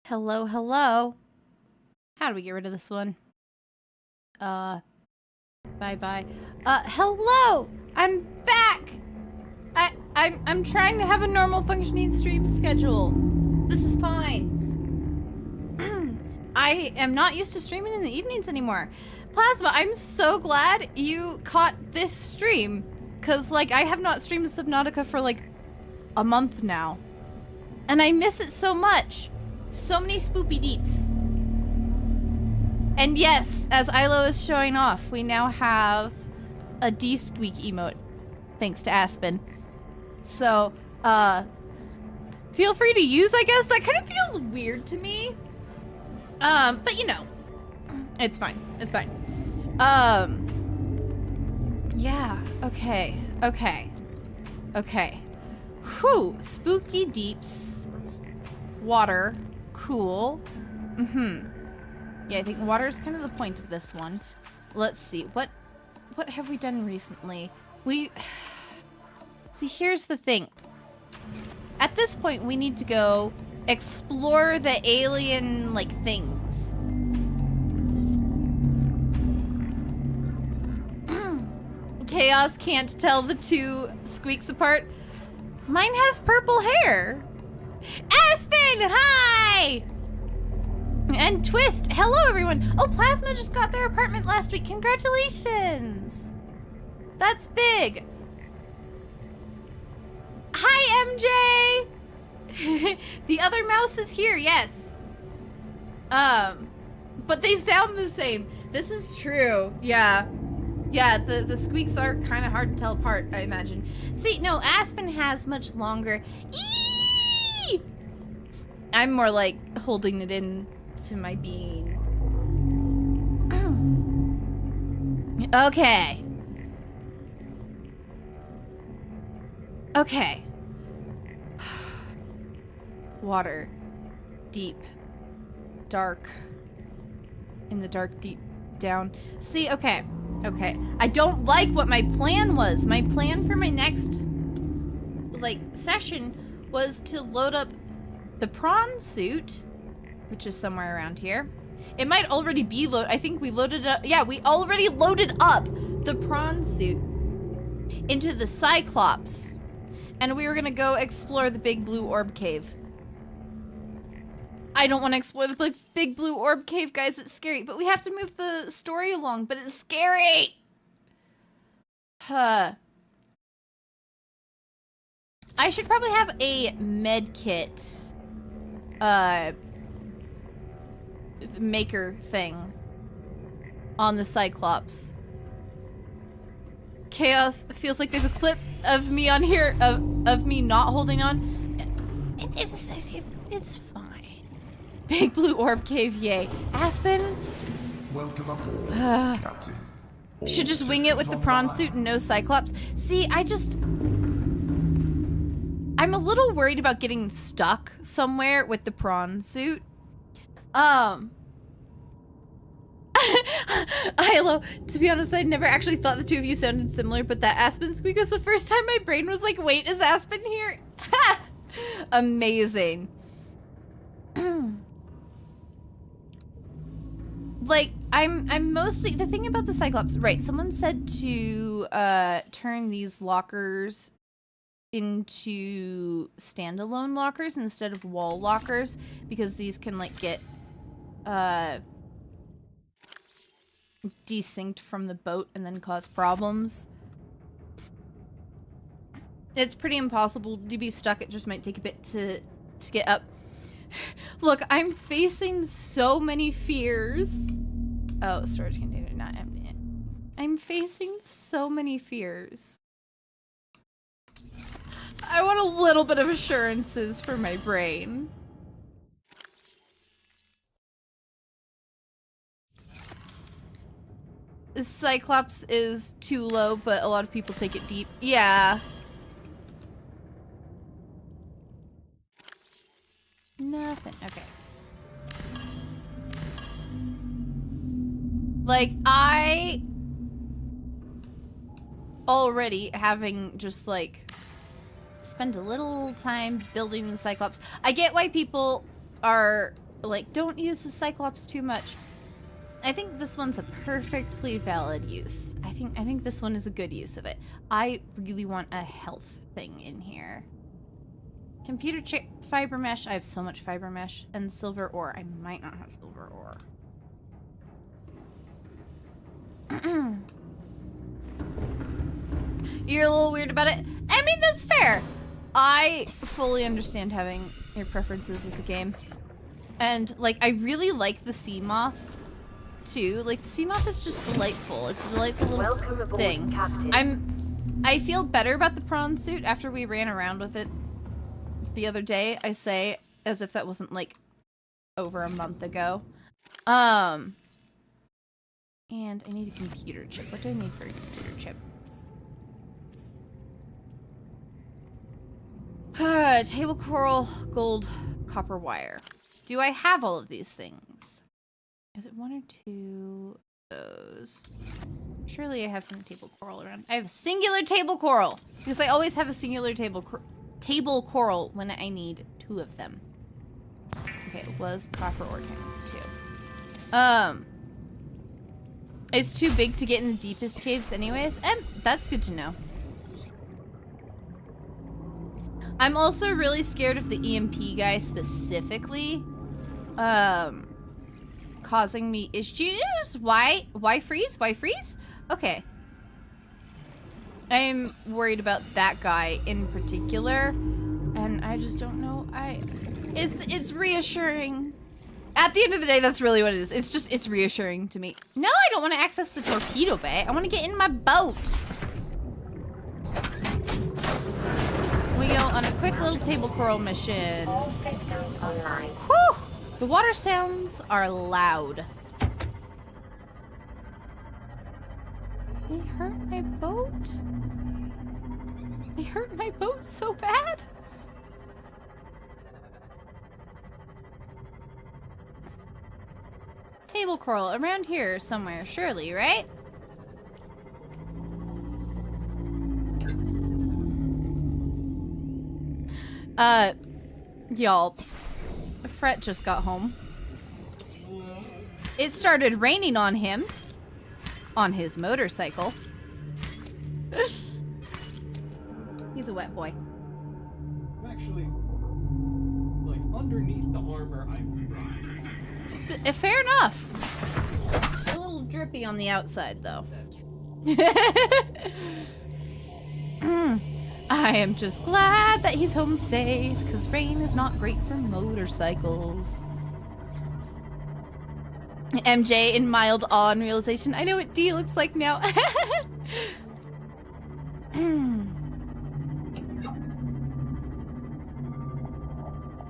Hello, hello. How do we get rid of this one? Bye-bye. Hello! I'm back! I'm trying to have a normal functioning stream schedule. This is fine. I am not used to streaming in the evenings anymore. Plasma, I'm so glad you caught this stream. Cause like I have not streamed Subnautica for like a month now. And I miss it so much. So many spoopy deeps. And yes, as Ilo is showing off, we now have a D-squeak emote. Thanks to Aspen. So, feel free to use, I guess. That kind of feels weird to me. But you know, it's fine. It's fine. Yeah, okay. Whew, spooky deeps. Water. Cool. Yeah, I think water is kind of the point of this one. Let's see. What have we done recently? See, here's the thing. At this point, we need to go explore the alien, like, things. Chaos can't tell the two squeaks apart. Mine has purple hair. Aspen, hi! And Twist, hello everyone. Oh, Plasma just got their apartment last week. Congratulations. That's big. Hi, MJ. The other mouse is here, yes. But they sound the same. This is true. Yeah. Yeah, the squeaks are kind of hard to tell apart, I imagine. See, no, Aspen has much longer. Eee! I'm more like holding it in to my being. Okay. Okay. Water. Deep. Dark. In the dark, deep down. See, okay. Okay. I don't like what my plan was. My plan for my next, like, session was to load up the prawn suit, which is somewhere around here. It might already be loaded. I think we loaded up. Yeah, we already loaded up the prawn suit into the Cyclops. And we were gonna go explore the big blue orb cave. I don't want to explore the big blue orb cave, guys. It's scary. But we have to move the story along. But it's scary. I should probably have a med kit maker thing on the Cyclops. Chaos feels like there's a clip of me on here of me not holding on. It's fine. Big blue orb cave, yay. Aspen. Welcome aboard, Captain. Should just wing it with the prawn suit and no Cyclops. See, I'm a little worried about getting stuck somewhere with the prawn suit. Ilo, to be honest, I never actually thought the two of you sounded similar, but that Aspen squeak was the first time my brain was like, wait, is Aspen here? Amazing. Like, I'm mostly, the thing about the Cyclops, right, someone said to turn these lockers into standalone lockers instead of wall lockers, because these can, like, get desynced from the boat and then cause problems. It's pretty impossible to be stuck. It just might take a bit to get up. Look, I'm facing so many fears. Oh, storage container not empty. I'm facing so many fears. I want a little bit of assurances for my brain. Cyclops is too low, but a lot of people take it deep. Yeah. Nothing. Okay. Like, I already having just like spend a little time building the Cyclops. I get why people are like, don't use the Cyclops too much. I think this one's a perfectly valid use. I think this one is a good use of it. I really want a health thing in here. Computer chip, fiber mesh. I have so much fiber mesh. And silver ore. I might not have silver ore. You're a little weird about it. I mean, that's fair. I fully understand having your preferences with the game. And, like, I really like the sea moth, too. Like, the sea moth is just delightful. It's a delightful little thing. I feel better about the prawn suit after we ran around with it the other day, I say, as if that wasn't, like, over a month ago. And I need a computer chip. What do I need for a computer chip? Table coral, gold, copper wire. Do I have all of these things? Is it one or two of those? Surely I have some table coral around. I have a singular table coral! Because I always have a singular table coral when I need two of them. Okay, it was copper ore times 2. It's too big to get in the deepest caves anyways. That's good to know. I'm also really scared of the EMP guy specifically. Causing me issues. Why freeze? Why freeze? Okay. I'm worried about that guy in particular. And I just don't know. It's reassuring. At the end of the day, that's really what it is. It's reassuring to me. No, I don't want to access the torpedo bay. I want to get in my boat. We go on a quick little table coral mission. All systems online. Whew! The water sounds are loud. They hurt my boat? They hurt my boat so bad? Table coral around here somewhere, surely, right? Y'all, Fret just got home. It started raining on him. On his motorcycle. He's a wet boy. I'm actually, like, underneath the armor, I'm dry. Fair enough. A little drippy on the outside, though. I am just glad that he's home safe, because rain is not great for motorcycles. MJ in mild awe and realization. I know what D looks like now.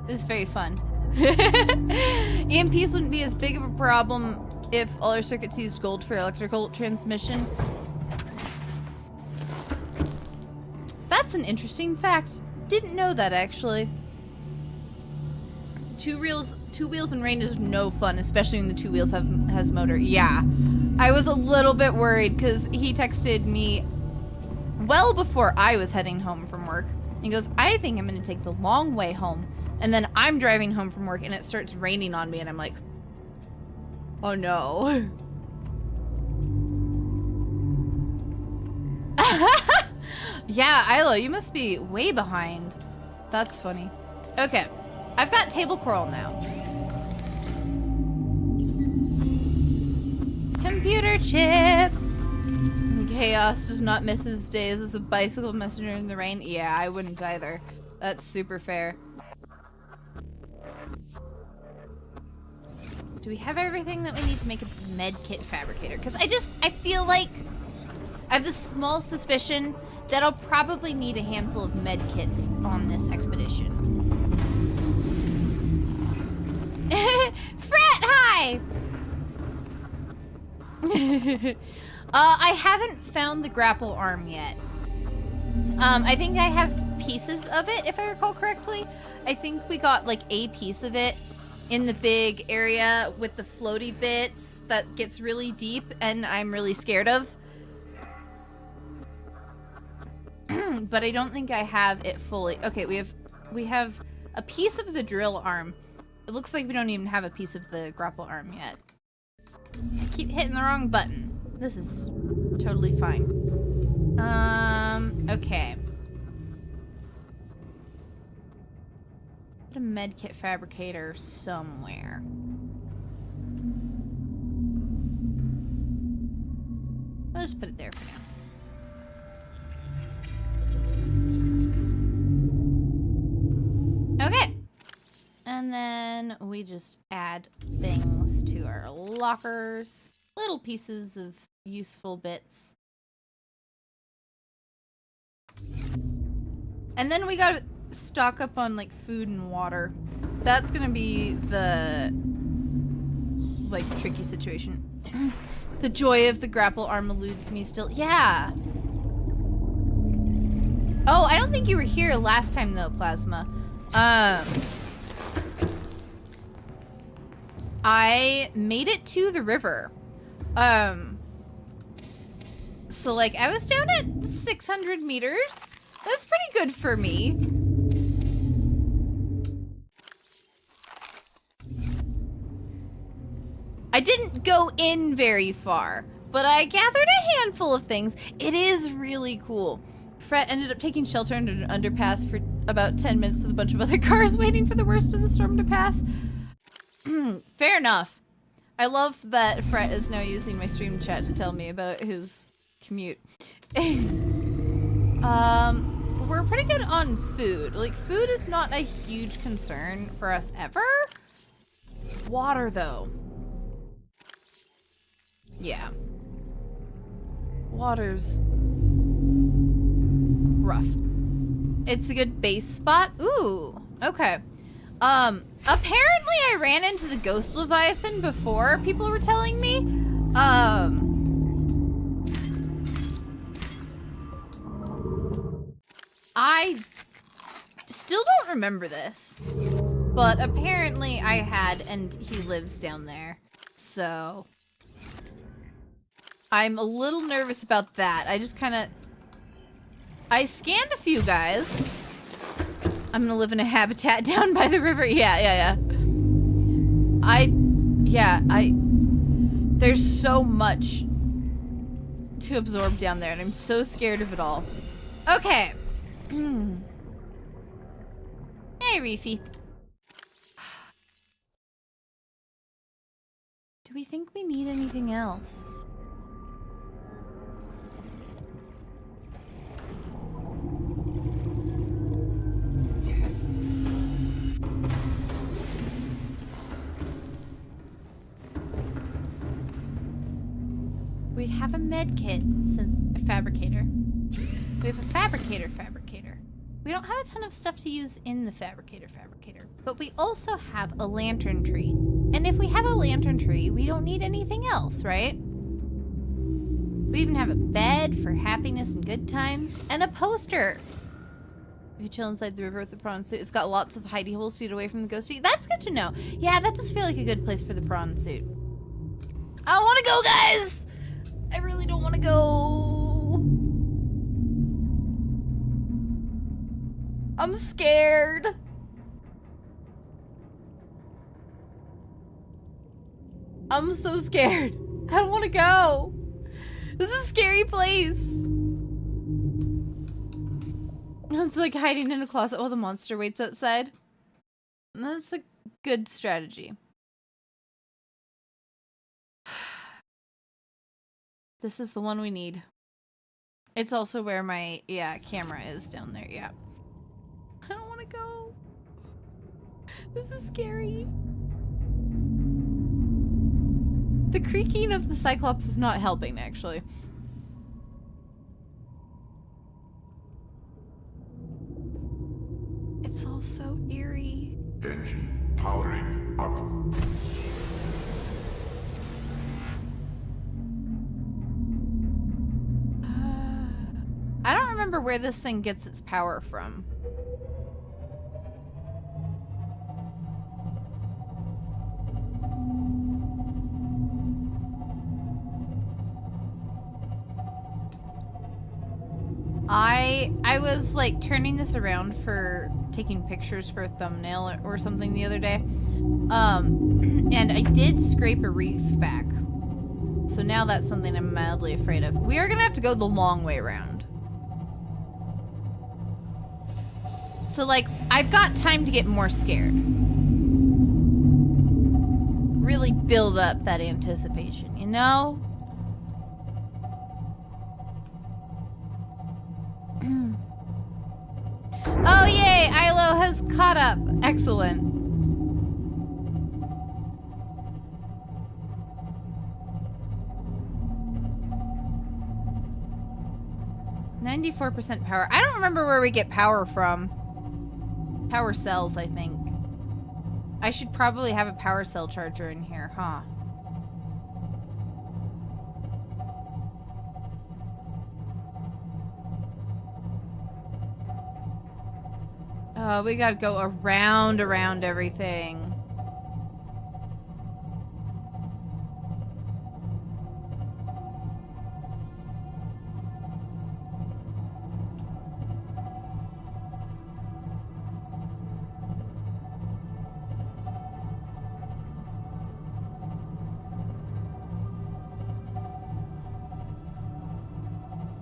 This is very fun. EMPs wouldn't be as big of a problem if all our circuits used gold for electrical transmission. That's an interesting fact. Didn't know that, actually. Two wheels and rain is no fun, especially when the two wheels has motor. Yeah. I was a little bit worried because he texted me well before I was heading home from work. He goes, I think I'm going to take the long way home. And then I'm driving home from work and it starts raining on me and I'm like, oh no. Yeah, Ilo, you must be way behind. That's funny. Okay, I've got table coral now. Computer chip. Chaos does not miss his days as a bicycle messenger in the rain. Yeah, I wouldn't either. That's super fair. Do we have everything that we need to make a med kit fabricator? Because I feel like I have this small suspicion that I'll probably need a handful of med kits on this expedition. Fret, hi! I haven't found the grapple arm yet. I think I have pieces of it, if I recall correctly. I think we got like a piece of it in the big area with the floaty bits that gets really deep and I'm really scared of. But I don't think I have it fully. Okay, we have a piece of the drill arm. It looks like we don't even have a piece of the grapple arm yet. I keep hitting the wrong button. This is totally fine. Okay. Put a medkit fabricator somewhere. I'll just put it there for now. Okay. And then we just add things to our lockers. Little pieces of useful bits. And then we gotta stock up on like food and water. That's gonna be the like tricky situation. The joy of the grapple arm eludes me still. Yeah. Oh, I don't think you were here last time though, Plasma. I made it to the river. So like I was down at 600 meters. That's pretty good for me. I didn't go in very far, but I gathered a handful of things. It is really cool. Fret ended up taking shelter under an underpass for about 10 minutes with a bunch of other cars waiting for the worst of the storm to pass. Fair enough. I love that Fret is now using my stream chat to tell me about his commute. We're pretty good on food. Like, food is not a huge concern for us ever. Water, though. Yeah. Water's rough. It's a good base spot. Ooh, okay. Apparently I ran into the Ghost Leviathan before, people were telling me. I still don't remember this, but apparently I had, and he lives down there, so I'm a little nervous about that. I just kind of, I scanned a few guys. I'm gonna live in a habitat down by the river. Yeah. There's so much to absorb down there, and I'm so scared of it all. Okay. Hey, Reefy. Do we think we need anything else? We have a med kit, a fabricator. We have a fabricator. We don't have a ton of stuff to use in the fabricator, but we also have a lantern tree. And if we have a lantern tree, we don't need anything else, right? We even have a bed for happiness and good times, and a poster. If you chill inside the river with the prawn suit, it's got lots of hidey holes to get away from the ghosty. That's good to know. Yeah, that does feel like a good place for the prawn suit. I want to go, guys! I really don't want to go. I'm scared. I'm so scared. I don't want to go. This is a scary place. It's like hiding in a closet while the monster waits outside. That's a good strategy. This is the one we need. It's also where my, camera is down there, yeah. I don't want to go. This is scary. The creaking of the Cyclops is not helping, actually. It's all so eerie. Engine powering up. I don't remember where this thing gets its power from. I was like turning this around for taking pictures for a thumbnail or something the other day. And I did scrape a reef back. So now that's something I'm mildly afraid of. We are gonna have to go the long way around. So like, I've got time to get more scared. Really build up that anticipation, you know? Oh yay, Ilo has caught up. Excellent. %, power. I don't remember where we get power from. Power cells, I think. I should probably have a power cell charger in here, huh? We gotta go around everything.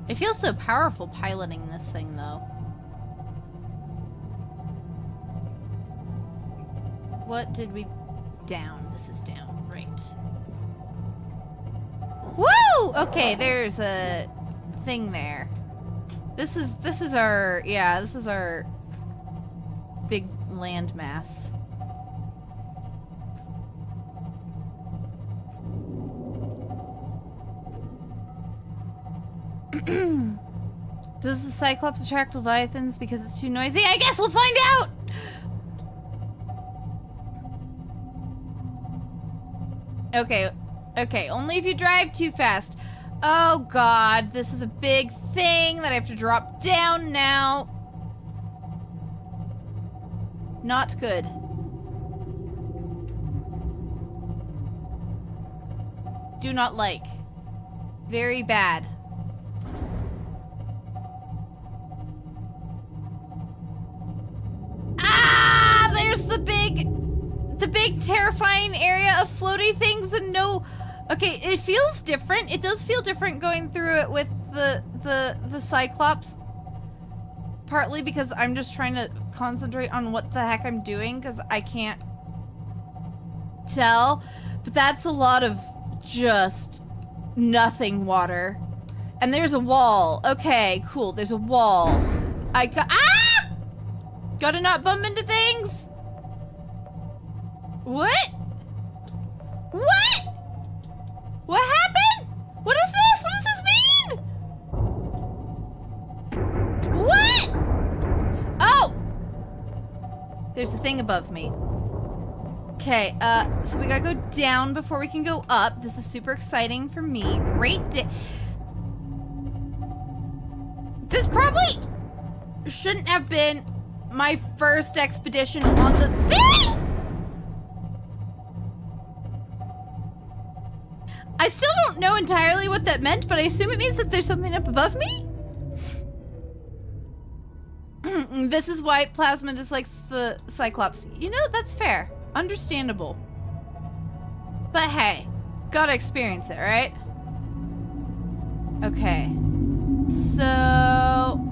It feels so powerful piloting this thing, though. What did we... Down. This is down. Right. Woo! Okay, there's a thing there. This is our... Yeah, this is our big land mass. Does the Cyclops attract Leviathans because it's too noisy? I guess we'll find out! Okay, only if you drive too fast. Oh god, this is a big thing that I have to drop down now. Not good. Do not like. Very bad. There's the big terrifying area of floaty things and no... Okay, it feels different. It does feel different going through it with the Cyclops. Partly because I'm just trying to concentrate on what the heck I'm doing because I can't tell. But that's a lot of just nothing water. And there's a wall. Okay, cool. There's a wall. Gotta not bump into things? What? What? What happened? What is this? What does this mean? What? Oh! There's a thing above me. Okay, so we gotta go down before we can go up. This is super exciting for me. Great day. This probably shouldn't have been my first expedition on the thing! I still don't know entirely what that meant, but I assume it means that there's something up above me? This is why Plasma dislikes the Cyclops. You know, that's fair. Understandable. But hey, gotta experience it, right? Okay. So...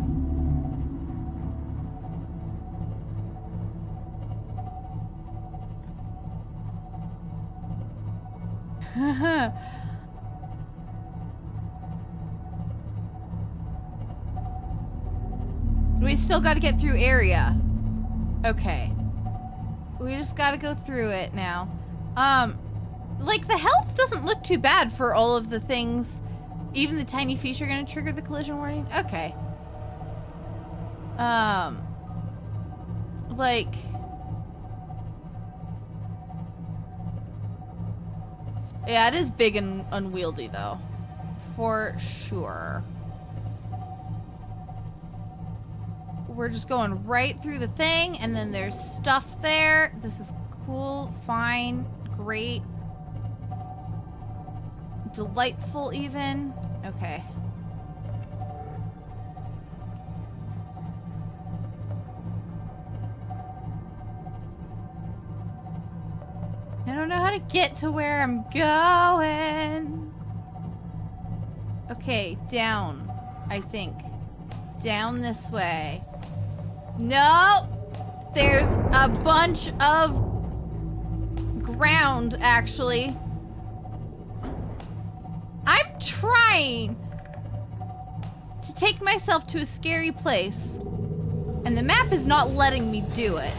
We still gotta get through area. Okay. We just gotta go through it now. Like, the health doesn't look too bad for all of the things. Even the tiny fish are gonna trigger the collision warning? Okay. Like... Yeah, it is big and unwieldy, though. For sure. We're just going right through the thing, and then there's stuff there. This is cool, fine, great. Delightful, even. Okay. I don't know how to get to where I'm going. Okay, down, I think. Down this way. No! There's a bunch of ground, actually. I'm trying to take myself to a scary place, and the map is not letting me do it.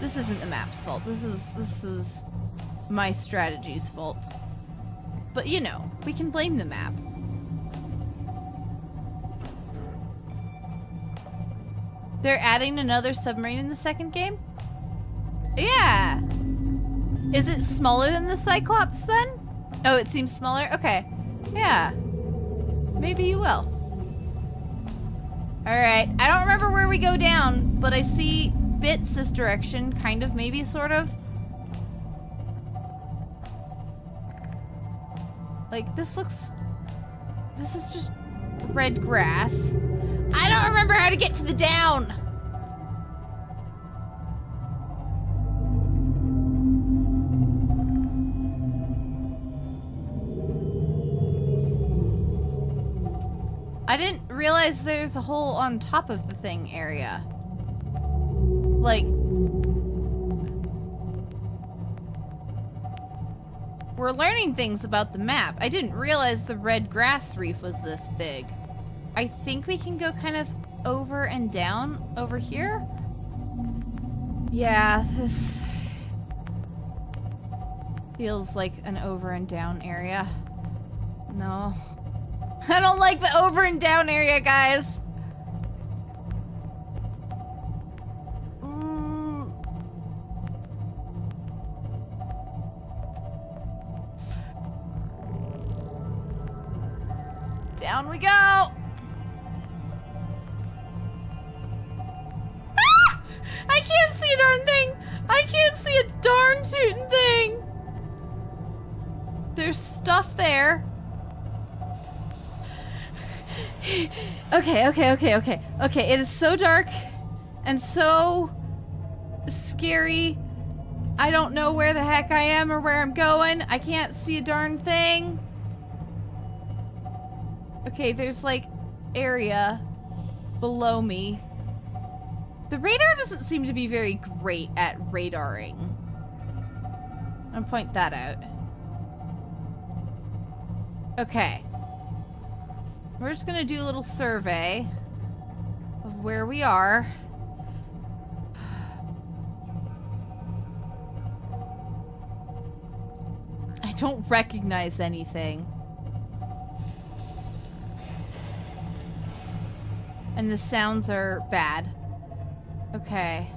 This isn't the map's fault. This is my strategy's fault. But you know, we can blame the map. They're adding another submarine in the second game? Yeah. Is it smaller than the Cyclops then? Oh, it seems smaller? Okay. Yeah. Maybe you will. Alright. I don't remember where we go down, but I see bits this direction. Kind of, maybe, sort of. Like, this looks... This is just red grass. I don't remember how to get to the down! I didn't realize there's a hole on top of the thing area. Like... We're learning things about the map. I didn't realize the red grass reef was this big. I think we can go kind of over and down over here. Yeah, this feels like an over and down area. No. I don't like the over and down area, guys. Down we go. Ah! I can't see a darn thing. I can't see a darn tootin' thing. There's stuff there. Okay. It is so dark and so scary. I don't know where the heck I am or where I'm going. I can't see a darn thing. Okay, there's like area below me. The radar doesn't seem to be very great at radaring. I'll point that out. Okay. We're just gonna do a little survey of where we are. I don't recognize anything. And the sounds are bad. Okay.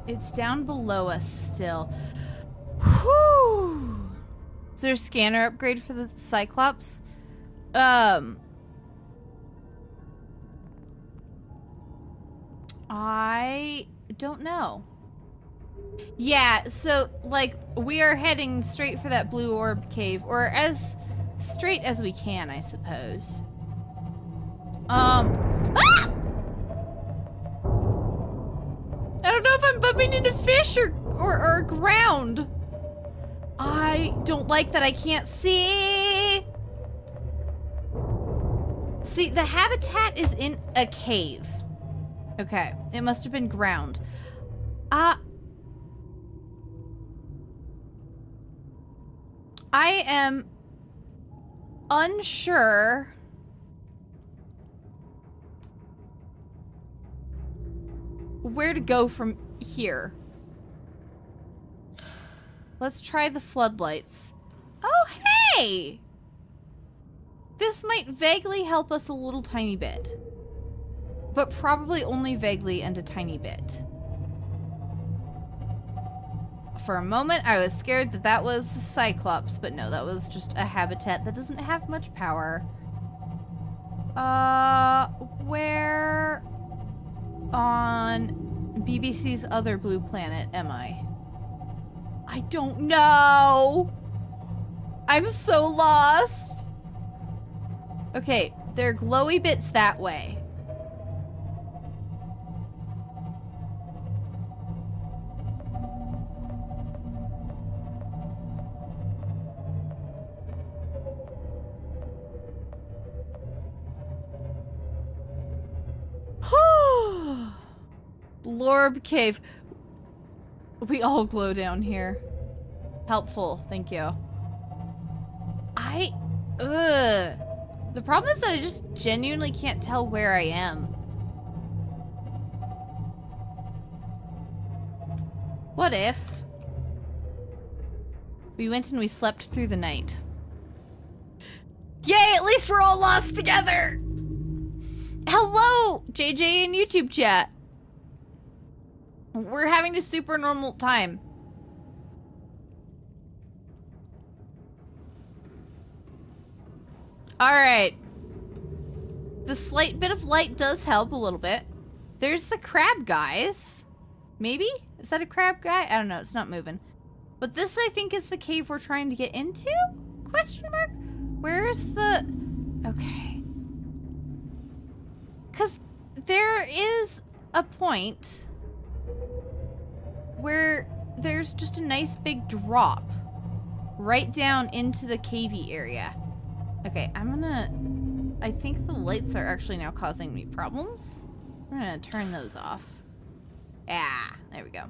It's down below us still. Whew! Is there a scanner upgrade for the Cyclops? I don't know. Yeah, so, like, we are heading straight for that blue orb cave, or as straight as we can, I suppose. Ah! I don't know if I'm bumping into fish or ground. I don't like that I can't see. See, the habitat is in a cave. Okay, it must have been ground. I am unsure where to go from here. Let's try the floodlights. Oh, hey! This might vaguely help us a little tiny bit. But probably only vaguely and a tiny bit. For a moment, I was scared that that was the Cyclops, but no, that was just a habitat that doesn't have much power. Where on BBC's other blue planet am I? I don't know! I'm so lost! Okay, there are glowy bits that way. Blorb Cave. We all glow down here. Helpful, thank you. The problem is that I just genuinely can't tell where I am. What if we went and we slept through the night? Yay, at least we're all lost together! Hello, JJ in YouTube chat. We're having a super normal time. Alright. The slight bit of light does help a little bit. There's the crab guys. Maybe? Is that a crab guy? I don't know, it's not moving. But this, I think, is the cave we're trying to get into? Question mark? Where's the... Okay. Because there is a point where there's just a nice big drop right down into the cavey area. Okay, I think the lights are actually now causing me problems. I'm gonna turn those off. Yeah, there we go.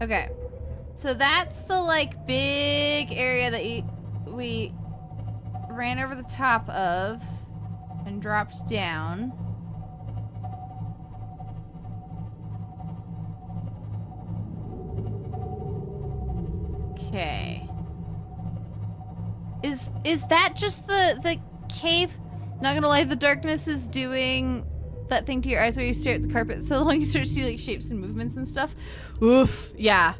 Okay, so that's the, like, big area that we ran over the top of and dropped down. Okay. Is that just the cave? Not gonna lie, the darkness is doing that thing to your eyes where you stare at the carpet so long you start to see, like, shapes and movements and stuff. Oof, yeah.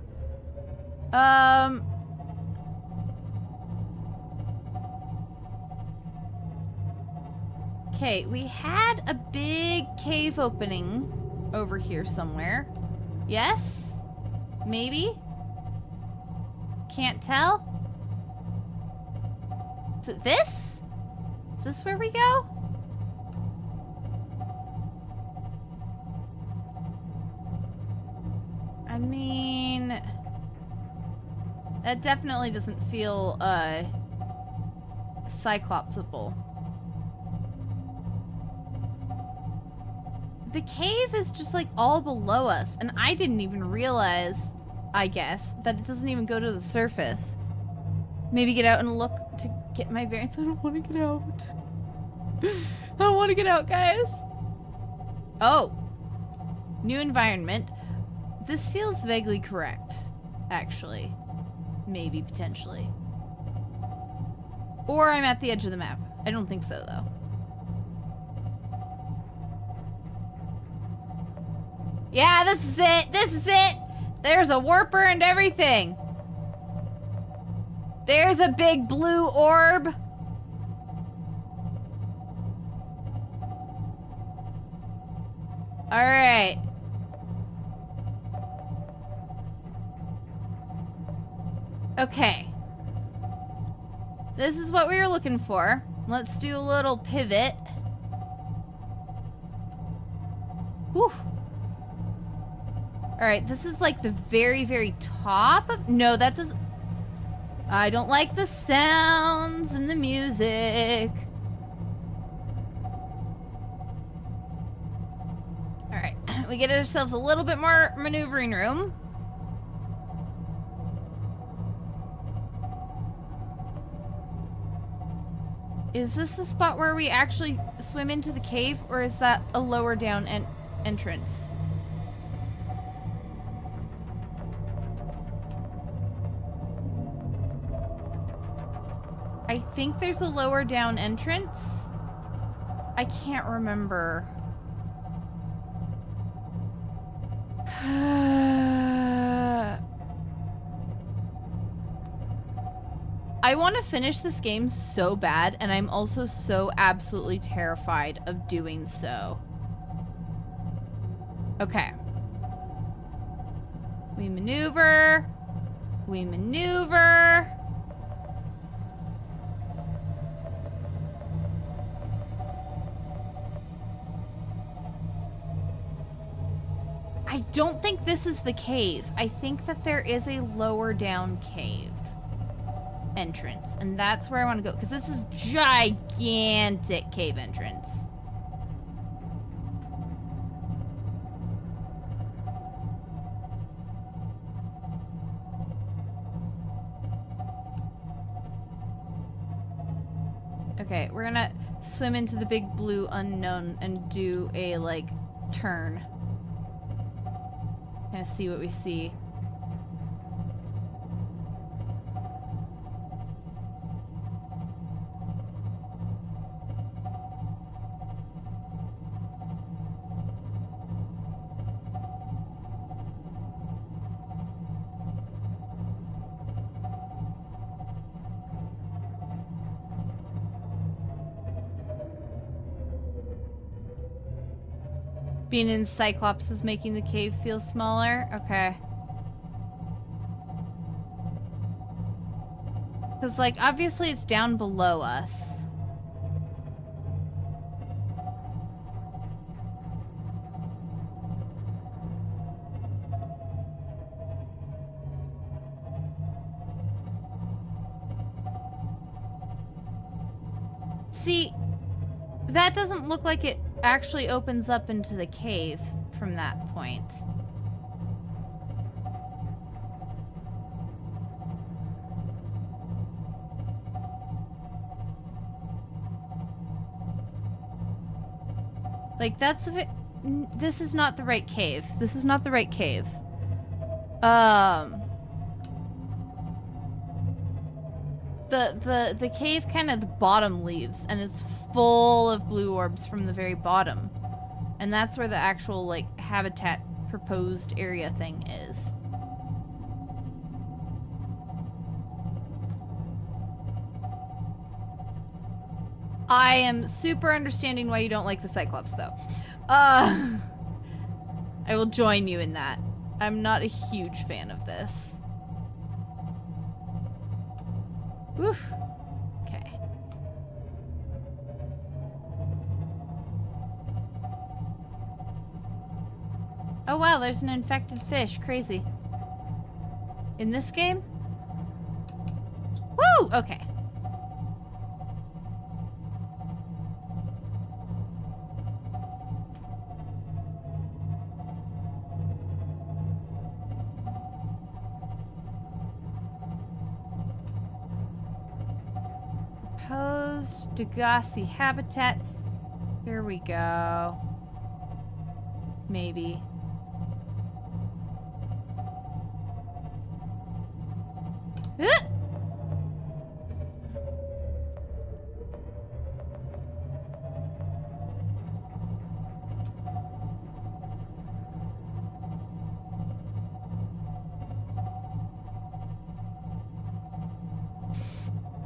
Okay, we had a big cave opening over here somewhere. Yes? Maybe? Can't tell? Is it this? Is this where we go? I mean, that definitely doesn't feel cyclopsable. The cave is just, like, all below us, and I didn't even realize, I guess, that it doesn't even go to the surface. Maybe get out and look to get my bearings. I don't want to get out. I don't want to get out, guys. Oh. New environment. This feels vaguely correct, actually. Maybe, potentially. Or I'm at the edge of the map. I don't think so, though. Yeah, this is it. This is it. There's a warper and everything. There's a big blue orb. All right. Okay. This is what we were looking for. Let's do a little pivot. Whew. All right, this is like the very, very top of... No, that doesn't... I don't like the sounds and the music. All right, we get ourselves a little bit more maneuvering room. Is this the spot where we actually swim into the cave, or is that a lower down entrance? I think there's a lower down entrance. I can't remember. I want to finish this game so bad, and I'm also so absolutely terrified of doing so. Okay. We maneuver. We maneuver. I don't think this is the cave. I think that there is a lower down cave entrance, and that's where I want to go, because this is gigantic cave entrance. Okay, we're gonna swim into the big blue unknown and do a, like, turn. Kind of see what we see. Being in Cyclops is making the cave feel smaller? Okay. Because, like, obviously it's down below us. See, that doesn't look like it actually opens up into the cave from that point. Like, that's a bit... This is not the right cave. This is not the right cave. The cave kind of the bottom leaves, and it's full of blue orbs from the very bottom. And that's where the actual, like, habitat proposed area thing is. I am super understanding why you don't like the Cyclops, though. I will join you in that. I'm not a huge fan of this. Oof. Okay. Oh wow, there's an infected fish. Crazy. In this game? Woo! Okay. Proposed Degassi habitat. Here we go. Maybe.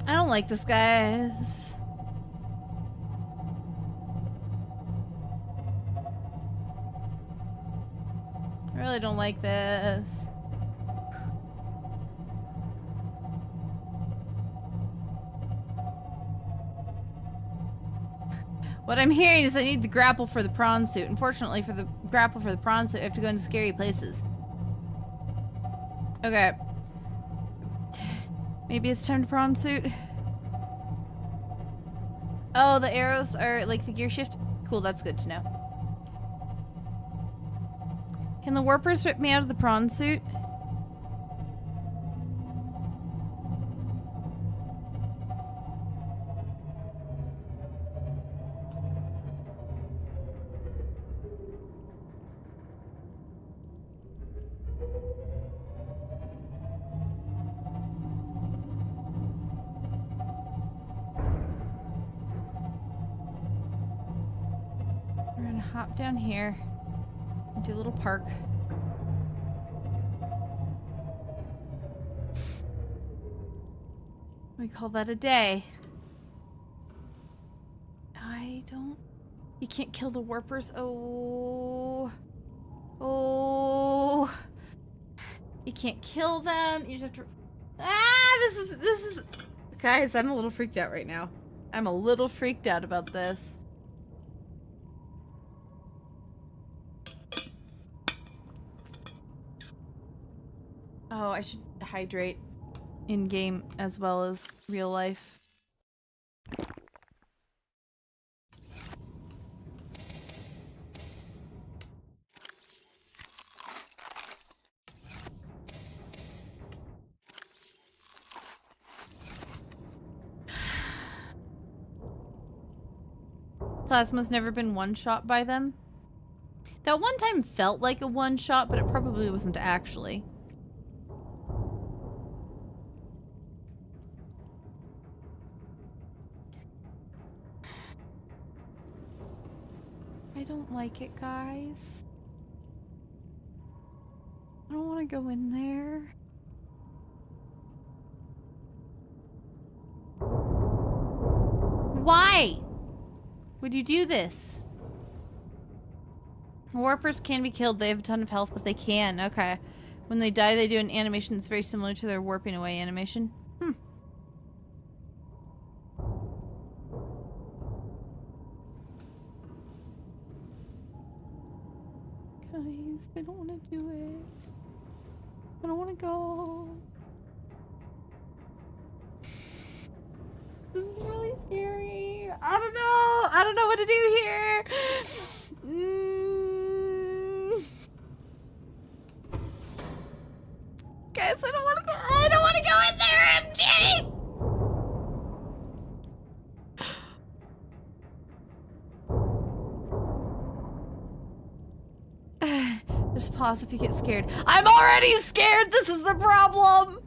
I don't like this, guys. I really don't like this. What I'm hearing is I need the grapple for the prawn suit. Unfortunately, for the grapple for the prawn suit, I have to go into scary places. Okay. Maybe it's time to prawn suit. Oh, the arrows are like the gear shift? Cool, that's good to know. Can the warpers rip me out of the prawn suit? We're gonna hop down here and do a little park. We call that a day. I don't... You can't kill the warpers. Oh. Oh. You can't kill them. You just have to... Ah, this is... Guys, I'm a little freaked out right now. I'm a little freaked out about this. Oh, I should hydrate in-game as well as real life. Plasma's never been one-shot by them. That one time felt like a one-shot, but it probably wasn't actually. I don't like it, guys. I don't want to go in there. Why would you do this? Warpers can be killed. They have a ton of health, but they can. Okay. When they die, they do an animation that's very similar to their warping away animation. Guys, they don't want to do it. I don't want to go. This is really scary. I don't know. I don't know what to do here. Guys, I don't want to go. I don't want to go in there, MJ. Just pause if you get scared. I'm already scared. This is the problem.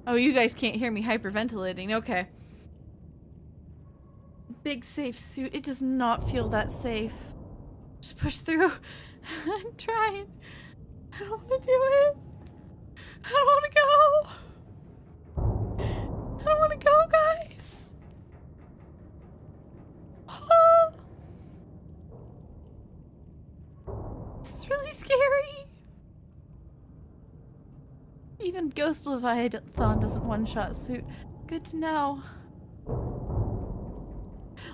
Oh, you guys can't hear me hyperventilating. Okay. Big safe suit. It does not feel that safe. Just push through. I'm trying. I don't want to do it. I don't want to go. I don't want to go, guys. Oh. This is really scary. Even Ghost Leviathan doesn't one-shot suit. Good to know.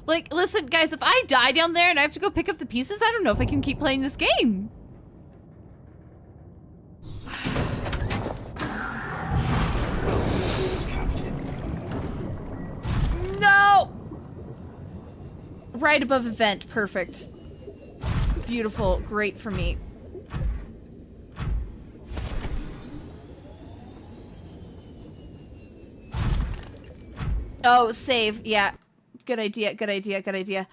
Like, listen, guys, if I die down there and I have to go pick up the pieces, I don't know if I can keep playing this game. No! Right above event. Perfect. Beautiful. Great for me. Oh, save. Yeah. Good idea. Good idea. Good idea.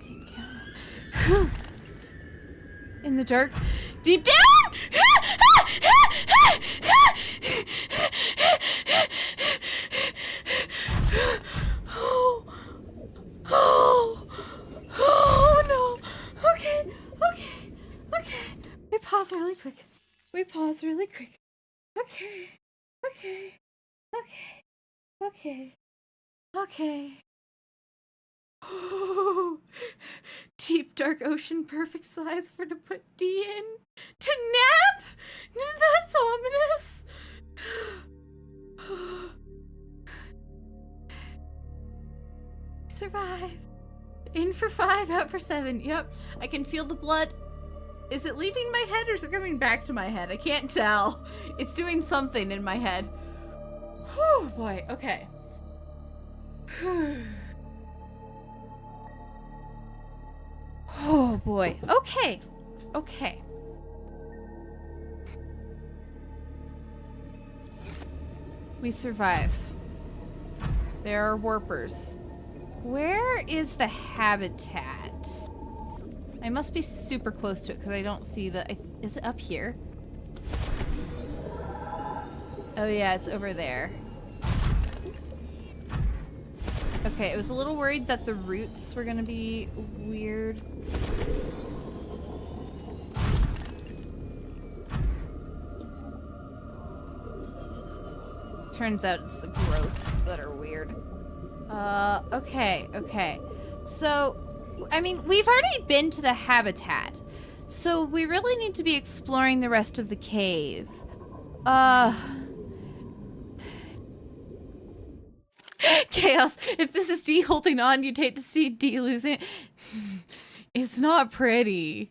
Deep down. In the dark. Deep down! Oh no. Okay. We pause really quick. Okay. Oh, deep dark ocean, perfect size for to put D in. To nap? That's ominous. Survive. In for 5, out for 7. Yep. I can feel the blood. Is it leaving my head or is it coming back to my head? I can't tell. It's doing something in my head. Whew, boy. Okay. Oh, boy. Okay. We survive. There are warpers. Where is the habitat? I must be super close to it because I don't see the... Is it up here? Oh yeah, it's over there. Okay, I was a little worried that the roots were gonna be weird. Turns out it's the growths that are weird. Okay. So, I mean, we've already been to the habitat. So we really need to be exploring the rest of the cave. Chaos. If this is D holding on, you'd hate to see D losing it. It's not pretty.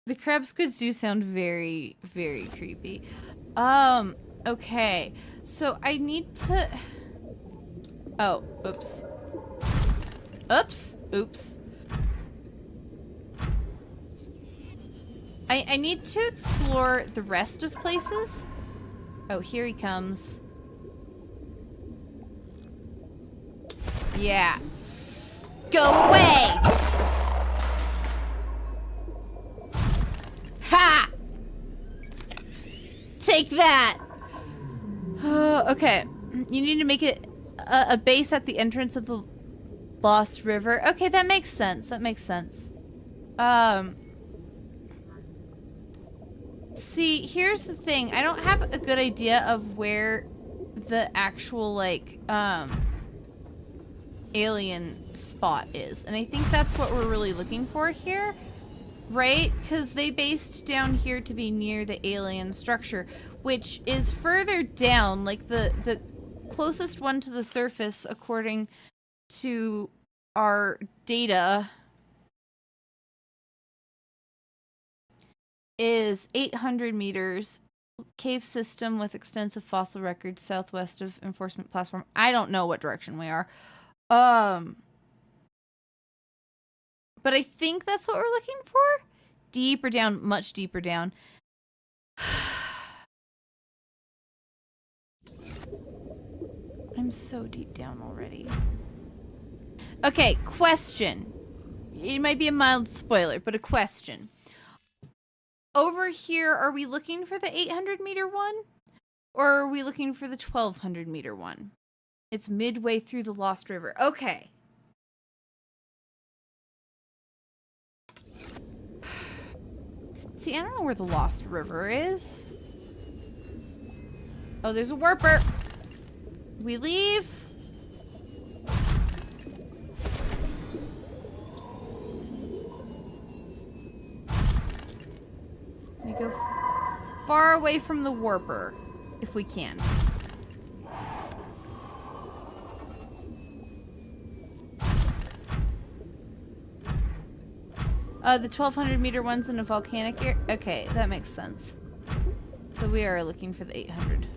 The crab squids do sound very, very creepy. Okay. So I need to... Oh, oops. Oops. I need to explore the rest of places. Oh, here he comes. Yeah. Go away! Ha! Take that! Okay. You need to make it a base at the entrance of the Lost River. Okay, that makes sense. That makes sense. See, here's the thing. I don't have a good idea of where the actual, like, alien spot is. And I think that's what we're really looking for here. Right? Because they based down here to be near the alien structure, which is further down, like the closest one to the surface, according to our data, is 800 meters. Cave system with extensive fossil records southwest of enforcement platform. I don't know what direction we are. But I think that's what we're looking for. Deeper down, much deeper down. I'm so deep down already. Okay, question. It might be a mild spoiler, but a question. Over here, are we looking for the 800 meter one? Or are we looking for the 1200 meter one? It's midway through the Lost River. Okay. See, I don't know where the Lost River is. Oh, there's a warper. We leave. We go far away from the warper, if we can. The 1200 meter one's in a volcanic area. Okay, that makes sense. So we are looking for the 800.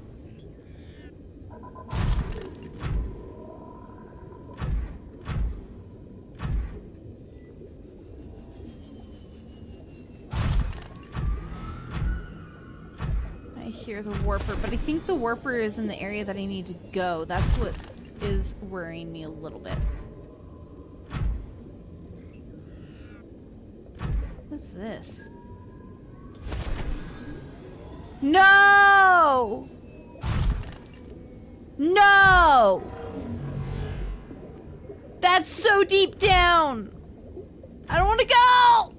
I hear the warper, but I think the warper is in the area that I need to go. That's what is worrying me a little bit. What's this? No! No! That's so deep down! I don't want to go!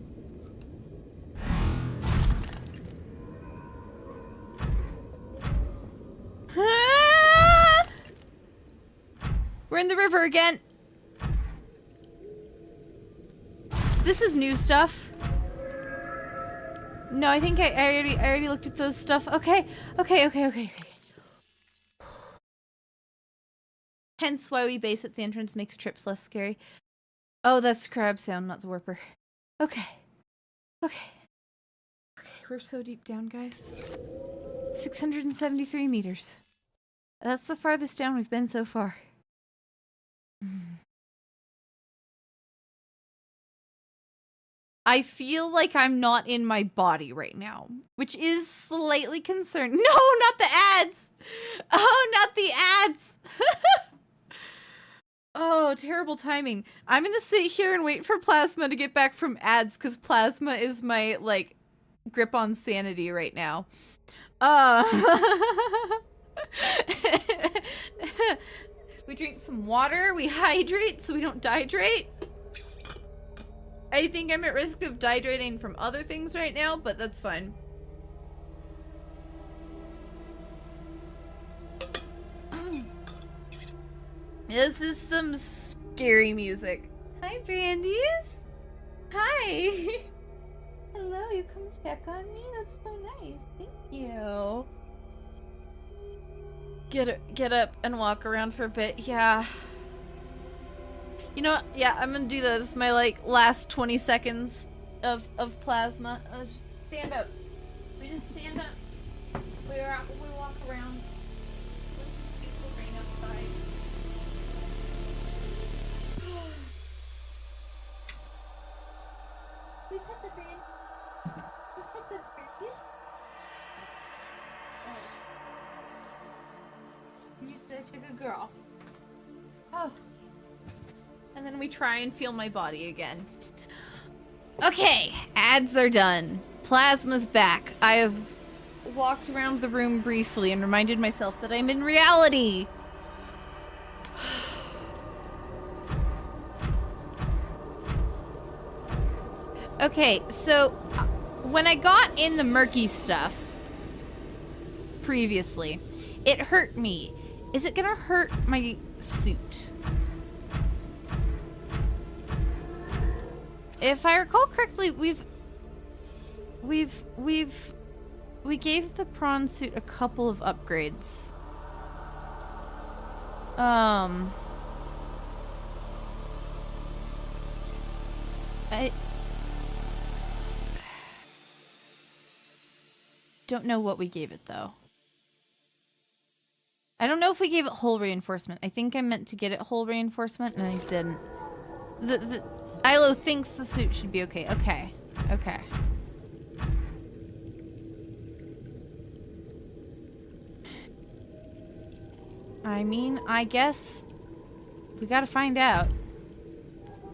Ah! We're in the river again. This is new stuff. No, I think I already looked at those stuff. Okay. Hence why we base at the entrance makes trips less scary. Oh, that's crab sound, not the warper. Okay, we're so deep down, guys. 673 meters. That's the farthest down we've been so far. I feel like I'm not in my body right now, which is slightly concerning. No, not the ads! Oh, not the ads! Oh, terrible timing. I'm gonna sit here and wait for Plasma to get back from ads, because Plasma is my, like, grip on sanity right now. We drink some water, we hydrate so we don't dehydrate. I think I'm at risk of dehydrating from other things right now, but that's fine. This is some scary music. Hi, Brandies. Hi. Hello, you come check on me? That's so nice. Thank you. Get up and walk around for a bit. Yeah. You know what? Yeah, I'm gonna do this. My, like, last 20 seconds of Plasma. Just stand up. We just stand up. We walk around. Look at the beautiful rain outside. We put the rain. We put the birdies. You're such a good girl. Oh. And then we try and feel my body again. Okay, ads are done. Plasma's back. I have walked around the room briefly and reminded myself that I'm in reality. Okay, so when I got in the murky stuff previously, it hurt me. Is it gonna hurt my suit? If I recall correctly, we gave the prawn suit a couple of upgrades. I don't know what we gave it though. I don't know if we gave it hull reinforcement. I think I meant to get it hull reinforcement and I didn't. Ilo thinks the suit should be okay. Okay. I mean, I guess we gotta find out.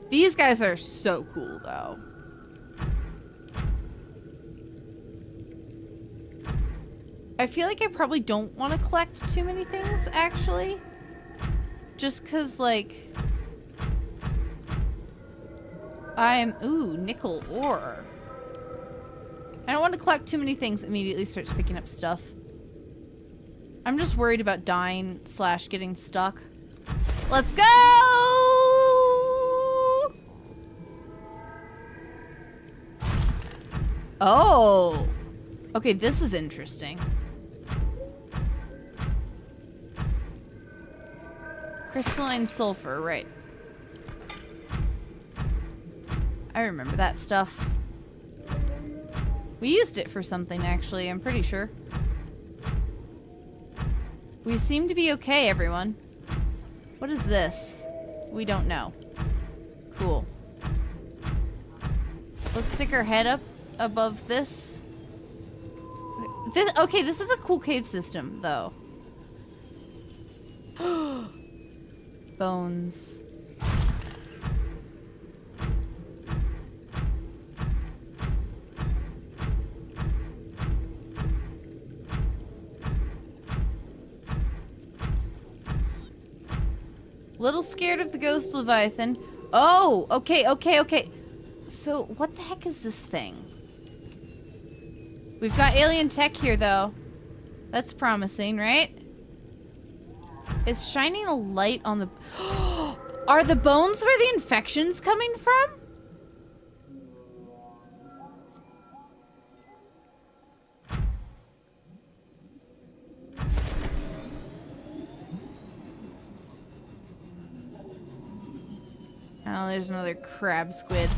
These guys are so cool, though. I feel like I probably don't want to collect too many things, actually. Just because, like... Ooh, nickel ore. I don't want to collect too many things, immediately starts picking up stuff. I'm just worried about dying / getting stuck. Let's go! Oh! Okay, this is interesting. Crystalline sulfur, right. I remember that stuff. We used it for something, actually, I'm pretty sure. We seem to be okay, everyone. What is this? We don't know. Cool. Let's stick our head up above this. Okay, this is a cool cave system, though. Bones. Little scared of the ghost Leviathan. Oh, okay. So, what the heck is this thing? We've got alien tech here, though. That's promising, right? It's shining a light on the... Are the bones where the infection's coming from? Oh, there's another crab squid.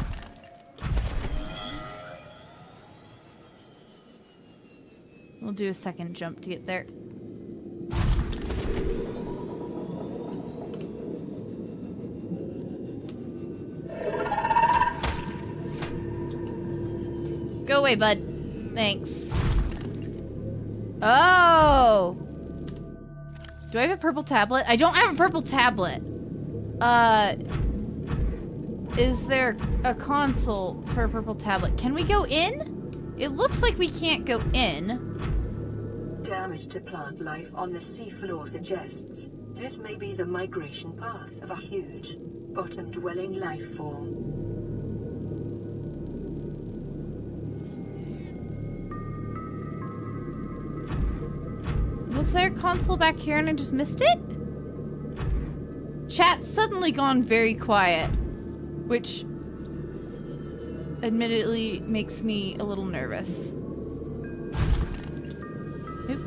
We'll do a second jump to get there. Go away, bud. Thanks. Oh! Do I have a purple tablet? I don't have a purple tablet. Is there a console for a purple tablet? Can we go in? It looks like we can't go in. Damage to plant life on the seafloor suggests this may be the migration path of a huge, bottom-dwelling life form. Was there a console back here and I just missed it? Chat's suddenly gone very quiet, which admittedly makes me a little nervous. Oop.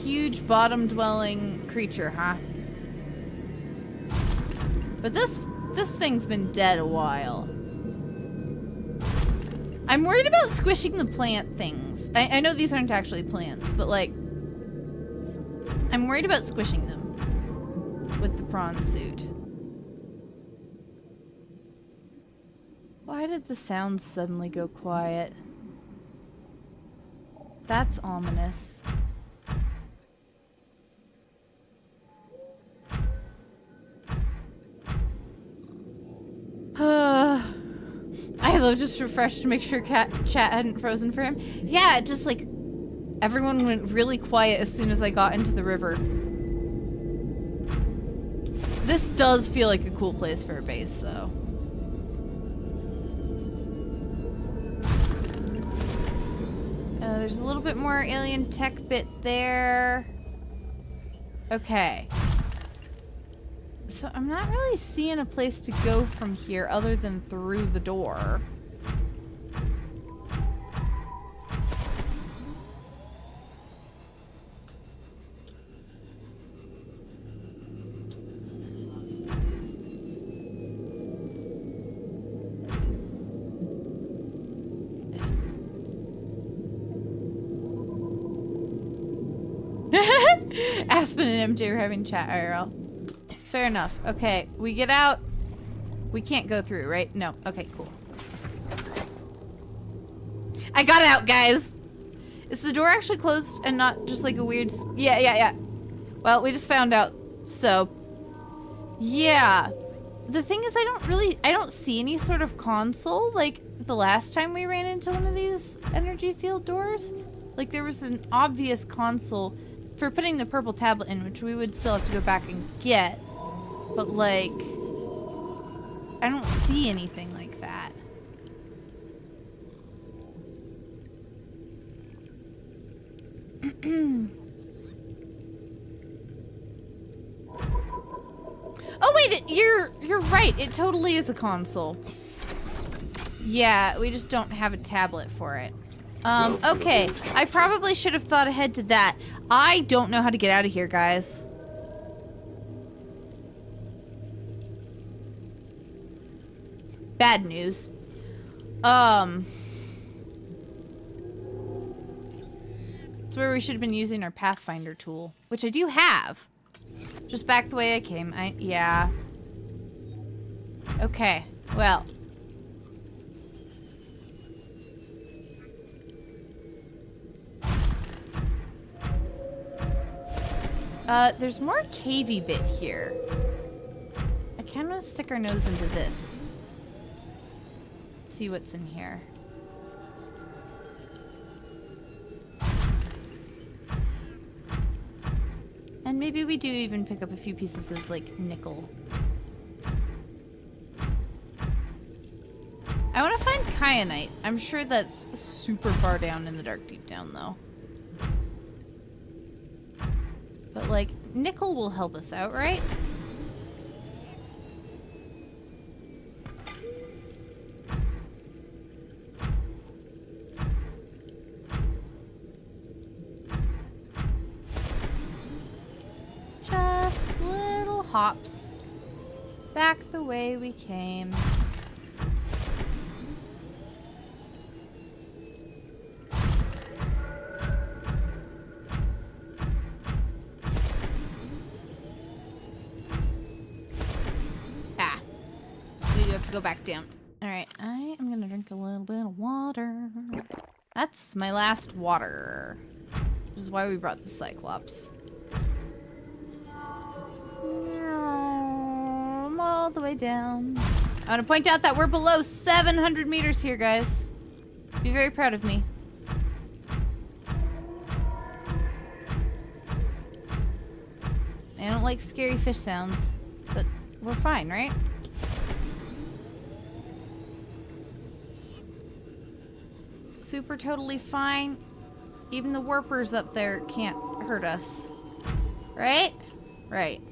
Huge bottom-dwelling creature, huh? But this thing's been dead a while. I'm worried about squishing the plant things. I know these aren't actually plants, but like, I'm worried about squishing them with the prawn suit. Why did the sound suddenly go quiet? That's ominous. I just refreshed to make sure chat hadn't frozen for him. Yeah, it just like everyone went really quiet as soon as I got into the river. This does feel like a cool place for a base, though. There's a little bit more alien tech bit there. Okay. So I'm not really seeing a place to go from here other than through the door. Aspen and MJ were having chat IRL. Fair enough. Okay, we get out. We can't go through, right? No. Okay, cool. I got out, guys! Is the door actually closed and not just like a weird... Yeah. Well, we just found out. So, yeah. The thing is, I don't see any sort of console like the last time we ran into one of these energy field doors. Like, there was an obvious console for putting the purple tablet in, which we would still have to go back and get. But, like, I don't see anything like that. Oh, wait, you're right. It totally is a console. Yeah, we just don't have a tablet for it. Okay. I probably should have thought ahead to that. I don't know how to get out of here, guys. Bad news. That's where we should have been using our Pathfinder tool, which I do have. Just back the way I came. Yeah. Okay. Well. There's more cavey bit here. I kind of want to stick our nose into this. See what's in here. And maybe we do even pick up a few pieces of, like, nickel. I want to find kyanite. I'm sure that's super far down in the dark deep down, though. But, like, nickel will help us out, right? Just little hops. Back the way we came. Go back down. Alright, I am gonna drink a little bit of water. That's my last water. Which is why we brought the Cyclops. I'm all the way down. I want to point out that we're below 700 meters here, guys. Be very proud of me. I don't like scary fish sounds, but we're fine, right? Super totally fine. Even the warpers up there can't hurt us. Right? Right.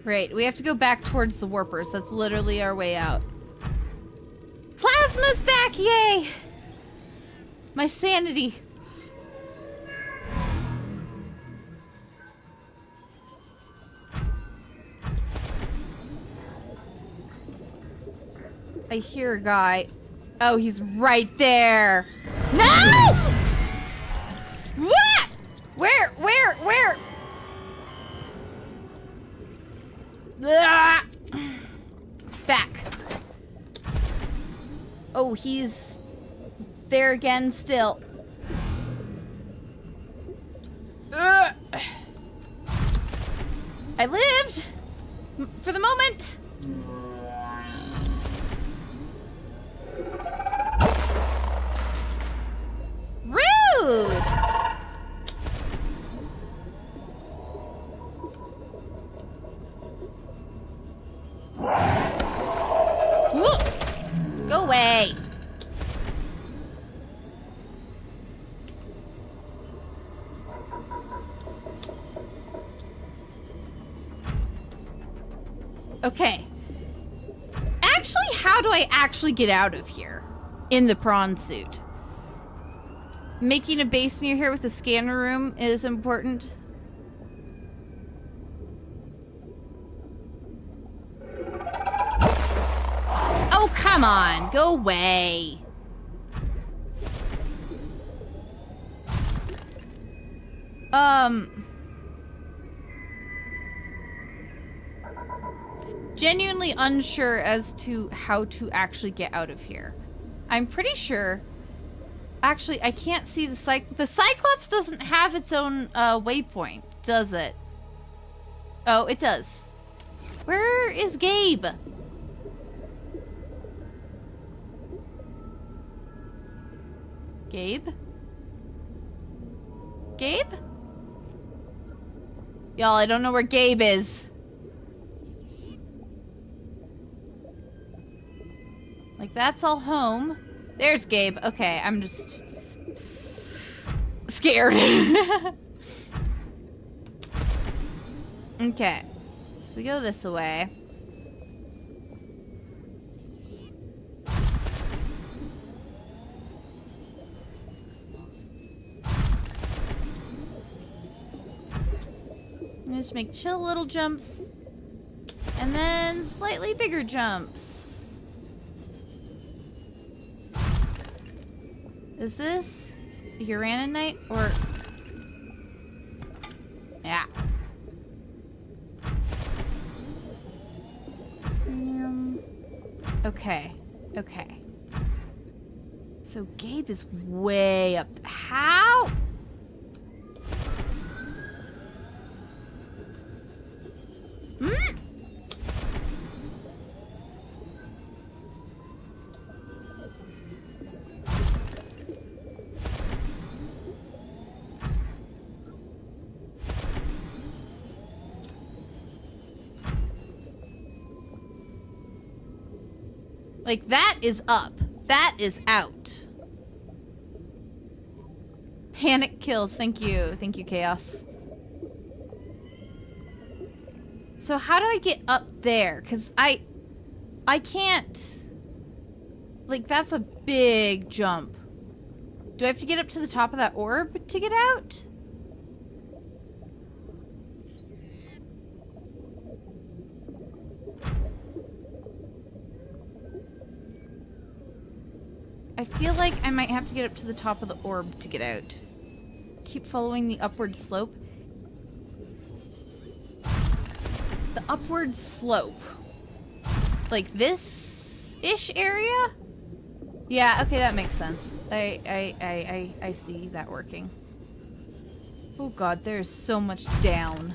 Right, we have to go back towards the warpers. That's literally our way out. Plasma's back! Yay! My sanity. I hear a guy. Oh, he's right there. No! What? Where? Ah! Back. Oh, he's there again still. Ugh. I lived for the moment. Rude. Ooh. Go away. Okay. Actually, how do I actually get out of here? In the prawn suit. Making a base near here with a scanner room is important. Oh, come on. Go away. Genuinely unsure as to how to actually get out of here. I'm pretty sure. Actually, I can't see the Cyclops doesn't have its own waypoint, does it? Oh, it does. Where is Gabe? Gabe? Gabe? Y'all, I don't know where Gabe is. Like, that's all home. There's Gabe. Okay, I'm just scared. Okay. So we go this way. I'm just make chill little jumps. And then slightly bigger jumps. Is this Uranite or... Yeah. Okay. Okay. So Gabe is way up. How? Hmm? Like, that is up. That is out. Panic kills. Thank you. Thank you, Chaos. So how do I get up there? Because I can't... Like, that's a big jump. Do I have to get up to the top of that orb to get out? I feel like I might have to get up to the top of the orb to get out. Keep following the upward slope. The upward slope. Like this-ish area? Yeah, okay, that makes sense. I see that working. Oh god, there's so much down.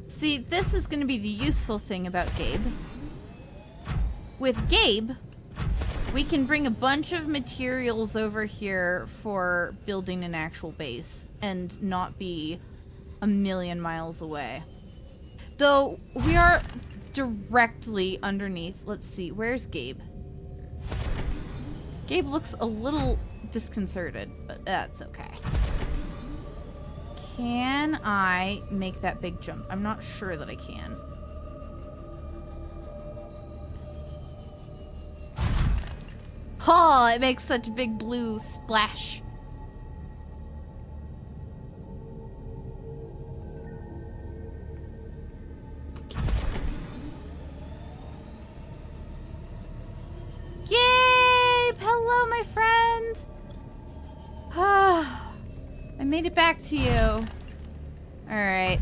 See, this is going to be the useful thing about Gabe. With Gabe, we can bring a bunch of materials over here for building an actual base and not be a million miles away. Though, we are directly underneath. Let's see, where's Gabe? Gabe looks a little disconcerted, but that's okay. Can I make that big jump? I'm not sure that I can. Oh, it makes such a big blue splash. Gabe! Hello, my friend! Ah, I made it back to you. Alright.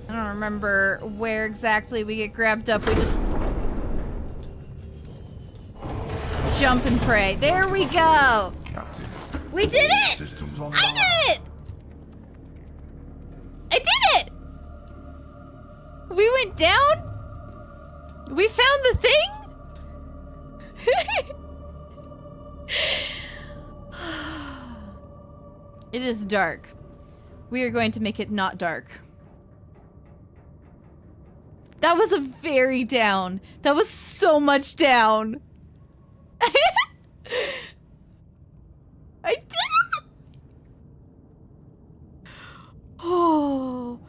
I don't remember where exactly we get grabbed up. We just jump and pray. There we go! Captain. We did it! Systems online. I did it! I did it! We went down? We found the thing? It is dark. We are going to make it not dark. That was a very down. That was so much down. I did it! Oh.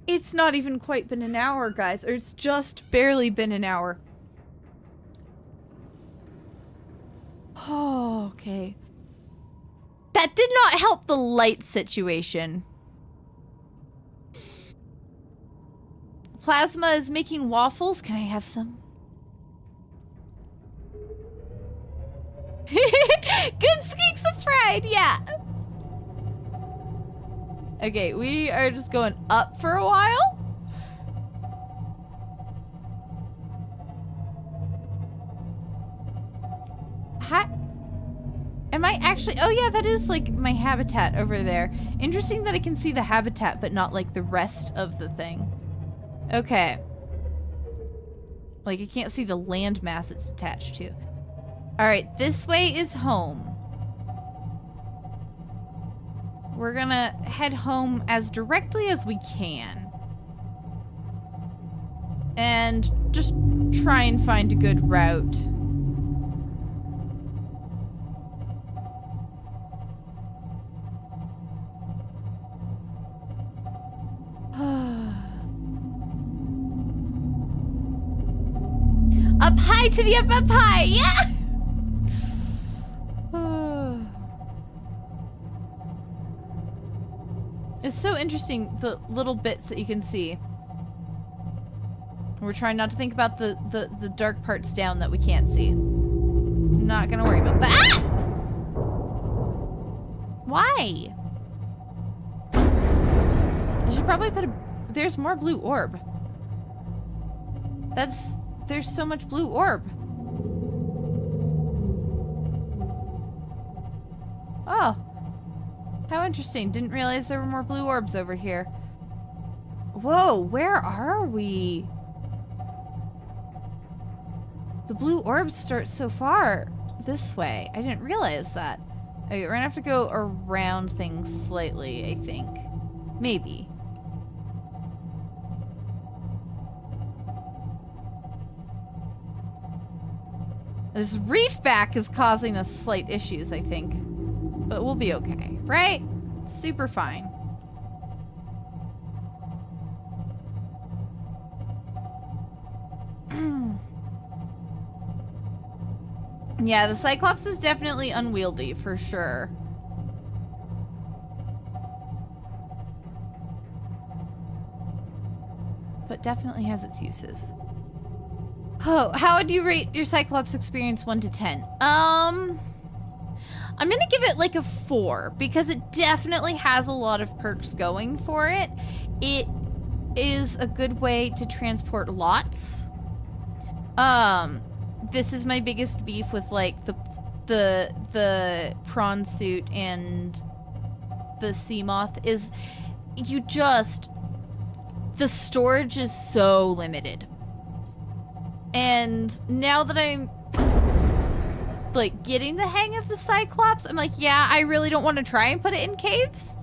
It's not even quite been an hour, guys. Or it's just barely been an hour. Oh, okay. That did not help the light situation. Plasma is making waffles. Can I have some? Good squeaks of pride, yeah. Okay, we are just going up for a while. Am I actually... Oh yeah, that is like my habitat over there. Interesting that I can see the habitat, but not like the rest of the thing. Okay. Like I can't see the landmass it's attached to. Alright, this way is home. We're gonna head home as directly as we can. And just try and find a good route. Up high to the up high, yeah! It's so interesting, the little bits that you can see. We're trying not to think about the dark parts down that we can't see. Not gonna worry about that. Ah! Why? I should probably put a... There's more blue orb. There's so much blue orb. Oh. How interesting. Didn't realize there were more blue orbs over here. Whoa, where are we? The blue orbs start so far this way. I didn't realize that. Okay, we're gonna have to go around things slightly, I think. Maybe. This reef back is causing us slight issues, I think. But we'll be okay, right? Super fine. Yeah, the Cyclops is definitely unwieldy, for sure. But definitely has its uses. Oh, how would you rate your Cyclops experience 1 to 10? I'm gonna give it like a 4 because it definitely has a lot of perks going for it. It is a good way to transport lots. This is my biggest beef with like the prawn suit and the Seamoth is the storage is so limited. And now that I'm like getting the hang of the Cyclops, I'm like, yeah, I really don't want to try and put it in caves.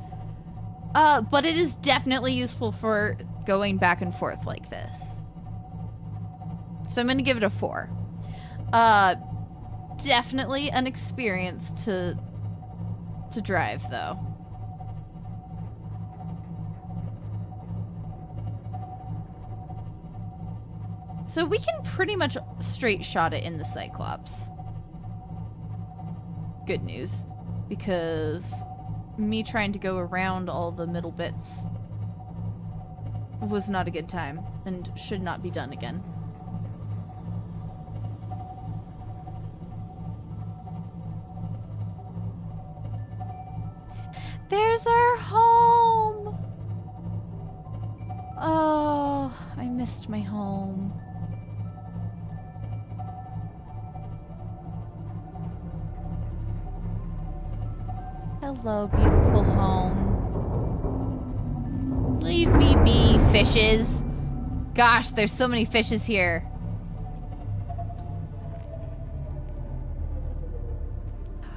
But it is definitely useful for going back and forth like this. So I'm going to give it a 4. Definitely an experience to drive though. So we can pretty much straight shot it in the Cyclops. Good news. Because me trying to go around all the middle bits was not a good time and should not be done again. There's our home! Oh, I missed my home. Hello, beautiful home. Leave me be, fishes. Gosh, there's so many fishes here.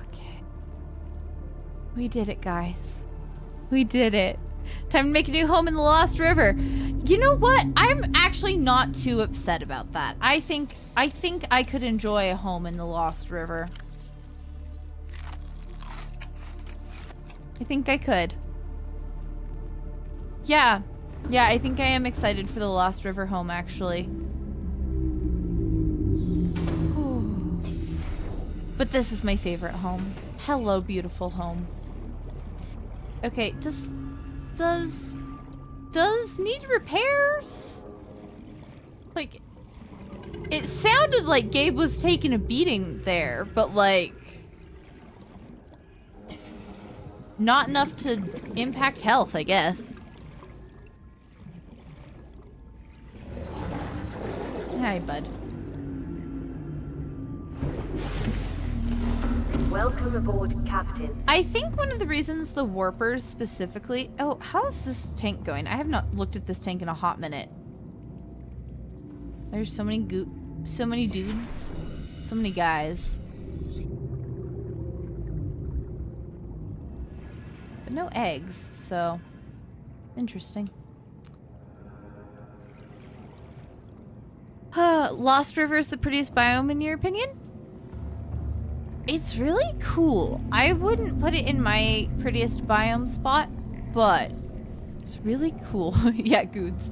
Okay. We did it, guys. We did it. Time to make a new home in the Lost River. You know what? I'm actually not too upset about that. I think I could enjoy a home in the Lost River. I think I could. Yeah. Yeah, I think I am excited for the Lost River home, actually. Whew. But this is my favorite home. Hello, beautiful home. Okay, does need repairs? Like, it sounded like Gabe was taking a beating there, but like, not enough to impact health, I guess. Hi, bud. Welcome aboard, Captain. I think one of the reasons the warpers specifically... Oh, how's this tank going? I have not looked at this tank in a hot minute. There's so many so many dudes. So many guys. But no eggs, so... Interesting. Lost River is the prettiest biome in your opinion? It's really cool. I wouldn't put it in my prettiest biome spot, but it's really cool. Yeah, Goods.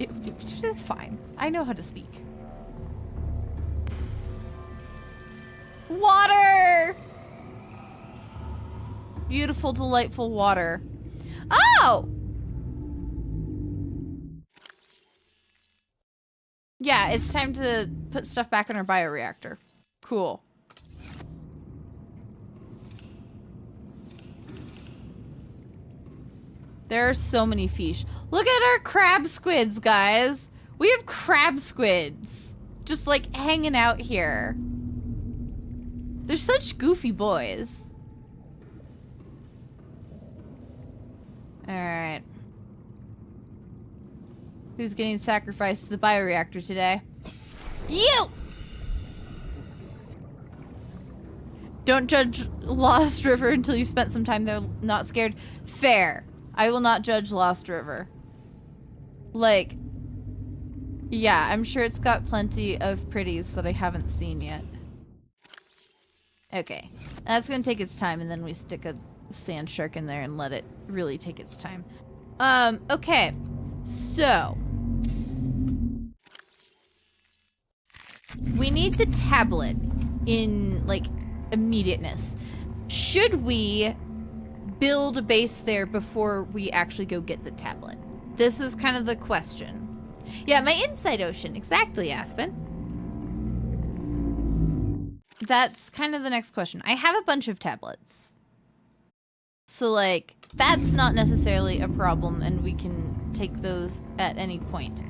It's fine. I know how to speak. Water! Beautiful, delightful water. Oh! Yeah, it's time to put stuff back in our bioreactor. Cool. There are so many fish. Look at our crab squids, guys. We have crab squids. Just like hanging out here. They're such goofy boys. Alright. Who's getting sacrificed to the bioreactor today? You! Don't judge Lost River until you spent some time there not scared. Fair. I will not judge Lost River. Like, yeah, I'm sure it's got plenty of pretties that I haven't seen yet. Okay. That's gonna take its time, and then we stick a sand shark in there and let it really take its time. Okay. So. We need the tablet in, like, immediateness. Should we build a base there before we actually go get the tablet? This is kind of the question. Yeah, my inside ocean. Exactly, Aspen. That's kind of the next question. I have a bunch of tablets. So, like, that's not necessarily a problem, and we can take those at any point.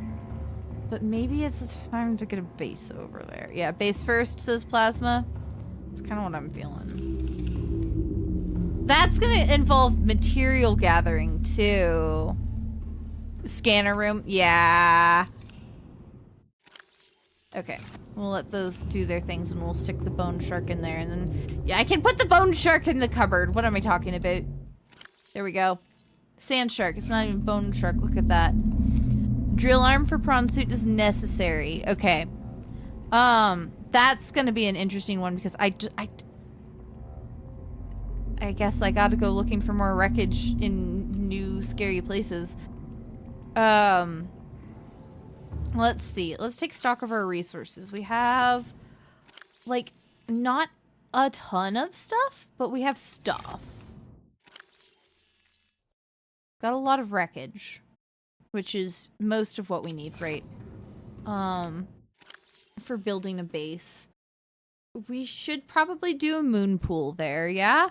But maybe it's time to get a base over there. Yeah, base first, says Plasma. That's kind of what I'm feeling. That's going to involve material gathering, too. Scanner room. Yeah. Okay. We'll let those do their things, and we'll stick the bone shark in there. And then, yeah, I can put the bone shark in the cupboard. What am I talking about? There we go. Sand shark. It's not even bone shark. Look at that. Drill arm for prawn suit is necessary. Okay. That's gonna be an interesting one because I guess I gotta go looking for more wreckage in new scary places. Let's see. Let's take stock of our resources. We have, like, not a ton of stuff, but we have stuff. Got a lot of wreckage, which is most of what we need, right? For building a base. We should probably do a moon pool there, yeah?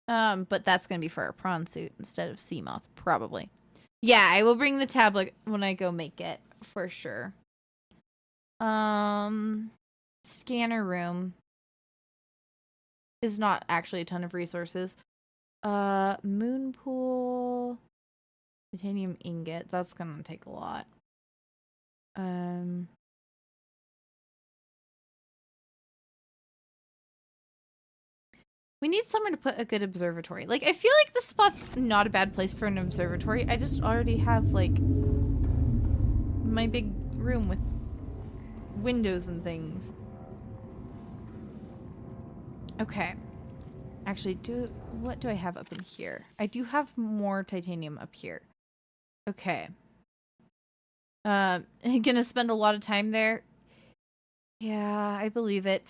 But that's gonna be for our prawn suit instead of Seamoth, probably. Yeah, I will bring the tablet when I go make it, for sure. Scanner room is not actually a ton of resources. Moon pool, titanium ingot, that's gonna take a lot. We need somewhere to put a good observatory. Like, I feel like this spot's not a bad place for an observatory. I just already have, like, my big room with windows and things. Okay. Actually, what do I have up in here? I do have more titanium up here. Okay. Gonna spend a lot of time there. Yeah, I believe it.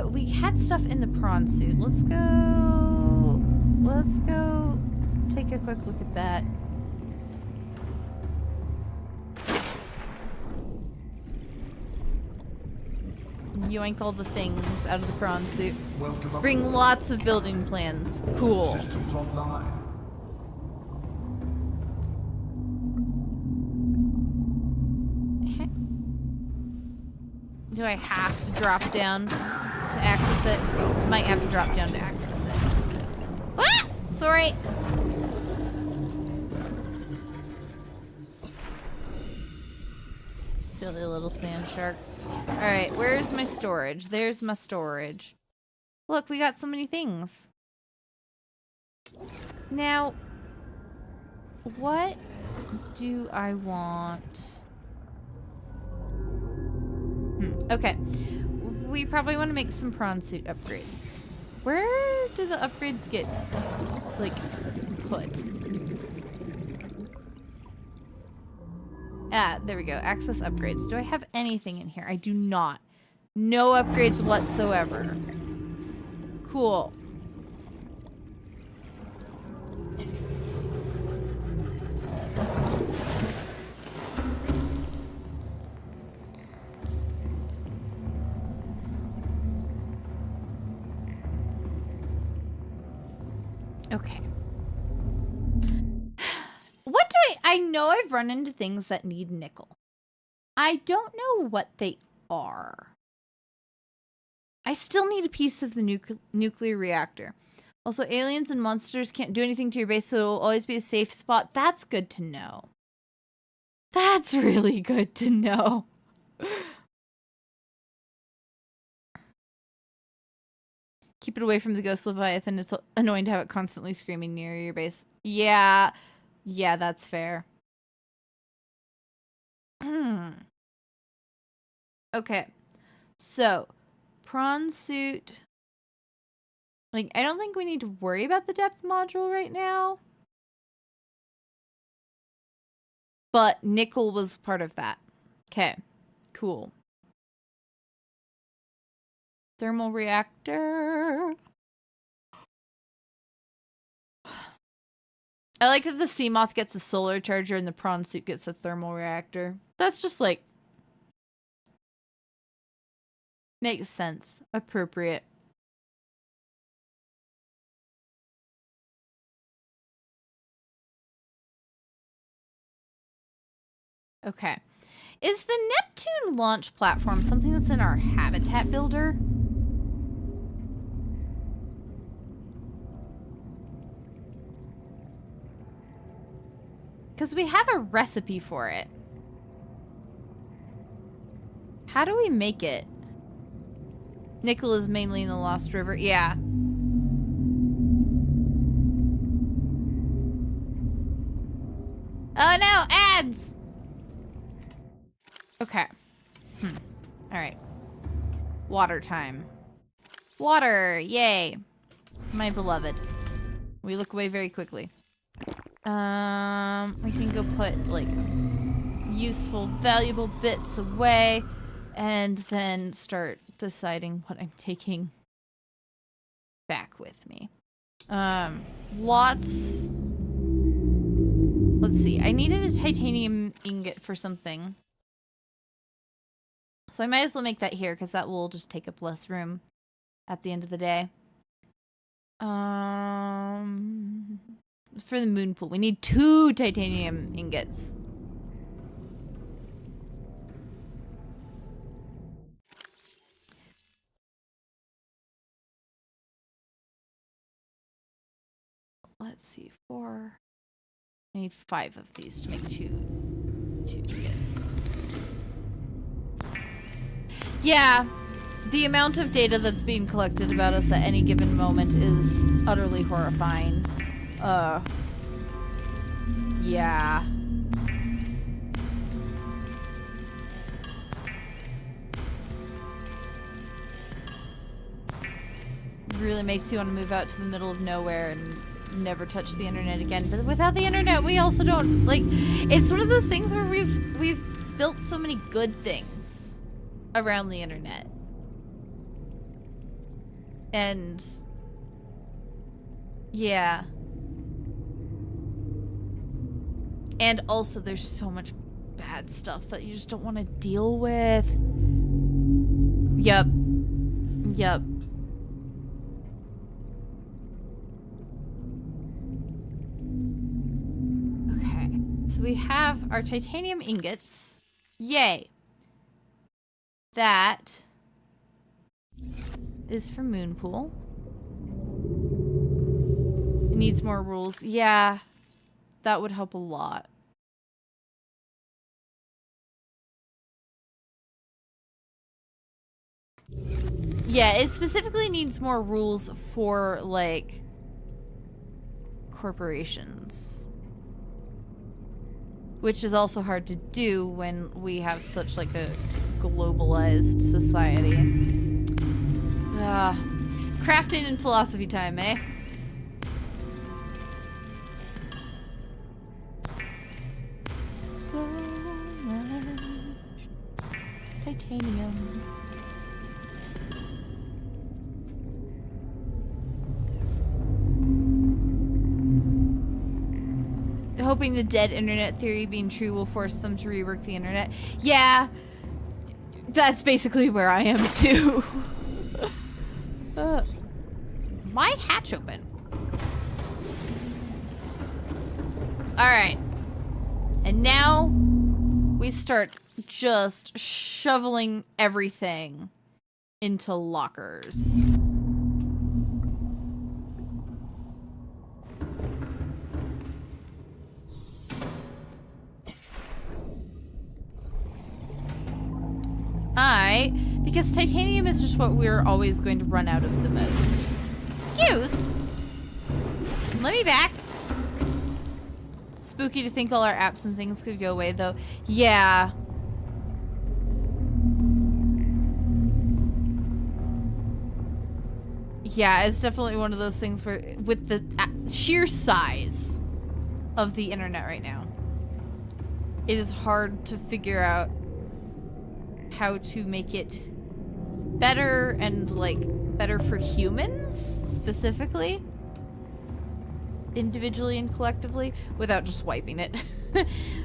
We had stuff in the prawn suit. Let's go take a quick look at that. Yoink all the things out of the prawn suit. Bring lots of building plans. Cool. Systems online. Do I have to drop down to access it? Might have to drop down to access it. Ah! Sorry. Silly little sand shark. Alright, where's my storage? There's my storage. Look, we got so many things. Now, what do I want? Okay. We probably want to make some prawn suit upgrades. Where do the upgrades get, like, put? Ah, there we go. Access upgrades. Do I have anything in here? I do not. No upgrades whatsoever. Cool. Okay. What do I know I've run into things that need nickel. I don't know what they are. I still need a piece of the nuclear reactor. Also, aliens and monsters can't do anything to your base, so it'll always be a safe spot. That's good to know. That's really good to know. Keep it away from the ghost Leviathan. It's annoying to have it constantly screaming near your base. Yeah. Yeah, that's fair. Okay. So, prawn suit. Like, I don't think we need to worry about the depth module right now. But nickel was part of that. Okay. Cool. Thermal reactor. I like that the Seamoth gets a solar charger and the prawn suit gets a thermal reactor. That's just like... makes sense. Appropriate. Okay. Is the Neptune launch platform something that's in our habitat builder? Because we have a recipe for it. How do we make it? Nickel is mainly in the Lost River. Yeah. Oh no, ads! Okay. Alright. Water time. Water! Yay! My beloved. We look away very quickly. We can go put, like... useful, valuable bits away, and then start deciding what I'm taking back with me. Lots... Let's see. I needed a titanium ingot for something. So I might as well make that here, because that will just take up less room at the end of the day. For the moon pool, we need 2 titanium ingots. Let's see, 4. I need 5 of these to make 2 ingots. Yeah, the amount of data that's being collected about us at any given moment is utterly horrifying. Yeah. Really makes you want to move out to the middle of nowhere and never touch the internet again. But without the internet, we also don't, like, it's one of those things where we've built so many good things around the internet. And yeah. And also there's so much bad stuff that you just don't want to deal with. Yep. Yep. Okay. So we have our titanium ingots. Yay. That is for Moonpool. It needs more rules. Yeah. That would help a lot. Yeah, it specifically needs more rules for, like, corporations. Which is also hard to do when we have such, like, a globalized society. Crafting and philosophy time, eh? So much titanium. Hoping the dead internet theory being true will force them to rework the internet. Yeah, that's basically where I am too. My hatch open. All right. And now we start just shoveling everything into lockers. Because titanium is just what we're always going to run out of the most. Excuse. Let me back. Spooky to think all our apps and things could go away, though. Yeah. Yeah, it's definitely one of those things where, with the sheer size of the internet right now, it is hard to figure out how to make it better and, like, better for humans, specifically. Individually and collectively, without just wiping it.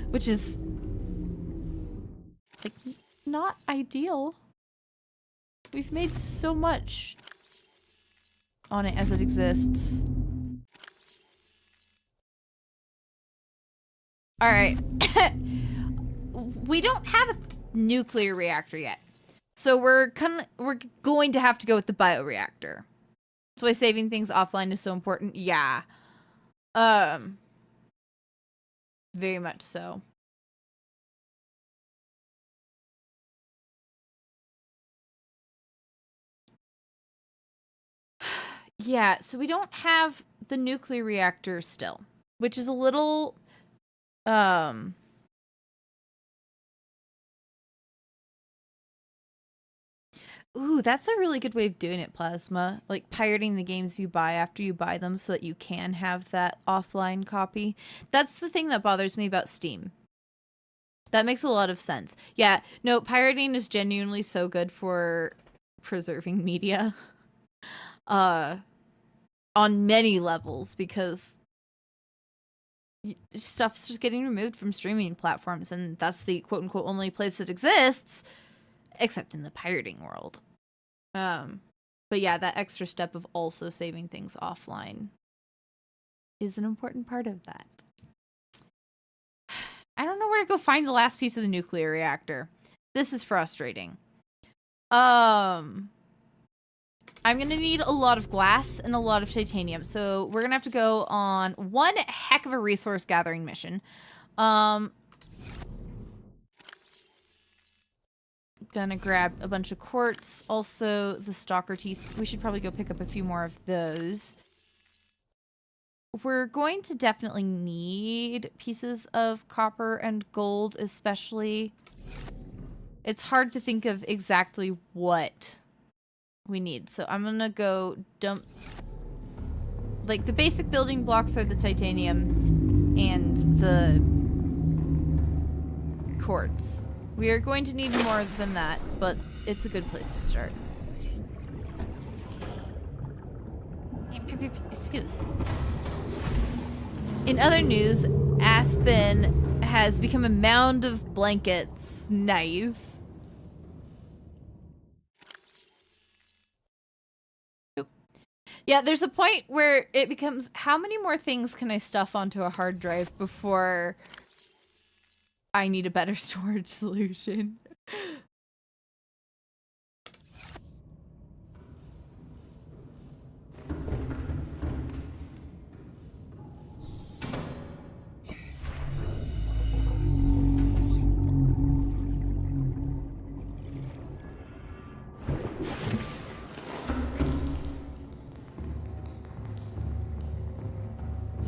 Which is, like, not ideal. We've made so much on it as it exists. Alright. We don't have a nuclear reactor yet. So we're going to have to go with the bioreactor. That's why saving things offline is so important. Yeah. Very much so. Yeah, so we don't have the nuclear reactor still, which is a little Ooh, that's a really good way of doing it, Plasma. Like, pirating the games you buy after you buy them so that you can have that offline copy. That's the thing that bothers me about Steam. That makes a lot of sense. Yeah, no, pirating is genuinely so good for preserving media. On many levels, because stuff's just getting removed from streaming platforms, and that's the quote-unquote only place it exists, except in the pirating world. But yeah, that extra step of also saving things offline is an important part of that. I don't know where to go find the last piece of the nuclear reactor. This is frustrating. I'm gonna need a lot of glass and a lot of titanium, so we're gonna have to go on one heck of a resource gathering mission. Gonna grab a bunch of quartz, also the stalker teeth. We should probably go pick up a few more of those. We're going to definitely need pieces of copper and gold, especially. It's hard to think of exactly what we need, so I'm gonna go dump. Like, the basic building blocks are the titanium and the quartz. We are going to need more than that, but it's a good place to start. Excuse. In other news, Aspen has become a mound of blankets. Nice. Yeah, there's a point where it becomes, how many more things can I stuff onto a hard drive before I need a better storage solution?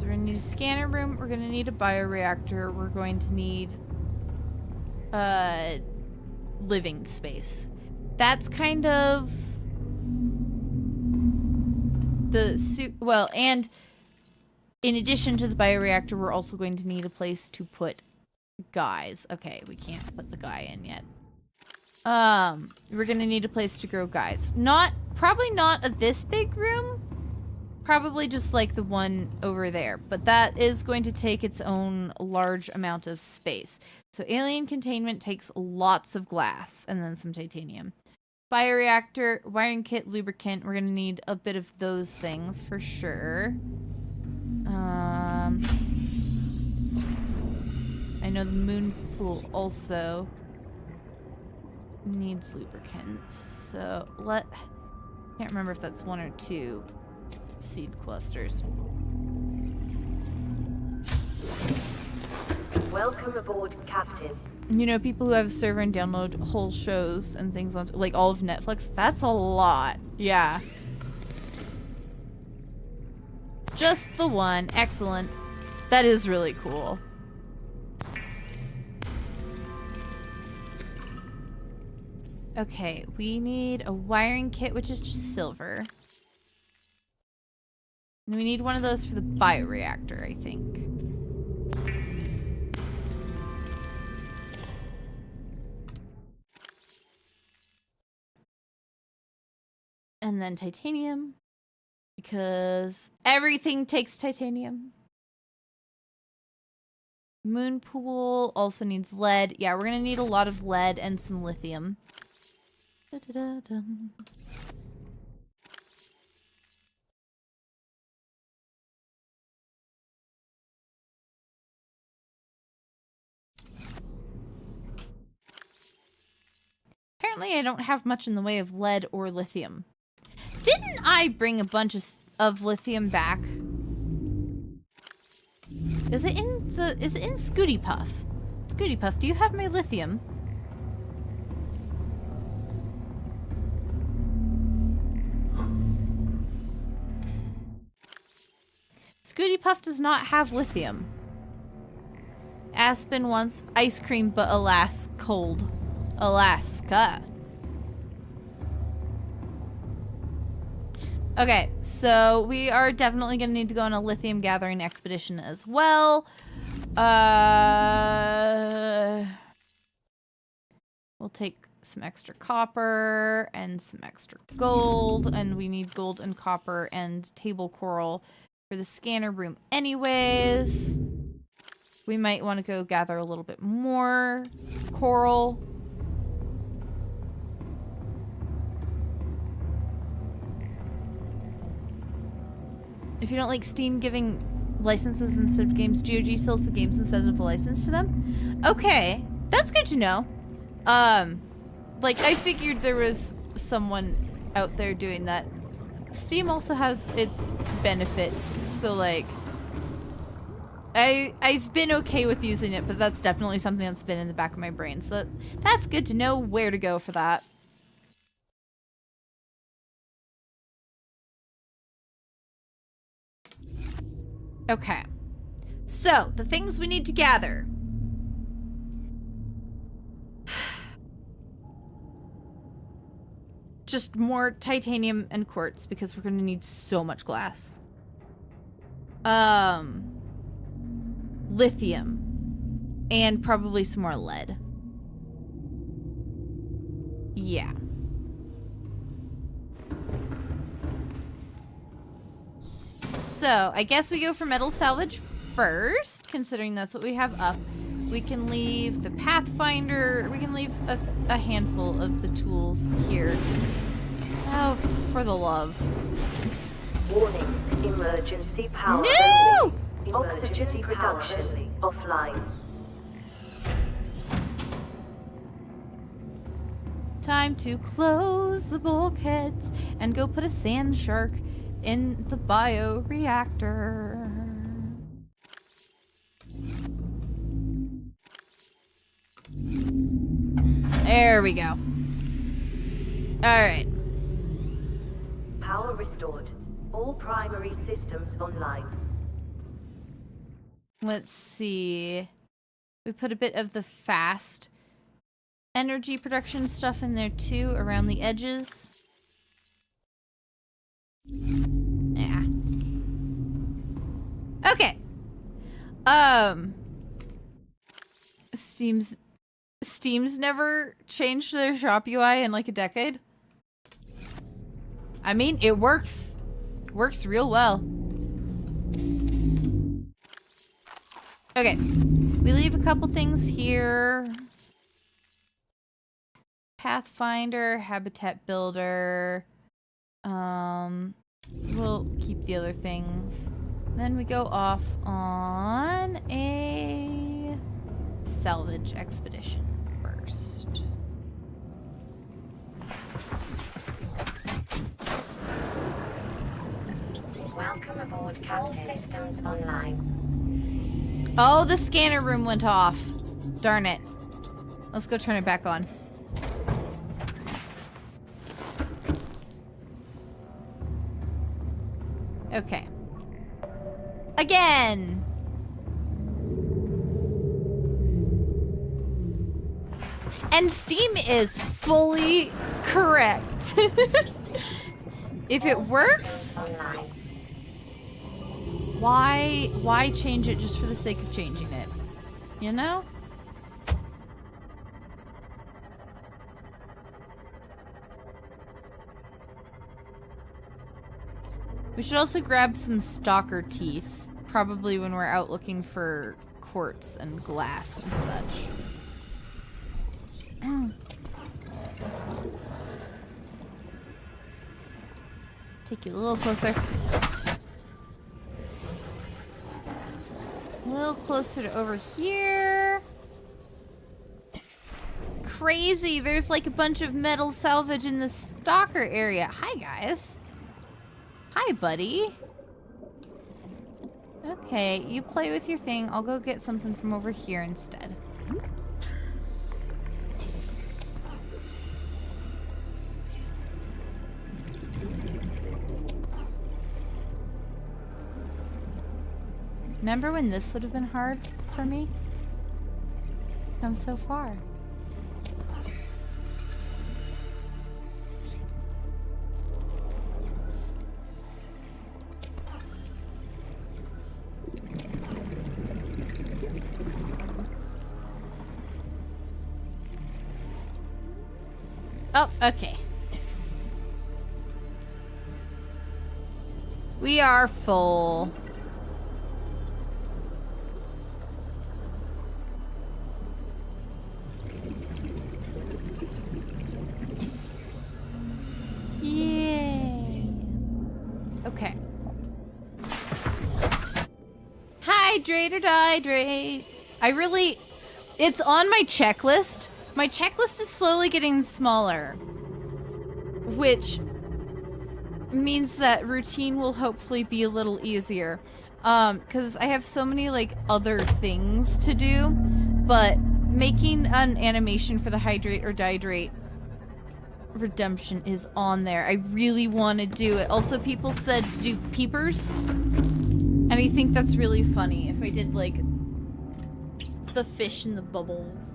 We're gonna need a scanner room, we're gonna need a bioreactor, we're going to need living space. That's kind of the well, and in addition to the bioreactor, we're also going to need a place to put guys. Okay, we can't put the guy in yet. We're gonna need a place to grow guys. Probably not this big room. Probably just like the one over there, but that is going to take its own large amount of space. So alien containment takes lots of glass and then some titanium. Bioreactor, wiring kit, lubricant. We're going to need a bit of those things for sure. I know the moon pool also needs lubricant. So can't remember if that's 1 or 2. Seed clusters. Welcome aboard, Captain. You know, people who have a server and download whole shows and things on, like all of Netflix, that's a lot. Yeah. Just the one. Excellent. That is really cool. Okay, we need a wiring kit, which is just silver. And we need one of those for the bioreactor, I think. And then titanium, because everything takes titanium. Moon pool also needs lead. Yeah, we're gonna need a lot of lead and some lithium. Da-da-da-dum. Apparently I don't have much in the way of lead or lithium. Didn't I bring a bunch of lithium back? Is it in Scooty Puff? Scooty Puff, do you have my lithium? Scooty Puff does not have lithium. Aspen wants ice cream, but alas, cold. Alaska. Okay, so we are definitely going to need to go on a lithium gathering expedition as well. We'll take some extra copper and some extra gold, and we need gold and copper and table coral for the scanner room anyways. We might want to go gather a little bit more coral. If you don't like Steam giving licenses instead of games, GOG sells the games instead of a license to them. Okay, that's good to know. Like, I figured there was someone out there doing that. Steam also has its benefits, so like, I've been okay with using it, but that's definitely something that's been in the back of my brain. So that's good to know where to go for that. Okay. So, the things we need to gather. Just more titanium and quartz, because we're going to need so much glass. Lithium. And probably some more lead. Yeah. So, I guess we go for metal salvage first, considering that's what we have up. We can leave the Pathfinder. We can leave a handful of the tools here. Oh, for the love. Warning, emergency power. No! Only. Oxygen production offline. Time to close the bulkheads and go put a sand shark in the bioreactor. There we go. Alright. Power restored. All primary systems online. Let's see. We put a bit of the fast energy production stuff in there too, around the edges. Yeah. Okay. Steam's never changed their shop UI in like a decade. I mean, it works. Works real well. Okay. We leave a couple things here. Pathfinder, Habitat Builder. We'll keep the other things. Then we go off on a salvage expedition first. Welcome aboard, Captain. All systems online. Oh, the scanner room went off. Darn it. Let's go turn it back on. Okay. Again! And Steam is fully correct. If it works, why change it just for the sake of changing it? You know? We should also grab some stalker teeth, probably when we're out looking for quartz and glass and such. Take you a little closer. A little closer to over here. Crazy, there's like a bunch of metal salvage in the stalker area. Hi, guys. Hi, buddy. Okay, you play with your thing. I'll go get something from over here instead. Remember when this would have been hard for me? Come so far. Oh, okay. We are full. Yay. Okay. Hydrate or dihydrate. It's on my checklist. My checklist is slowly getting smaller, which means that routine will hopefully be a little easier. Because I have so many, like, other things to do, but making an animation for the hydrate or dihydrate redemption is on there. I really want to do it. Also, people said to do peepers, and I think that's really funny if I did, like, the fish in the bubbles.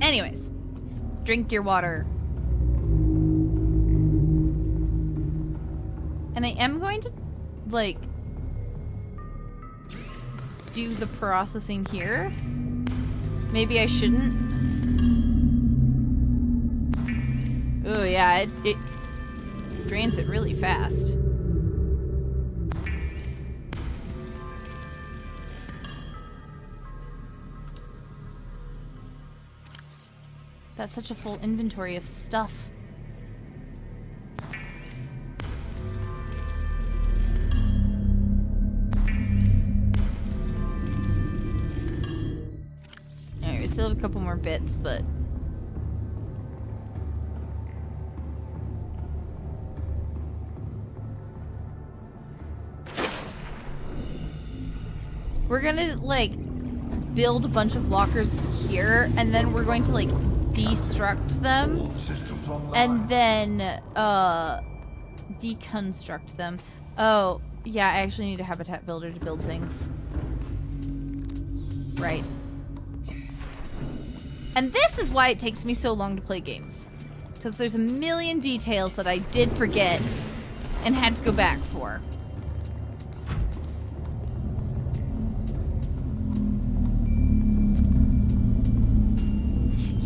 Anyways, drink your water. And I am going to, like, do the processing here. Maybe I shouldn't. Oh yeah, it drains it really fast. That's such a full inventory of stuff. Alright, we still have a couple more bits, but... we're gonna, like, build a bunch of lockers here, and then we're going to, like, destruct them, and then deconstruct them. Oh, yeah, I actually need a habitat builder to build things. Right. And this is why it takes me so long to play games. Because there's a million details that I did forget and had to go back for.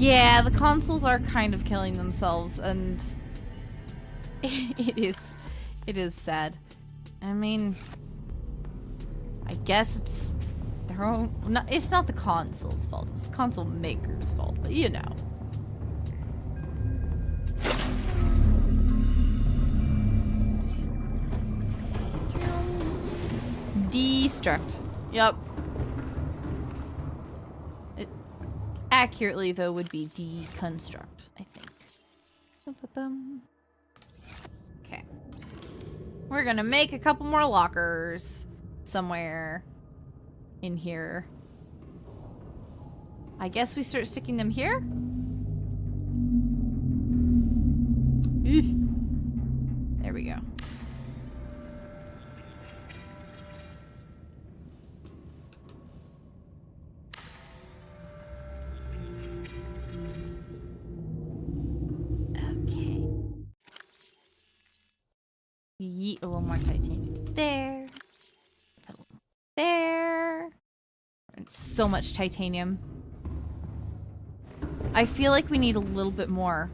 Yeah, the consoles are kind of killing themselves, and it is sad. I mean, I guess it's their own. It's not the console's fault. It's the console maker's fault, but you know. Destruct. Yep. Accurately, though, would be deconstruct, I think. Okay. We're gonna make a couple more lockers somewhere in here. I guess we start sticking them here? There we go. Yeet a little more titanium there. A little there. And so much titanium. I feel like we need a little bit more.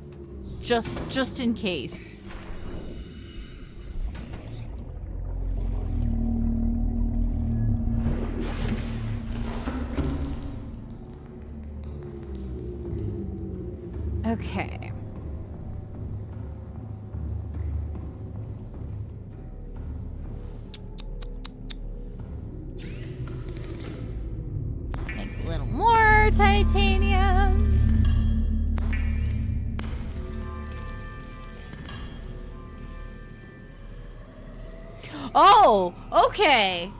Just in case. Okay. More titanium. Oh, okay.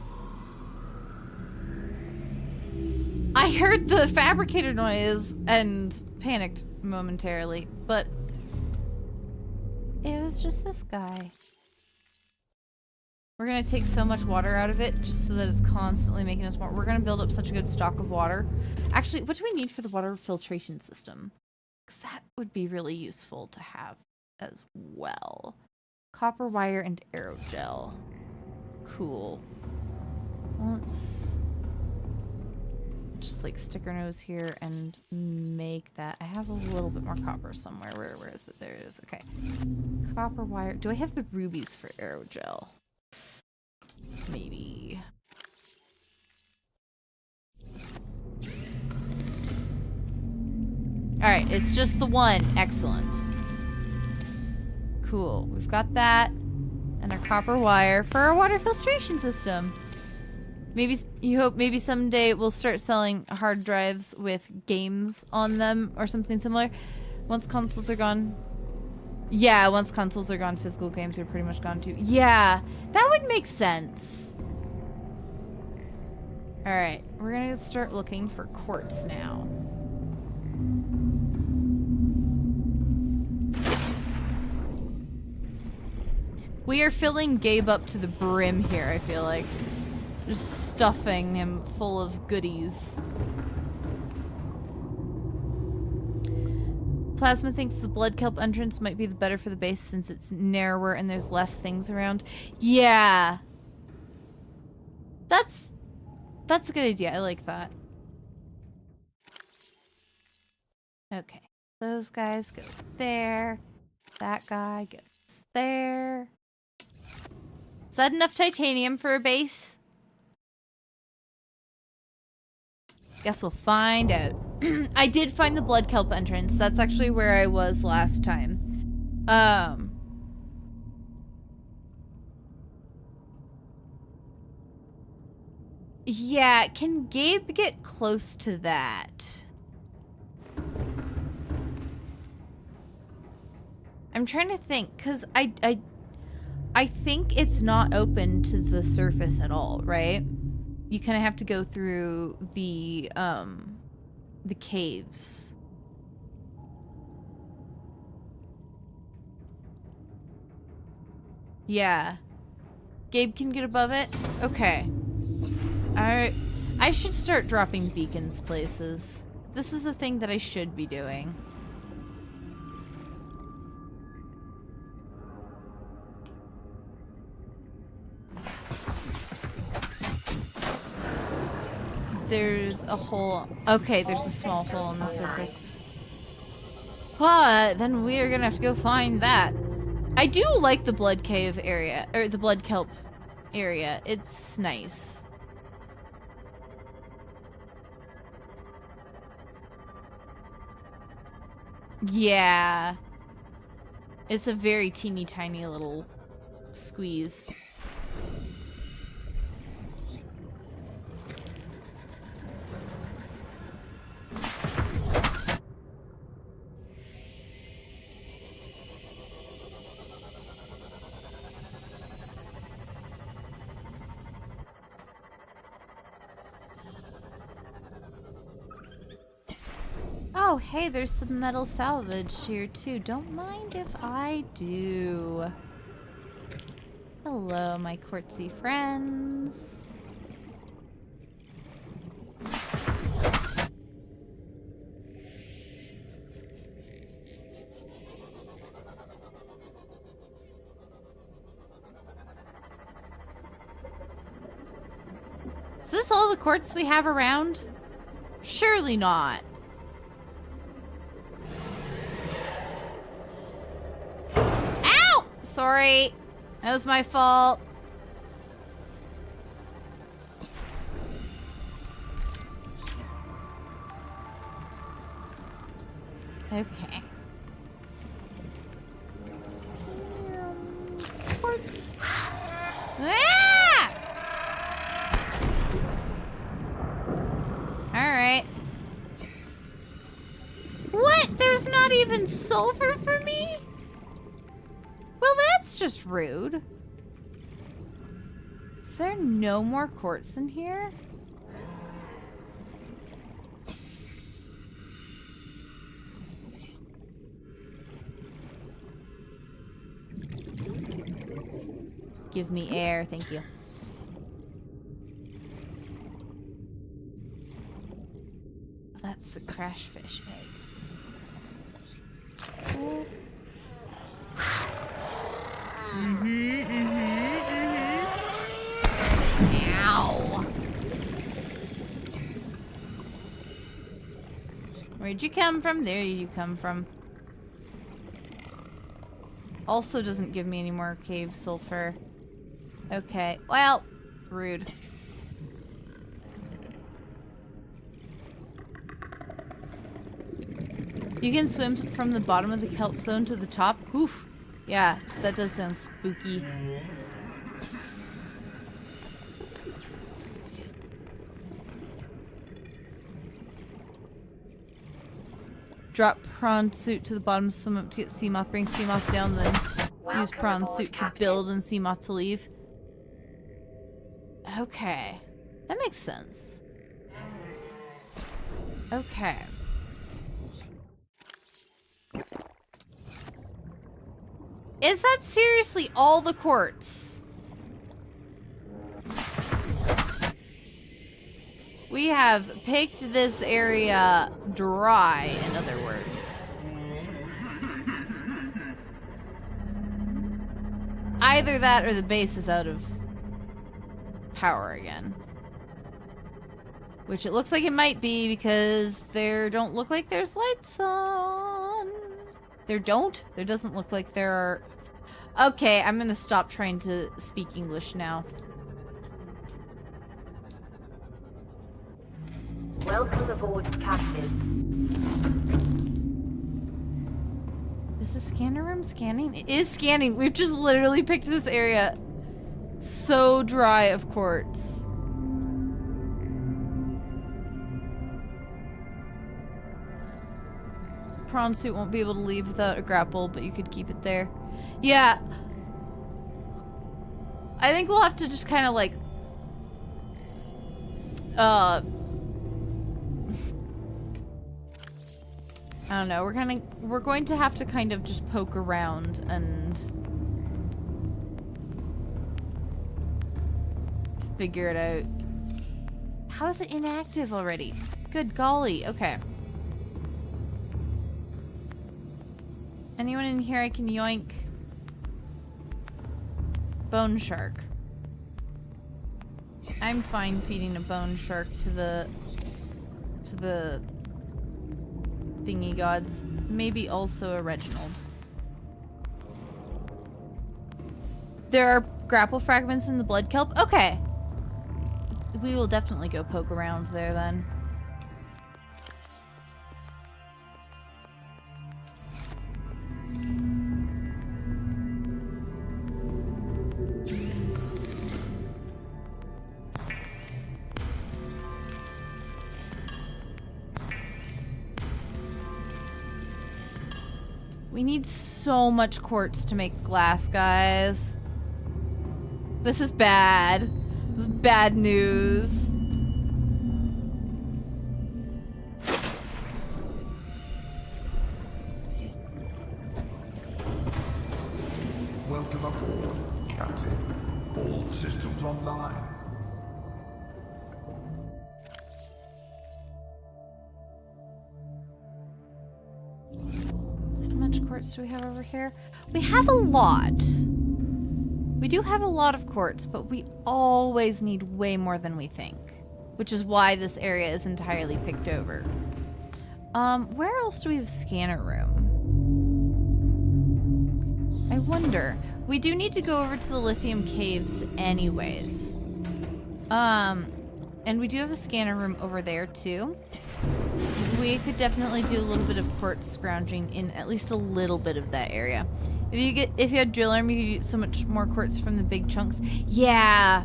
I heard the fabricator noise and panicked momentarily, but it was just this guy. We're gonna take so much water out of it just so that it's constantly making us more. We're gonna build up such a good stock of water. Actually, what do we need for the water filtration system? Because that would be really useful to have as well. Copper wire and aerogel. Cool. Let's... just like stick our nose here and make that. I have a little bit more copper somewhere. Where is it? There it is. Okay. Copper wire. Do I have the rubies for aerogel? Maybe. Alright, it's just the one. Excellent. Cool. We've got that. And our copper wire for our water filtration system. Maybe you hope maybe someday we'll start selling hard drives with games on them or something similar. Once consoles are gone. Yeah, once consoles are gone, physical games are pretty much gone too. Yeah, that would make sense. Alright, we're gonna start looking for quartz now. We are filling Gabe up to the brim here, I feel like. Just stuffing him full of goodies. Plasma thinks the blood kelp entrance might be the better for the base since it's narrower and there's less things around. Yeah. That's a good idea. I like that. Okay. Those guys go there. That guy goes there. Is that enough titanium for a base? Guess we'll find out. I did find the blood kelp entrance. That's actually where I was last time. Yeah, can Gabe get close to that? I'm trying to think, because I think it's not open to the surface at all, right? You kind of have to go through the caves. Yeah. Gabe can get above it? Okay. Alright. I should start dropping beacons places. This is a thing that I should be doing. There's a hole. Okay, there's a small hole on the surface. But then we are gonna have to go find that. I do like the blood cave area, or the blood kelp area. It's nice. Yeah. It's a very teeny tiny little squeeze. Oh, hey, there's some metal salvage here too. Don't mind if I do. Hello, my quartzy friends. Is this all the quartz we have around? Surely not. Ow! Sorry. That was my fault. Okay. Quartz. Ah! Alright. What? There's not even sulfur for me? Well, that's just rude. Is there no more quartz in here? Give me air, thank you. That's the crash fish egg. Cool. Ow. Where'd you come from? There you come from. Also doesn't give me any more cave sulfur. Okay, well, rude. You can swim from the bottom of the kelp zone to the top. Oof. Yeah, that does sound spooky. Drop prawn suit to the bottom, swim up to get Seamoth, bring Seamoth down, then use prawn suit to build and Seamoth to leave. Okay. That makes sense. Okay. Is that seriously all the quartz? We have picked this area dry, in other words. Either that or the base is out of power again. Which it looks like it might be because there don't look like there's lights on. There don't? There doesn't look like there are... Okay, I'm gonna stop trying to speak English now. Welcome aboard, Captain. Is the scanner room scanning? It is scanning. We've just literally picked this area so dry of quartz. Prawn suit won't be able to leave without a grapple, but you could keep it there. Yeah. I think we'll have to just kind of like... I don't know, we're going to have to kind of just poke around and figure it out. How is it inactive already? Good golly, okay. Anyone in here I can yoink? Bone shark. I'm fine feeding a bone shark to the thingy gods. Maybe also a Reginald. There are grapple fragments in the blood kelp? Okay. We will definitely go poke around there then. We need so much quartz to make glass, guys. This is bad. This is bad news. Welcome aboard, Captain. All systems online. How much quartz do we have over here? We have a lot. We do have a lot of quartz, but we always need way more than we think. Which is why this area is entirely picked over. Where else do we have a scanner room? I wonder. We do need to go over to the lithium caves anyways. And we do have a scanner room over there too. We could definitely do a little bit of quartz scrounging in at least a little bit of that area. If you had drill arm, you could get so much more quartz from the big chunks. Yeah.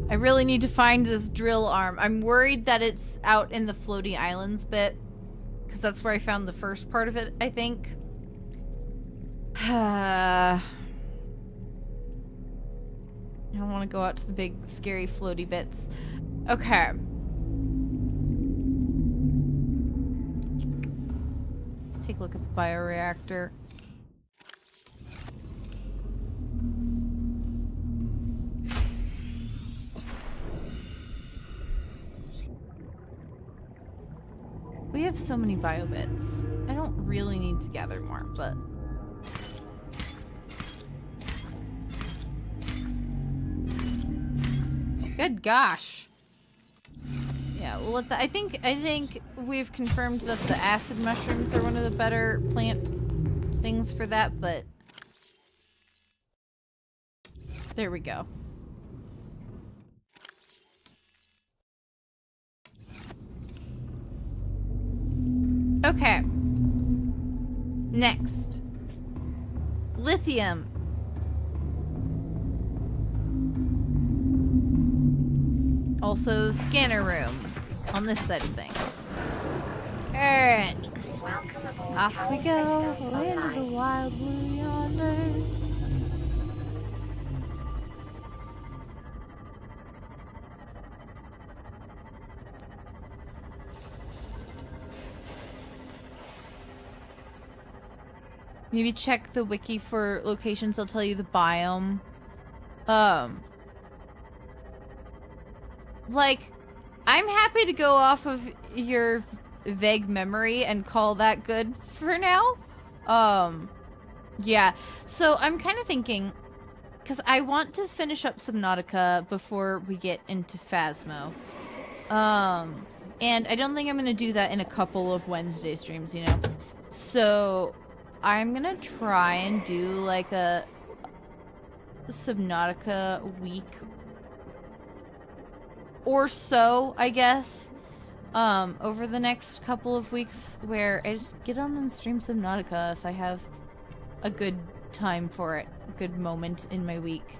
I really need to find this drill arm. I'm worried that it's out in the floaty islands bit, because that's where I found the first part of it, I think. I don't want to go out to the big, scary, floaty bits. Okay. Let's take a look at the bioreactor. We have so many bio bits. I don't really need to gather more, but... Good gosh. Yeah, well, I think we've confirmed that the acid mushrooms are one of the better plant things for that, but there we go. Okay. Next. Lithium. Also, scanner room on this side of things. Alright. Welcome aboard Off we all go. systems Land of the online. wild blue yonder. Maybe check the wiki for locations. I'll tell you the biome. Like, I'm happy to go off of your vague memory and call that good for now. Yeah. So I'm kind of thinking, because I want to finish up Subnautica before we get into Phasmo. And I don't think I'm going to do that in a couple of Wednesday streams, you know? So I'm going to try and do like a Subnautica week or so, I guess, over the next couple of weeks, where I just get on and stream Subnautica if I have a good time for it, a good moment in my week.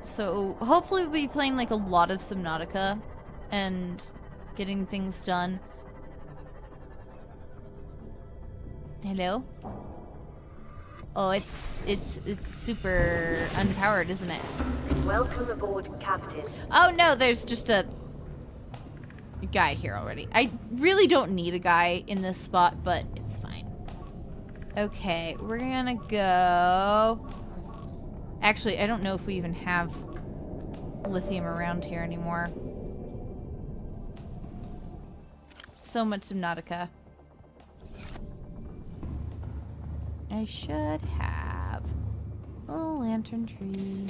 So hopefully we'll be playing like a lot of Subnautica and getting things done. Hello? Oh, it's super unpowered, isn't it? Welcome aboard, Captain. Oh no, there's just a guy here already. I really don't need a guy in this spot, but it's fine. Okay, we're gonna go... Actually, I don't know if we even have lithium around here anymore. So much Subnautica. I should have a lantern tree.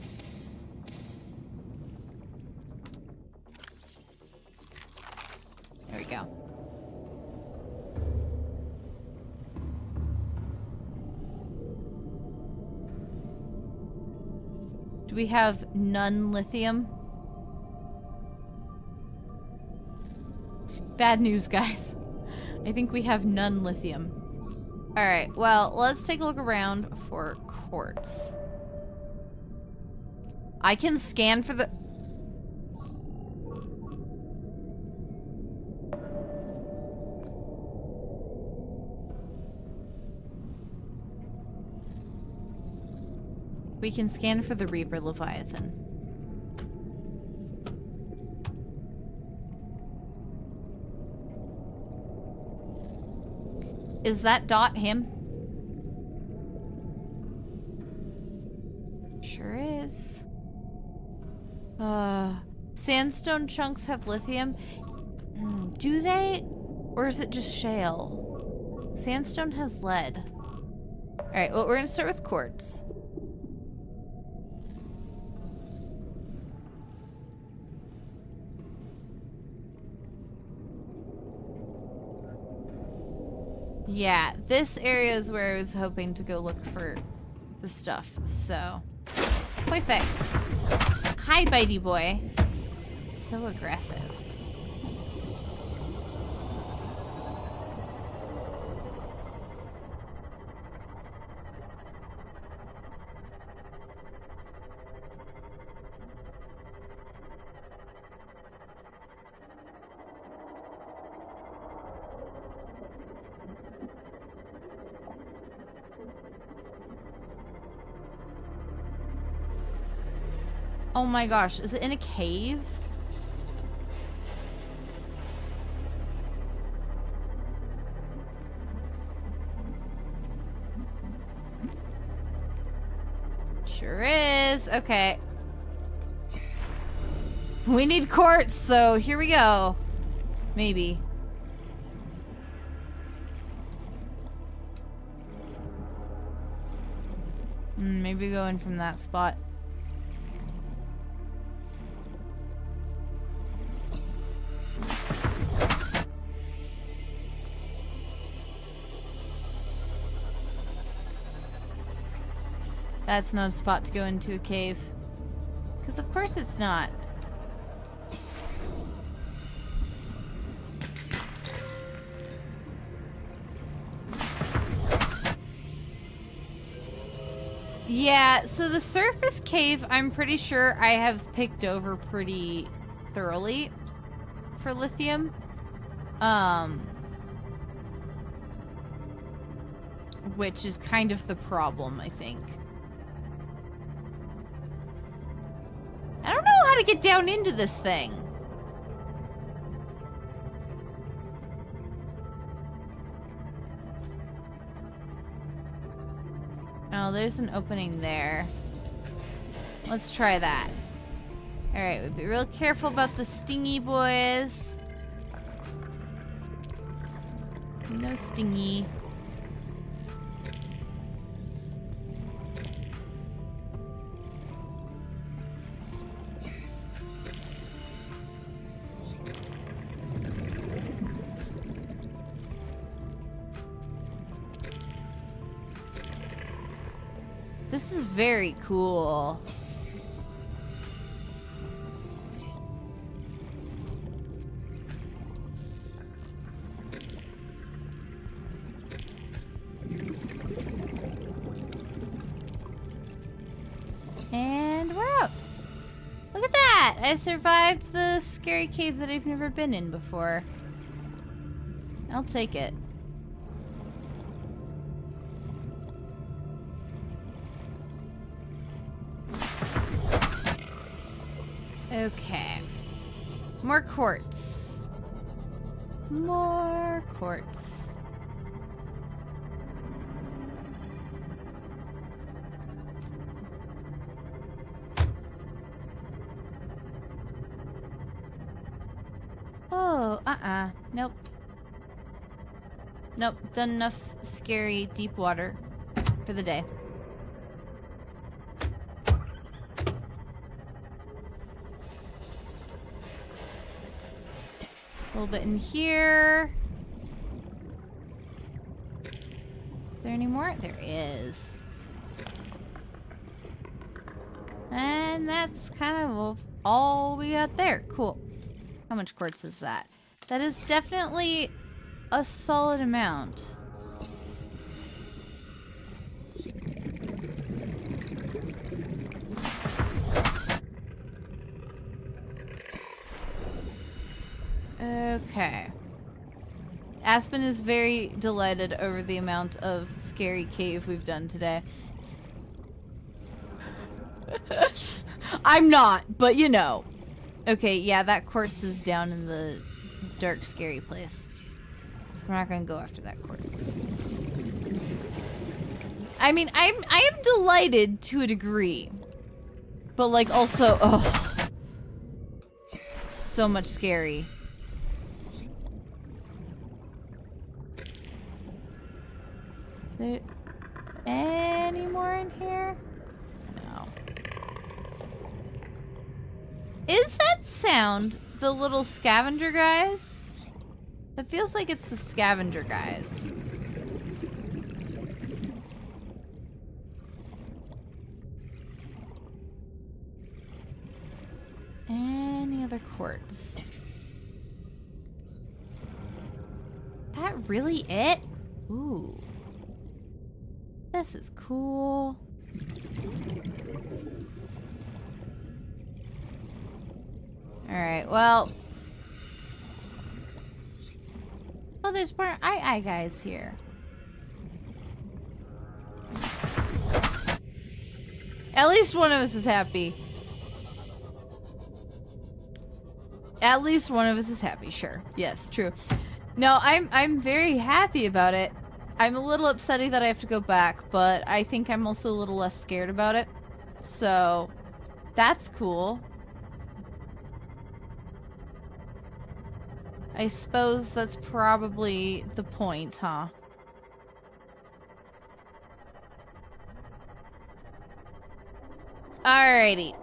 There we go. Do we have none lithium? Bad news, guys. I think we have none lithium. Alright, well, let's take a look around for quartz. I can scan for the... We can scan for the Reaper Leviathan. Is that dot him? Sure is. Sandstone chunks have lithium. Do they? Or is it just shale? Sandstone has lead. Alright, well, we're gonna start with quartz. Yeah, this area is where I was hoping to go look for the stuff, so... Perfect. Hi, bitey boy. So aggressive. Oh my gosh, is it in a cave? Sure is. Okay. We need quartz, so here we go. Maybe. Maybe go in from that spot. That's not a spot to go into a cave. Because of course it's not. Yeah, so the surface cave, I'm pretty sure I have picked over pretty thoroughly for lithium. Which is kind of the problem, I think. I don't know how to get down into this thing. Oh, there's an opening there. Let's try that. Alright, we'll be real careful about the stingy boys. No stingy. This is very cool. And we're out. Look at that! I survived the scary cave that I've never been in before. I'll take it. Okay. More quartz. More quartz. Oh, nope. Nope, done enough scary deep water for the day. A little bit in here. Is there any more? There is. And that's kind of all we got there. Cool. How much quartz is that? That is definitely a solid amount. Okay. Aspen is very delighted over the amount of scary cave we've done today. I'm not, but you know. Okay, yeah, that quartz is down in the dark, scary place. So we're not gonna go after that quartz. I mean, I am delighted to a degree. But like also, ugh. So much scary. There any more in here? No. Is that sound the little scavenger guys? It feels like it's the scavenger guys. Any other quartz? That really it? Ooh. This is cool. Alright, well. Oh, there's more eye guys here. At least one of us is happy. At least one of us is happy, sure. Yes, true. No, I'm very happy about it. I'm a little upsetty that I have to go back, but I think I'm also a little less scared about it. So, that's cool. I suppose that's probably the point, huh? Alrighty.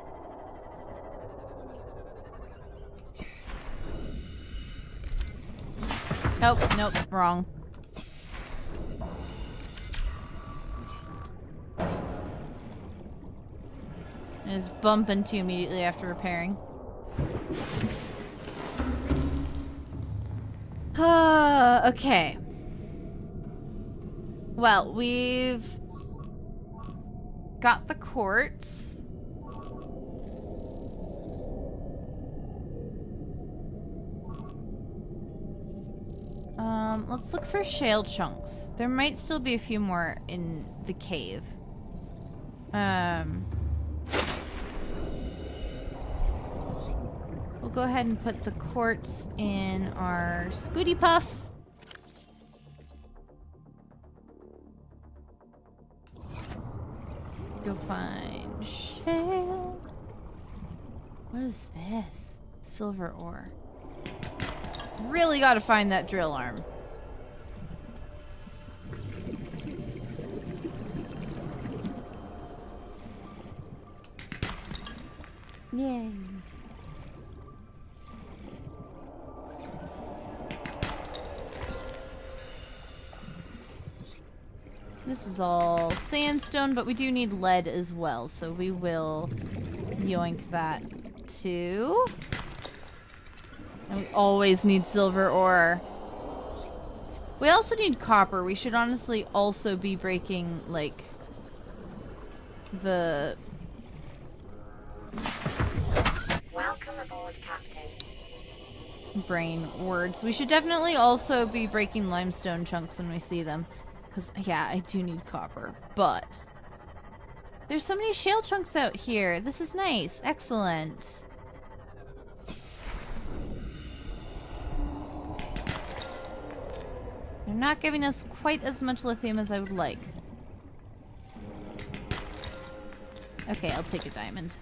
Nope, nope, wrong. And just bump into immediately after repairing. Okay. Well, we've got the quartz. Let's look for shale chunks. There might still be a few more in the cave. We'll go ahead and put the quartz in our Scooty Puff. Go find shale. What is this? Silver ore. Really gotta find that drill arm. Yay. This is all sandstone, but we do need lead as well, so we will yoink that too. And we always need silver ore. We also need copper. We should honestly also be breaking, like, the... Welcome aboard, Captain. brain words. We should definitely also be breaking limestone chunks when we see them. Because, yeah, I do need copper. But there's so many shale chunks out here. This is nice. Excellent. They're not giving us quite as much lithium as I would like. Okay, I'll take a diamond.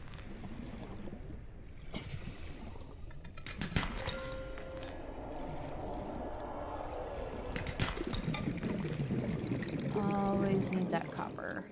Always need that copper.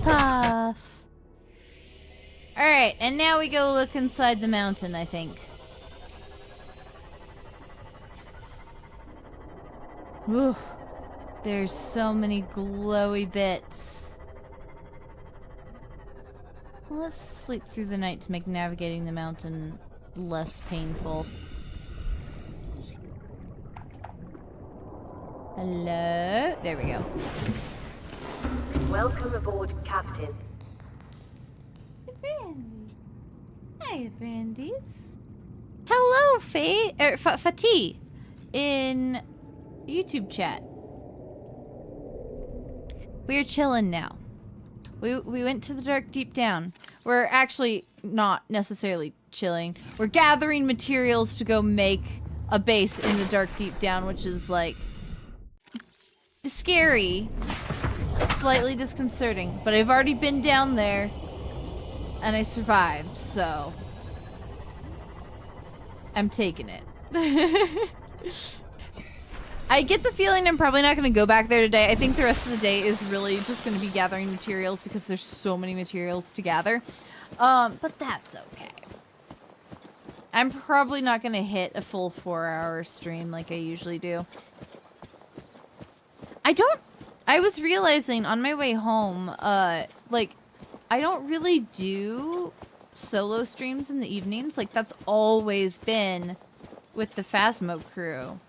Puff. Alright, and now we go look inside the mountain, I think. Ooh, there's so many glowy bits. Well, let's sleep through the night to make navigating the mountain less painful. Hello? There we go. Welcome aboard, Captain. Brandy. Hi, Brandies. Hello, Fatih in YouTube chat. We're chilling now. We went to the dark deep down. We're actually not necessarily chilling. We're gathering materials to go make a base in the dark deep down, which is like scary. Slightly disconcerting, but I've already been down there and I survived, so I'm taking it. I get the feeling I'm probably not going to go back there today. I think the rest of the day is really just going to be gathering materials because there's so many materials to gather. But that's okay. I'm probably not going to hit a full 4-hour stream like I usually do. I was realizing on my way home, like, I don't really do solo streams in the evenings. Like, that's always been with the Phasmo crew.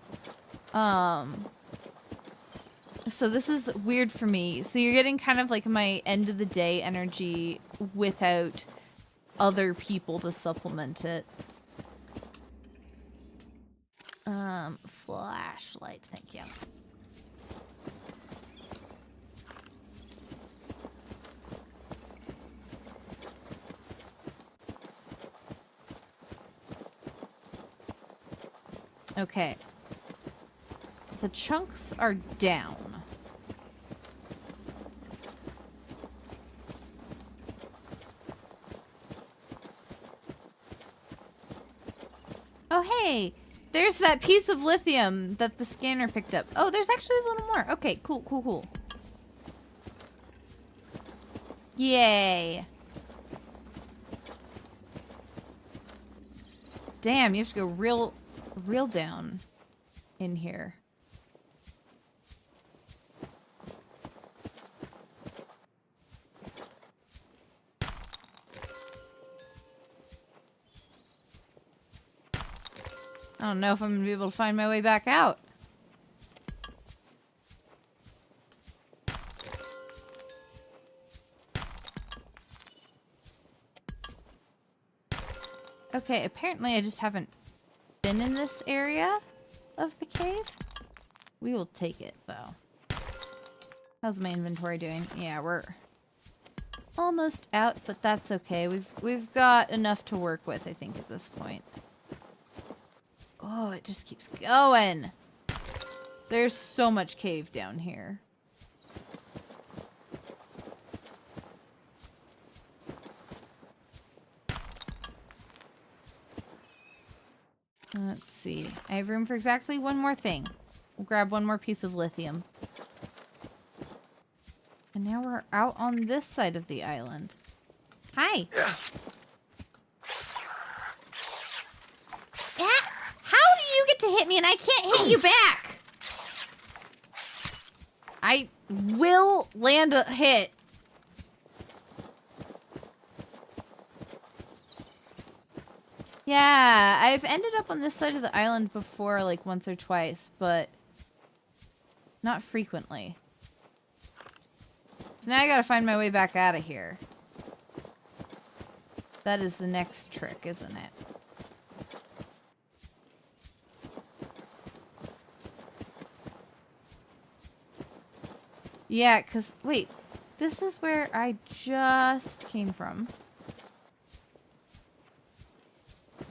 So this is weird for me. So you're getting kind of like my end of the day energy without other people to supplement it. Flashlight, thank you. Okay. The chunks are down. Oh, hey! There's that piece of lithium that the scanner picked up. Oh, there's actually a little more. Okay, cool, cool, cool. Yay. Damn, you have to go real down in here. I don't know if I'm gonna be able to find my way back out. Okay, apparently I just haven't been in this area of the cave. We will take it, though. How's my inventory doing? Yeah, we're almost out, but that's okay. We've got enough to work with, I think, at this point. Oh, it just keeps going. There's so much cave down here. Let's see. I have room for exactly one more thing. We'll grab one more piece of lithium. And now we're out on this side of the island. Hi. How do you get to hit me and I can't hit you back? I will land a hit. Yeah, I've ended up on this side of the island before, like once or twice, but not frequently. So now I gotta find my way back out of here. That is the next trick, isn't it? Yeah, 'cause, wait, this is where I just came from.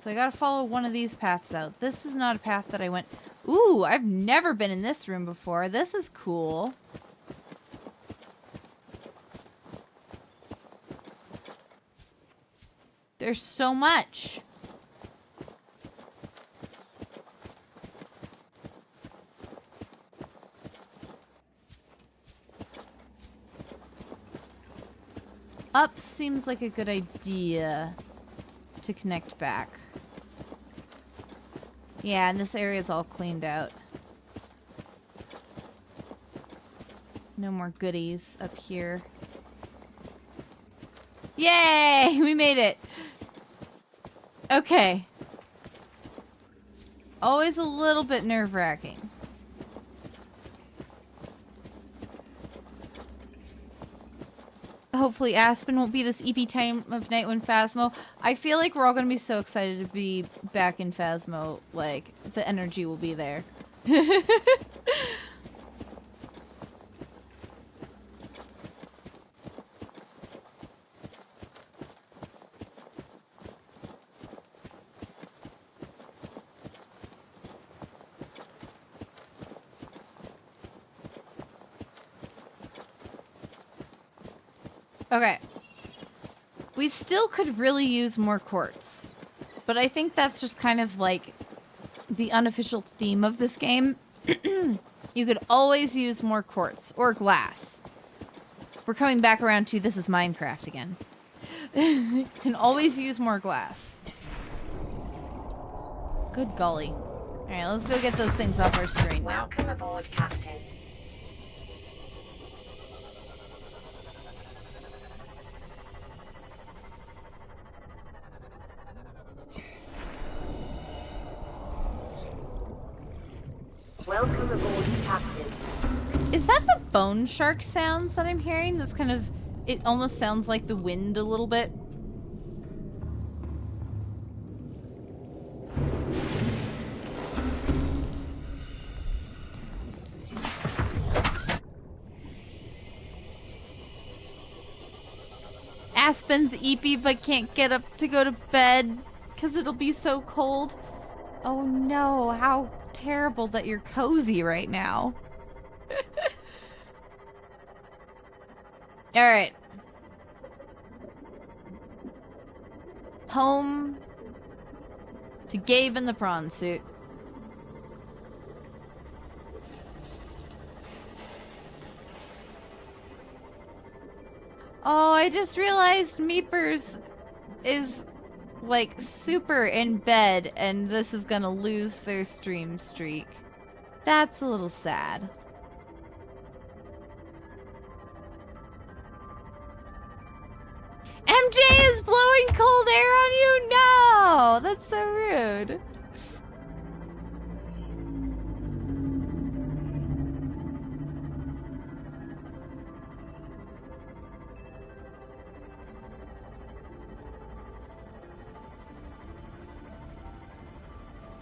So I gotta follow one of these paths out. This is not a path that I went... Ooh, I've never been in this room before. This is cool. There's so much. Up seems like a good idea to connect back. Yeah, and this area is all cleaned out. No more goodies up here. Yay! We made it! Okay. Always a little bit nerve-wracking. Hopefully Aspen won't be this EP time of night when Phasmo. I feel like we're all gonna be so excited to be back in Phasmo. Like, the energy will be there. Okay. We still could really use more quartz. But I think that's just kind of like the unofficial theme of this game. You could always use more quartz or glass. We're coming back around to this is Minecraft again. You can always use more glass. Good golly. Alright, let's go get those things off our screen now. Welcome aboard, Captain. Welcome aboard, Captain. Is that the bone shark sounds that I'm hearing? That's kind of... It almost sounds like the wind a little bit. Aspen's eepy but can't get up to go to bed because it'll be so cold. Oh no, how terrible that you're cozy right now. Alright. Home To Gabe in the prawn suit. Oh, I just realized Meepers is like super in bed and this is gonna lose their stream streak. That's a little sad. MJ is blowing cold air on you? No! That's so rude.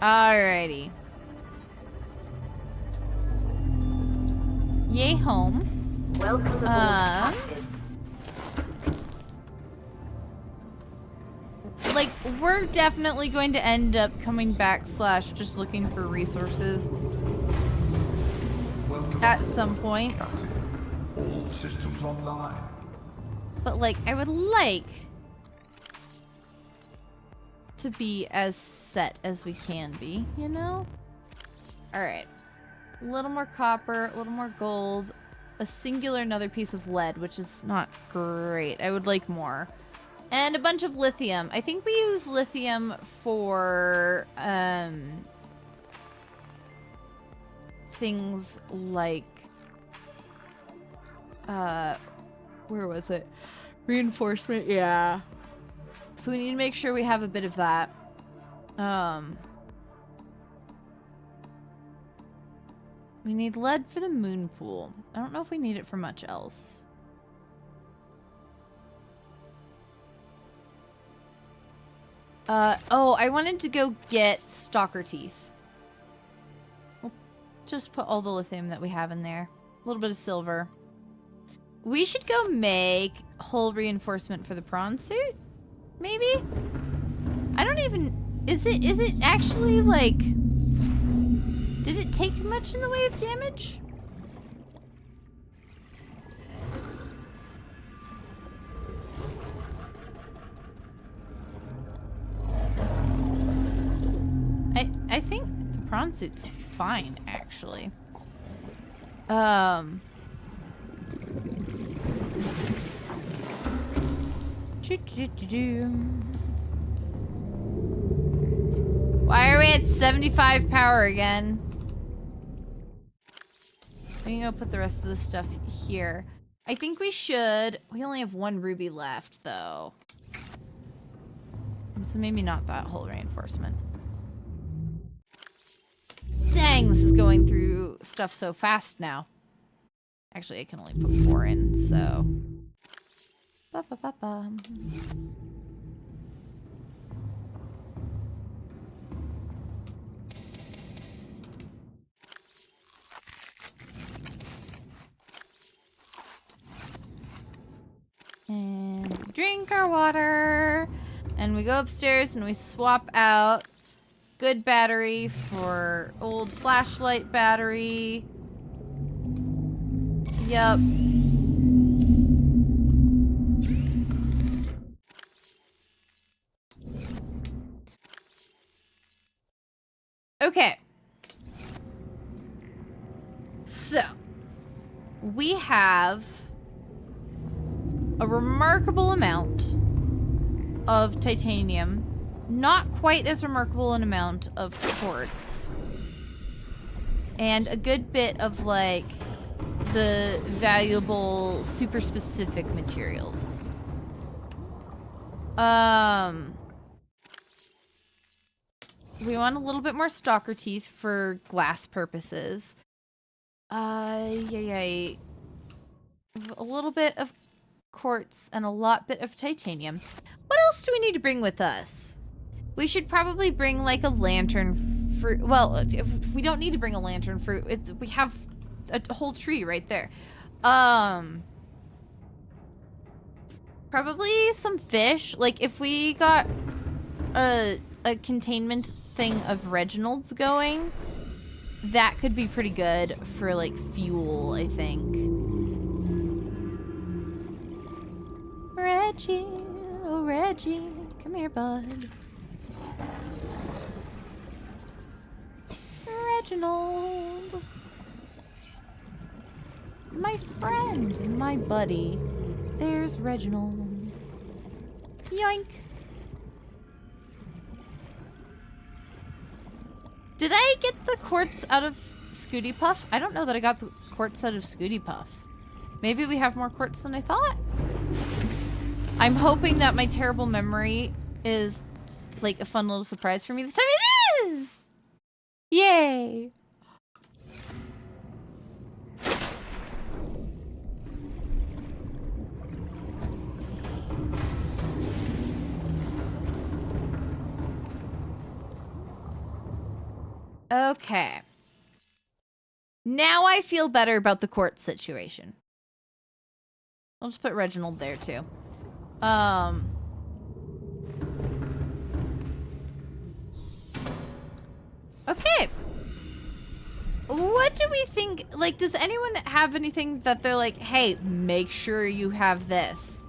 Alrighty. Yay home. Welcome aboard, Captain. Like, we're definitely going to end up coming back / just looking for resources Welcome at some point. Captain. All systems online. But, like, I would like to be as set as we can be, you know? Alright. A little more copper, a little more gold, a singular another piece of lead, which is not great. I would like more. And a bunch of lithium. I think we use lithium for things like where was it? Reinforcement, yeah. So we need to make sure we have a bit of that. We need lead for the moon pool. I don't know if we need it for much else. Oh, I wanted to go get stalker teeth. We'll just put all the lithium that we have in there. A little bit of silver. We should go make hull reinforcement for the prawn suit? Maybe? I don't even... Is it actually, like... Did it take much in the way of damage? I think the prawn suit's fine, actually. Why are we at 75 power again? We can go put the rest of the stuff here. I think we should... We only have 1 ruby left, though. So maybe not that whole reinforcement. Dang, this is going through stuff so fast now. Actually, I can only put 4 in, so... Ba-ba-ba-ba. And we drink our water. And we go upstairs and we swap out good battery for old flashlight battery. Yup. Okay. So, we have a remarkable amount of titanium. Not quite as remarkable an amount of quartz. And a good bit of, like, the valuable, super specific materials. We want a little bit more stalker teeth for glass purposes. A little bit of quartz and a bit of titanium. What else do we need to bring with us? We should probably bring, like, a lantern fruit. Well, we don't need to bring a lantern fruit. We have a whole tree right there. Probably some fish. Like, if we got a containment thing of Reginald's going, that could be pretty good for, like, fuel, I think. Reggie, oh Reggie, come here, bud. Reginald. My friend and my buddy. There's Reginald. Yoink. Did I get the quartz out of Scooty Puff? I don't know that I got the quartz out of Scooty Puff. Maybe we have more quartz than I thought. I'm hoping that my terrible memory is like a fun little surprise for me this time. It is! Yay! Okay. Now I feel better about the quartz situation. I'll just put Reginald there too. Okay. What do we think? Like, does anyone have anything that they're like, hey, make sure you have this?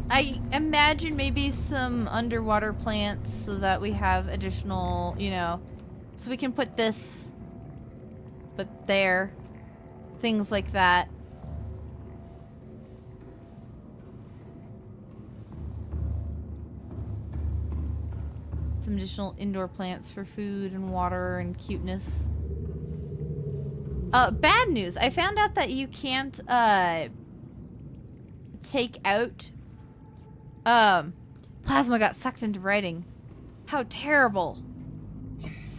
I imagine maybe some underwater plants so that we have additional, you know, so we can put this, but there. Things like that. Some additional indoor plants for food and water and cuteness. Bad news. I found out that you can't, take out... Plasma got sucked into writing. How terrible.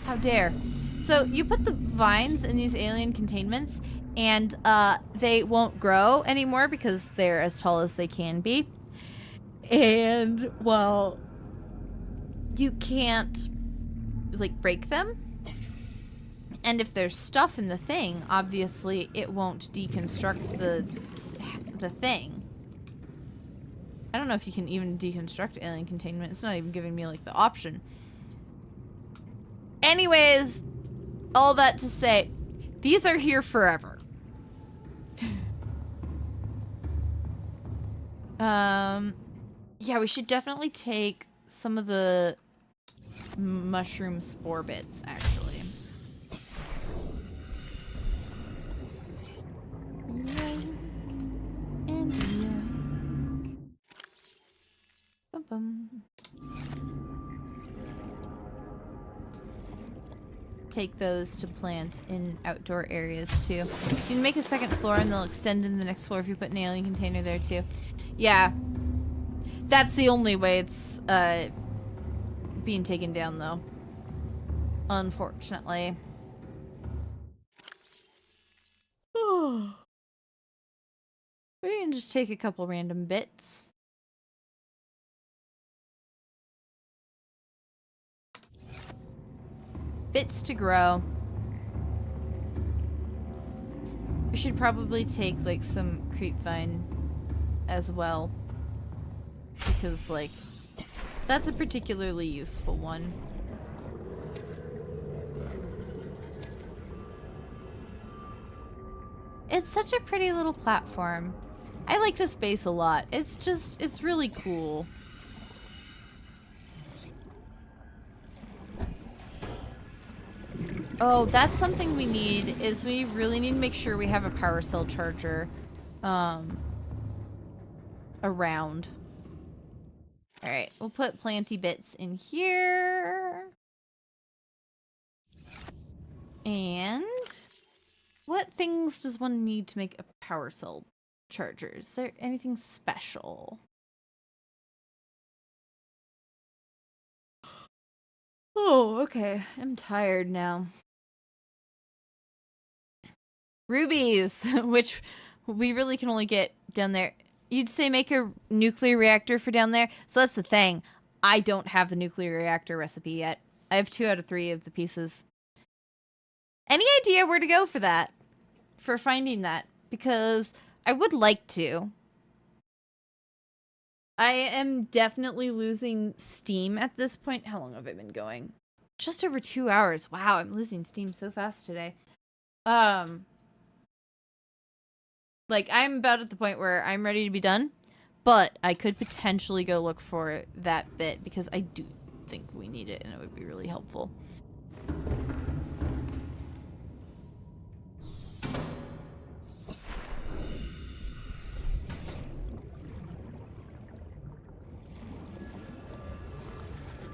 How dare. So, you put the vines in these alien containments, and, they won't grow anymore because they're as tall as they can be. And, well... you can't, like, break them. And if there's stuff in the thing, obviously it won't deconstruct the thing. I don't know if you can even deconstruct alien containment. It's not even giving me, like, the option. Anyways, all that to say, these are here forever. Yeah, we should definitely take some of the mushroom spore bits, actually. Yoink. And yoink. Bum bum. Take those to plant in outdoor areas, too. You can make a second floor and they'll extend into the next floor if you put an alien container there, too. Yeah. That's the only way it's, being taken down, though. Unfortunately. We can just take a couple random bits. Bits to grow. We should probably take, like, some creepvine as well. Because, like, that's a particularly useful one. It's such a pretty little platform. I like this base a lot. It's just, it's really cool. Oh, that's something we need, is we really need to make sure we have a power cell charger, around. Alright, we'll put planty bits in here. And what things does one need to make a power cell charger? Is there anything special? Oh, okay. I'm tired now. Rubies, which we really can only get down there. You'd say make a nuclear reactor for down there? So that's the thing. I don't have the nuclear reactor recipe yet. I have 2 out of 3 of the pieces. Any idea where to go for that? For finding that? Because I would like to. I am definitely losing steam at this point. How long have I been going? Just over 2 hours. Wow, I'm losing steam so fast today. Like, I'm about at the point where I'm ready to be done, but I could potentially go look for that bit because I do think we need it, and it would be really helpful.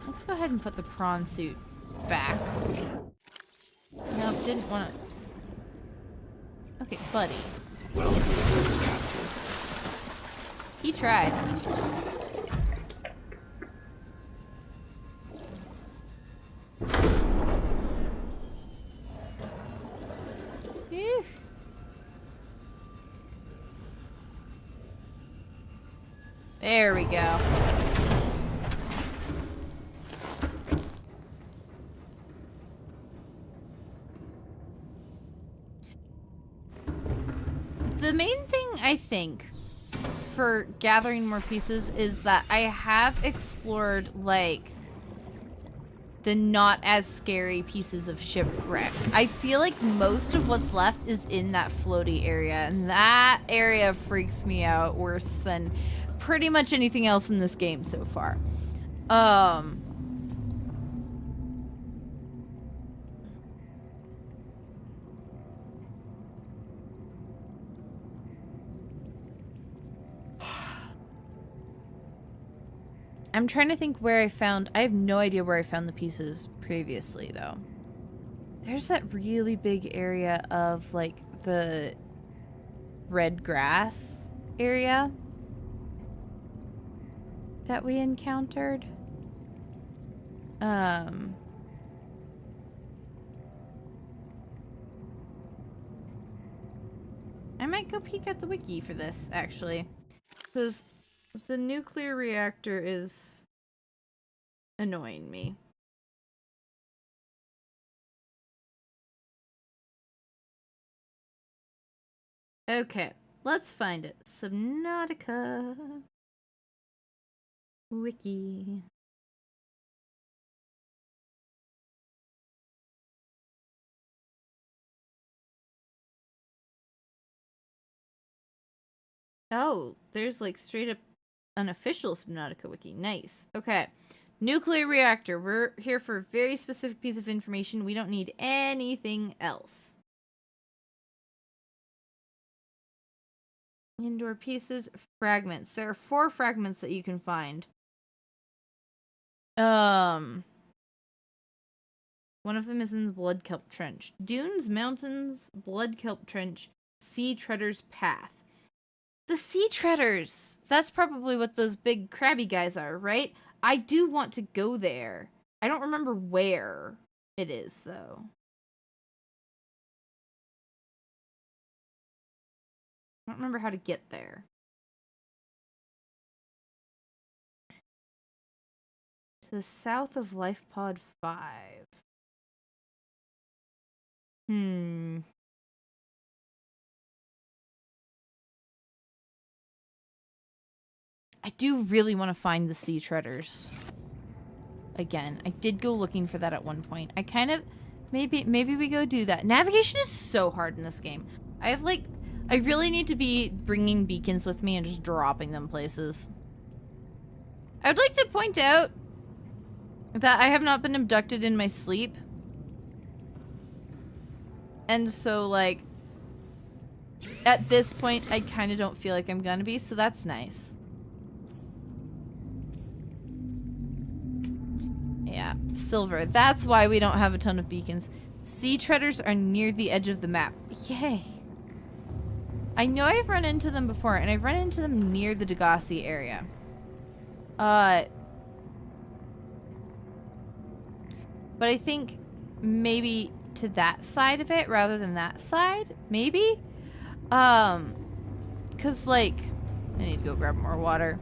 Let's go ahead and put the prawn suit back. Nope, didn't want to. Okay, buddy. Welcome, Captain. He tried. Phew. There we go. The main thing, I think, for gathering more pieces is that I have explored, like, the not as scary pieces of shipwreck. I feel like most of what's left is in that floaty area, and that area freaks me out worse than pretty much anything else in this game so far. I'm trying to think where I found... I have no idea where I found the pieces previously, though. There's that really big area of, like, the red grass area that we encountered. I might go peek at the wiki for this, actually. Because the nuclear reactor is annoying me. Okay, let's find it. Subnautica wiki. Oh, there's like straight up an official Subnautica wiki. Nice. Okay. Nuclear reactor. We're here for a very specific piece of information. We don't need anything else. Indoor pieces. Fragments. There are 4 fragments that you can find. One of them is in the Blood Kelp Trench. Dunes, mountains, Blood Kelp Trench, Sea Treader's Path. The Sea Treaders! That's probably what those big crabby guys are, right? I do want to go there. I don't remember where it is, though. I don't remember how to get there. To the south of Life Pod 5. I do really want to find the Sea Treaders. Again, I did go looking for that at one point. I kind of... Maybe we go do that. Navigation is so hard in this game. I have, like... I really need to be bringing beacons with me and just dropping them places. I would like to point out that I have not been abducted in my sleep. And so, like... At this point, I kind of don't feel like I'm gonna be, so that's nice. Yeah, silver. That's why we don't have a ton of beacons. Sea Treaders are near the edge of the map. Yay. I know I've run into them before, and I've run into them near the Degasi area. But I think maybe to that side of it rather than that side. Maybe? 'Cause, like... I need to go grab more water.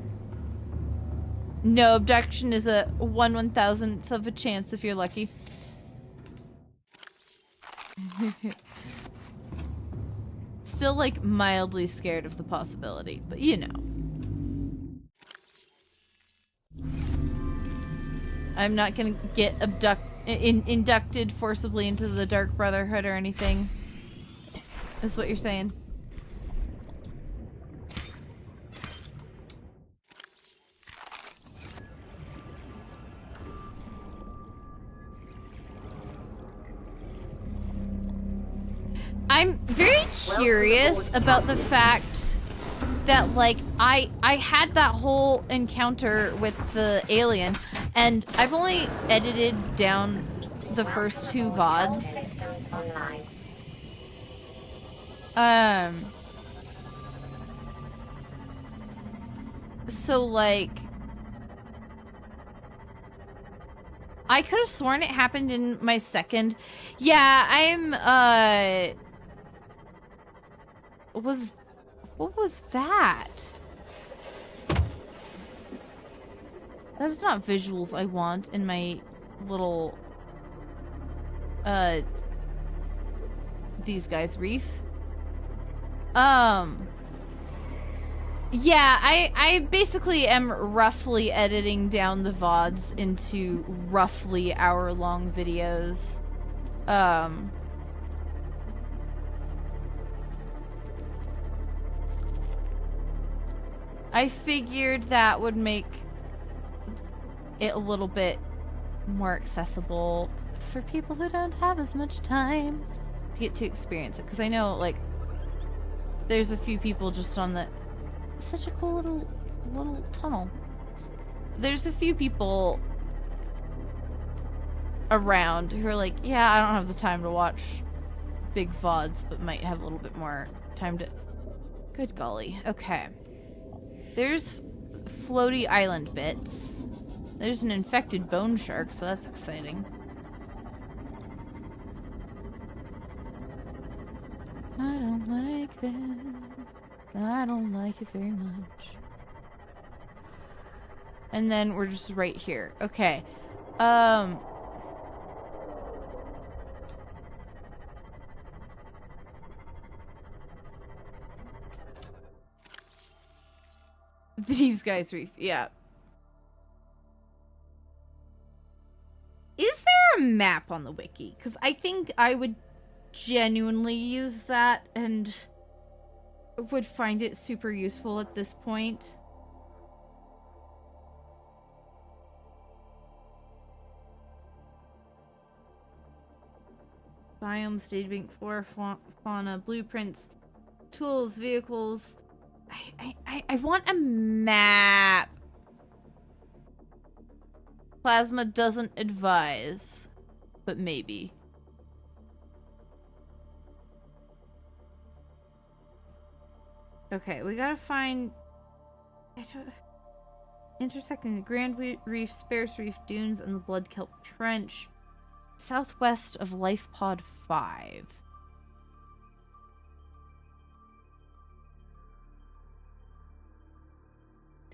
No, abduction is a 1/1000th of a chance if you're lucky. Still, like, mildly scared of the possibility, but you know. I'm not gonna get inducted forcibly into the Dark Brotherhood or anything. That's what you're saying. I'm very curious about the fact that, like, I had that whole encounter with the alien, and I've only edited down the first 2 VODs. Systems online. So, like, I could have sworn it happened in my second. Yeah, what was that? That is not visuals I want in my little, these guys reef. Yeah, I basically am roughly editing down the VODs into roughly hour-long videos. I figured that would make it a little bit more accessible for people who don't have as much time to get to experience it. Because I know, like, there's a few people just on the... Such a cool little tunnel. There's a few people around who are like, yeah, I don't have the time to watch big VODs, but might have a little bit more time to... Good golly. Okay. There's floaty island bits. There's an infected bone shark, so that's exciting. I don't like this. I don't like it very much. And then we're just right here. Okay. These guys reef, yeah. Is there a map on the wiki? Because I think I would genuinely use that and would find it super useful at this point. Biome, stage bank, flora, fauna, blueprints, tools, vehicles. I want a map. Plasma doesn't advise, but maybe. Okay, we gotta find... intersecting the Grand Reef, Sparse Reef Dunes, and the Blood Kelp Trench. Southwest of Life Pod 5.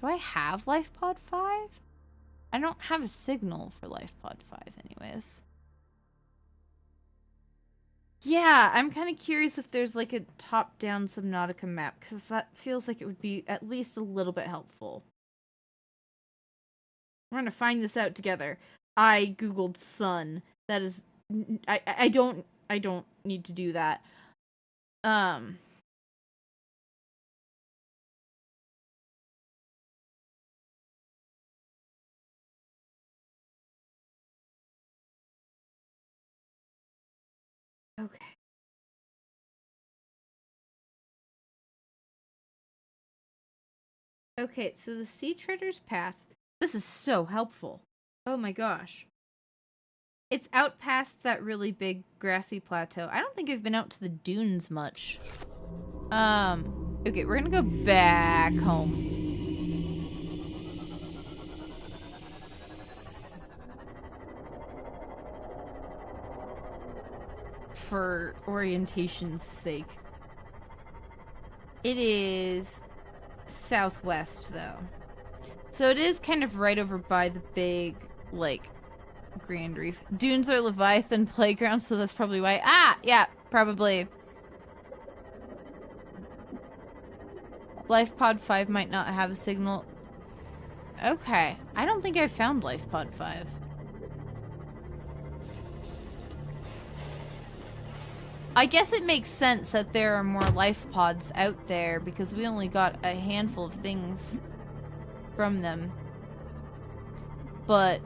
Do I have Life Pod 5? I don't have a signal for Life Pod 5 anyways. Yeah, I'm kind of curious if there's like a top-down Subnautica map, because that feels like it would be at least a little bit helpful. We're gonna find this out together. I googled sun. That is... I don't need to do that. Okay. Okay, so the Sea Treader's Path. This is so helpful. Oh my gosh. It's out past that really big grassy plateau. I don't think I've been out to the dunes much. Okay, we're gonna go back home. For orientation's sake. It is southwest, though. So it is kind of right over by the big, like, Grand Reef. Dunes are Leviathan playground, so that's probably why. Ah! Yeah, probably. Life Pod 5 might not have a signal. Okay. I don't think I found Life Pod 5. I guess it makes sense that there are more life pods out there because we only got a handful of things from them. But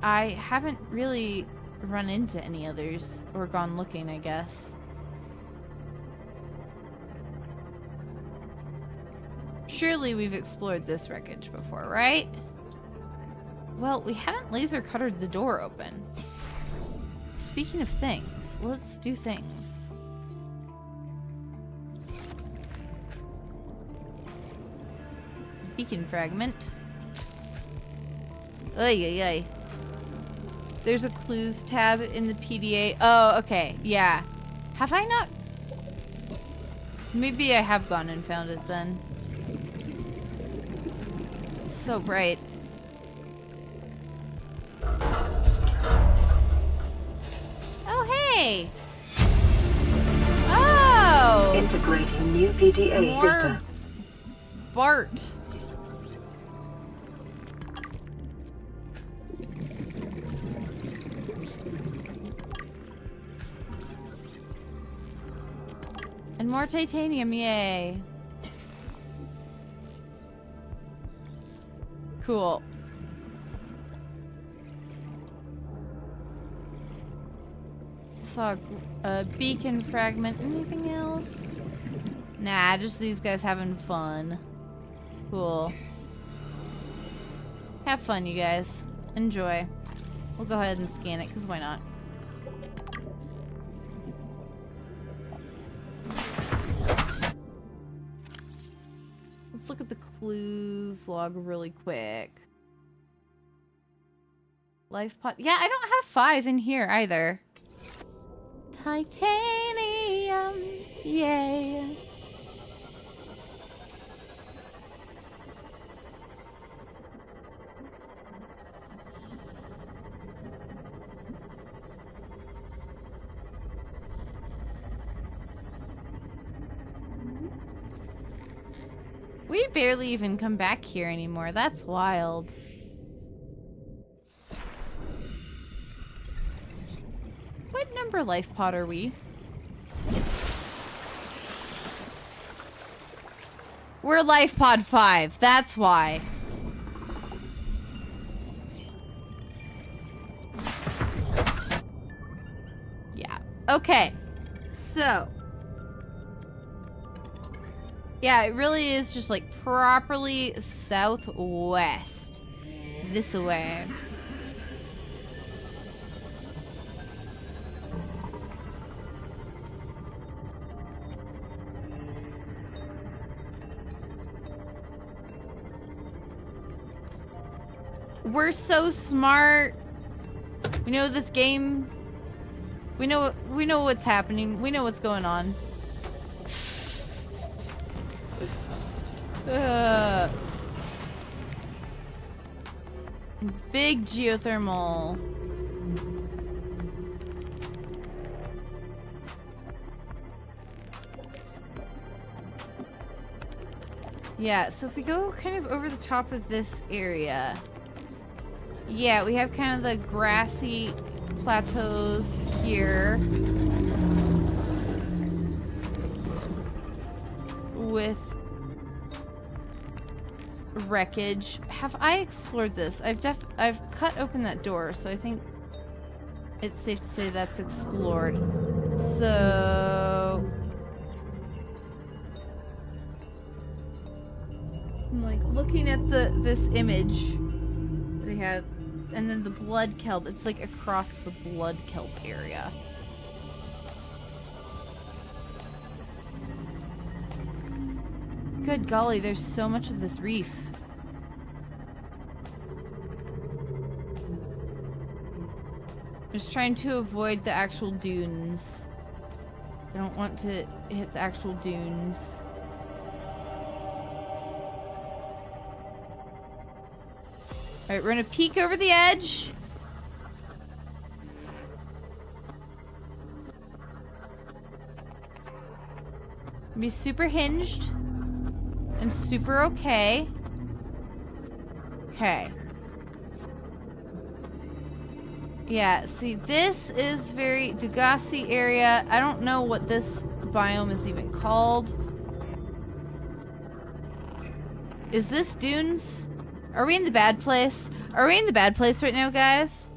I haven't really run into any others or gone looking, I guess. Surely we've explored this wreckage before, right? Well, we haven't laser cuttered the door open. Speaking of things, let's do things. Beacon fragment. Oy, oy, oy. There's a clues tab in the PDA. Oh, okay. Yeah. Have I not? Maybe I have gone and found it then. So bright. Oh, hey! Oh! Integrating new PDA More data. Bart. And more titanium, yay. Cool. Saw a beacon fragment. Anything else? Nah, just these guys having fun. Cool. Have fun, you guys. Enjoy. We'll go ahead and scan it, because why not? Let's look at the clues log really quick. Life pod. Yeah, I don't have 5 in here either. Titanium. Yay. We barely even come back here anymore. That's wild. What number life pod are we? We're life pod 5. That's why. Yeah. Okay. So. Yeah, it really is just like properly southwest. This way. We're so smart. We know this game. We know what's happening. We know what's going on. Big geothermal. Yeah, so if we go kind of over the top of this area. Yeah, we have kind of the grassy plateaus here. With wreckage. Have I explored this? I've cut open that door, so I think it's safe to say that's explored. So I'm like looking at this image that I have, and then the blood kelp. It's like across the blood kelp area. Good golly, there's so much of this reef. Just trying to avoid the actual dunes. I don't want to hit the actual dunes. Alright, we're gonna peek over the edge. Be super hinged. And super okay. Okay. Yeah, see, this is very Degassi area. I don't know what this biome is even called. Is this dunes? Are we in the bad place? Are we in the bad place right now, guys?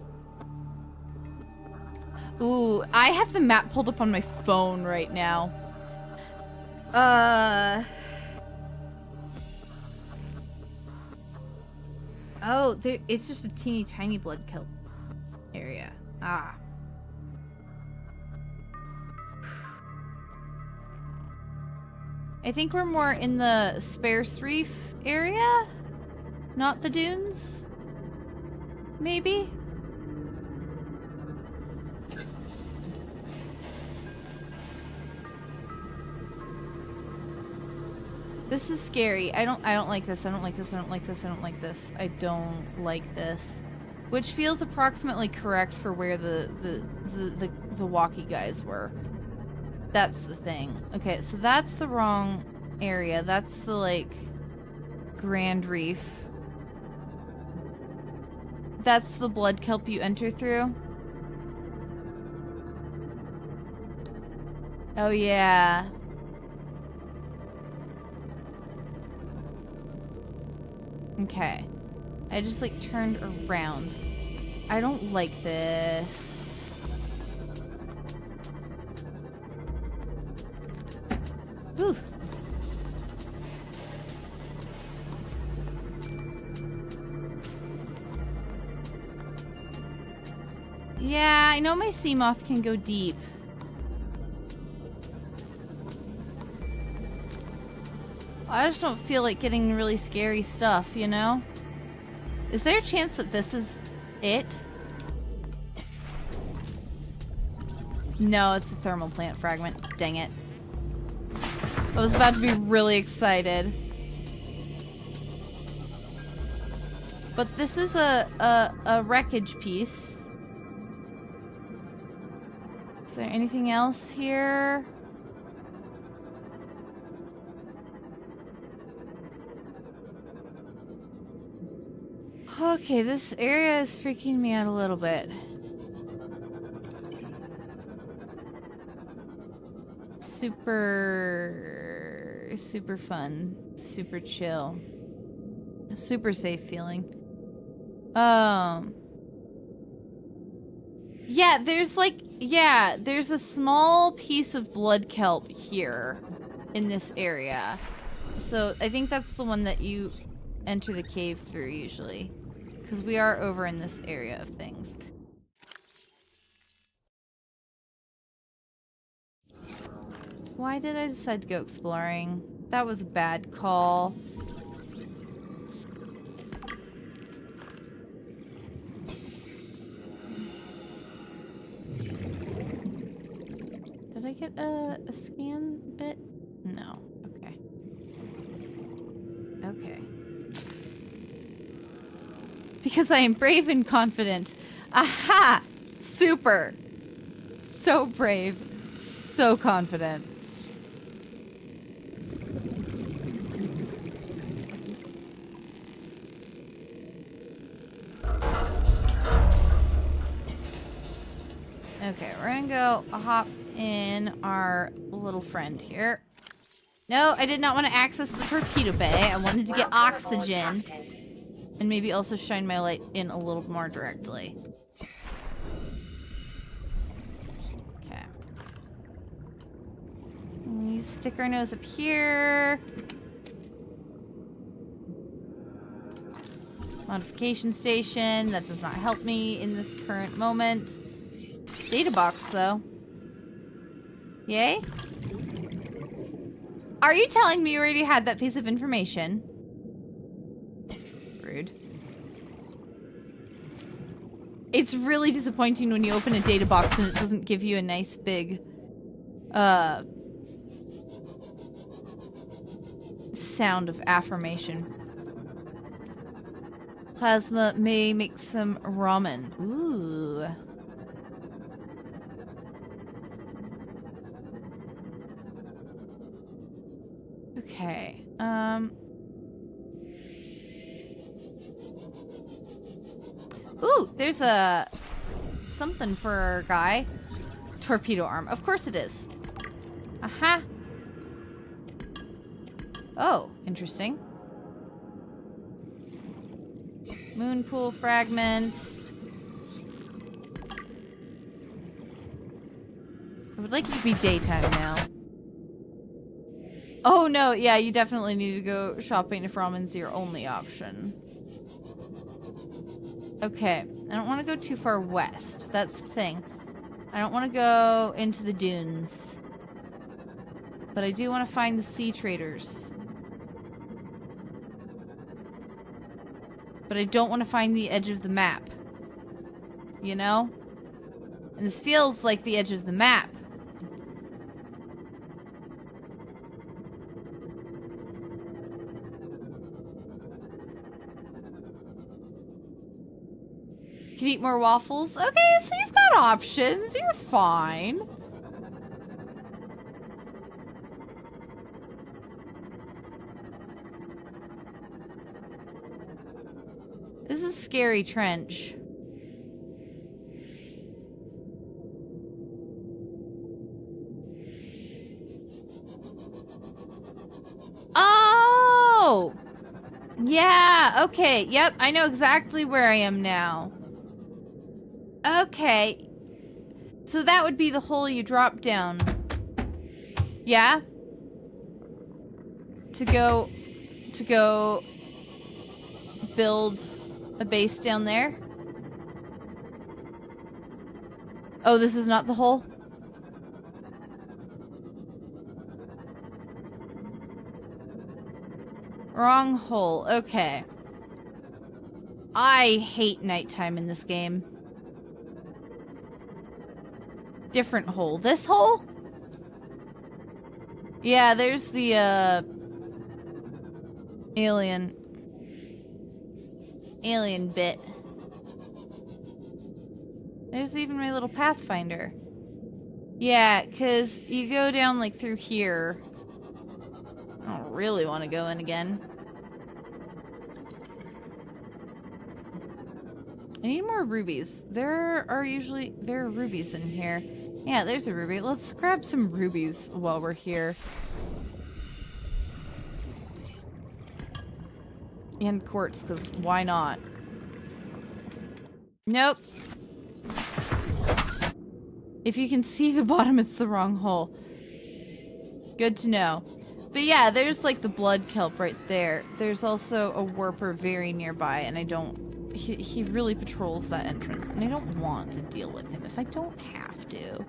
Ooh, I have the map pulled up on my phone right now. Oh, there, it's just a teeny tiny blood kelp area. Ah. I think we're more in the Sparse Reef area, not the dunes. Maybe? This is scary. I don't like this. I don't like this. I don't like this. I don't like this. I don't like this. Which feels approximately correct for where the walkie guys were. That's the thing. Okay, so that's the wrong area. That's the, like, Grand Reef. That's the blood kelp you enter through. Oh, yeah. Okay. I just, like, turned around. I don't like this. Whew. Yeah, I know my sea moth can go deep. I just don't feel like getting really scary stuff, you know? Is there a chance that this is it? No, it's a thermal plant fragment. Dang it. I was about to be really excited. But this is a wreckage piece. Is there anything else here? Okay, this area is freaking me out a little bit. Super fun, super chill, super safe feeling. Yeah, there's a small piece of blood kelp here in this area. So I think that's the one that you enter the cave through usually, because we are over in this area of things. Why did I decide to go exploring? That was a bad call. Did I get a scan bit? No. Okay. Okay. Because I am brave and confident. Aha! Super! So brave. So confident. Okay, we're gonna go hop in our little friend here. No, I did not want to access the torpedo bay. I wanted to get oxygen. And maybe also shine my light in a little more directly. Okay. We stick our nose up here. Modification station. That does not help me in this current moment. Data box, though. Yay? Are you telling me you already had that piece of information? Rude. It's really disappointing when you open a data box and it doesn't give you a nice big sound of affirmation. Plasma may make some ramen. Ooh. Okay. Ooh, there's a something for our guy. Torpedo arm. Of course it is. Aha. Oh, interesting. Moon pool fragment. I would like it to be daytime now. Oh no, yeah, you definitely need to go shopping if ramen's your only option. Okay, I don't want to go too far west. That's the thing. I don't want to go into the dunes. But I do want to find the sea traders. But I don't want to find the edge of the map. You know? And this feels like the edge of the map. Can eat more waffles? Okay, so you've got options. You're fine. This is Scary Trench. Oh! Yeah, okay. Yep, I know exactly where I am now. Okay. So that would be the hole you drop down. Yeah? To go build a base down there? Oh, this is not the hole? Wrong hole. Okay. I hate nighttime in this game. Different hole. This hole? Yeah, there's the, alien bit. There's even my little pathfinder. Yeah, because you go down, like, through here. I don't really want to go in again. I need more rubies. There are rubies in here. Yeah, there's a ruby. Let's grab some rubies while we're here. And quartz, because why not? Nope. If you can see the bottom, it's the wrong hole. Good to know. But yeah, there's like the blood kelp right there. There's also a warper very nearby, and I don't... He really patrols that entrance, and I don't want to deal with him if I don't have to.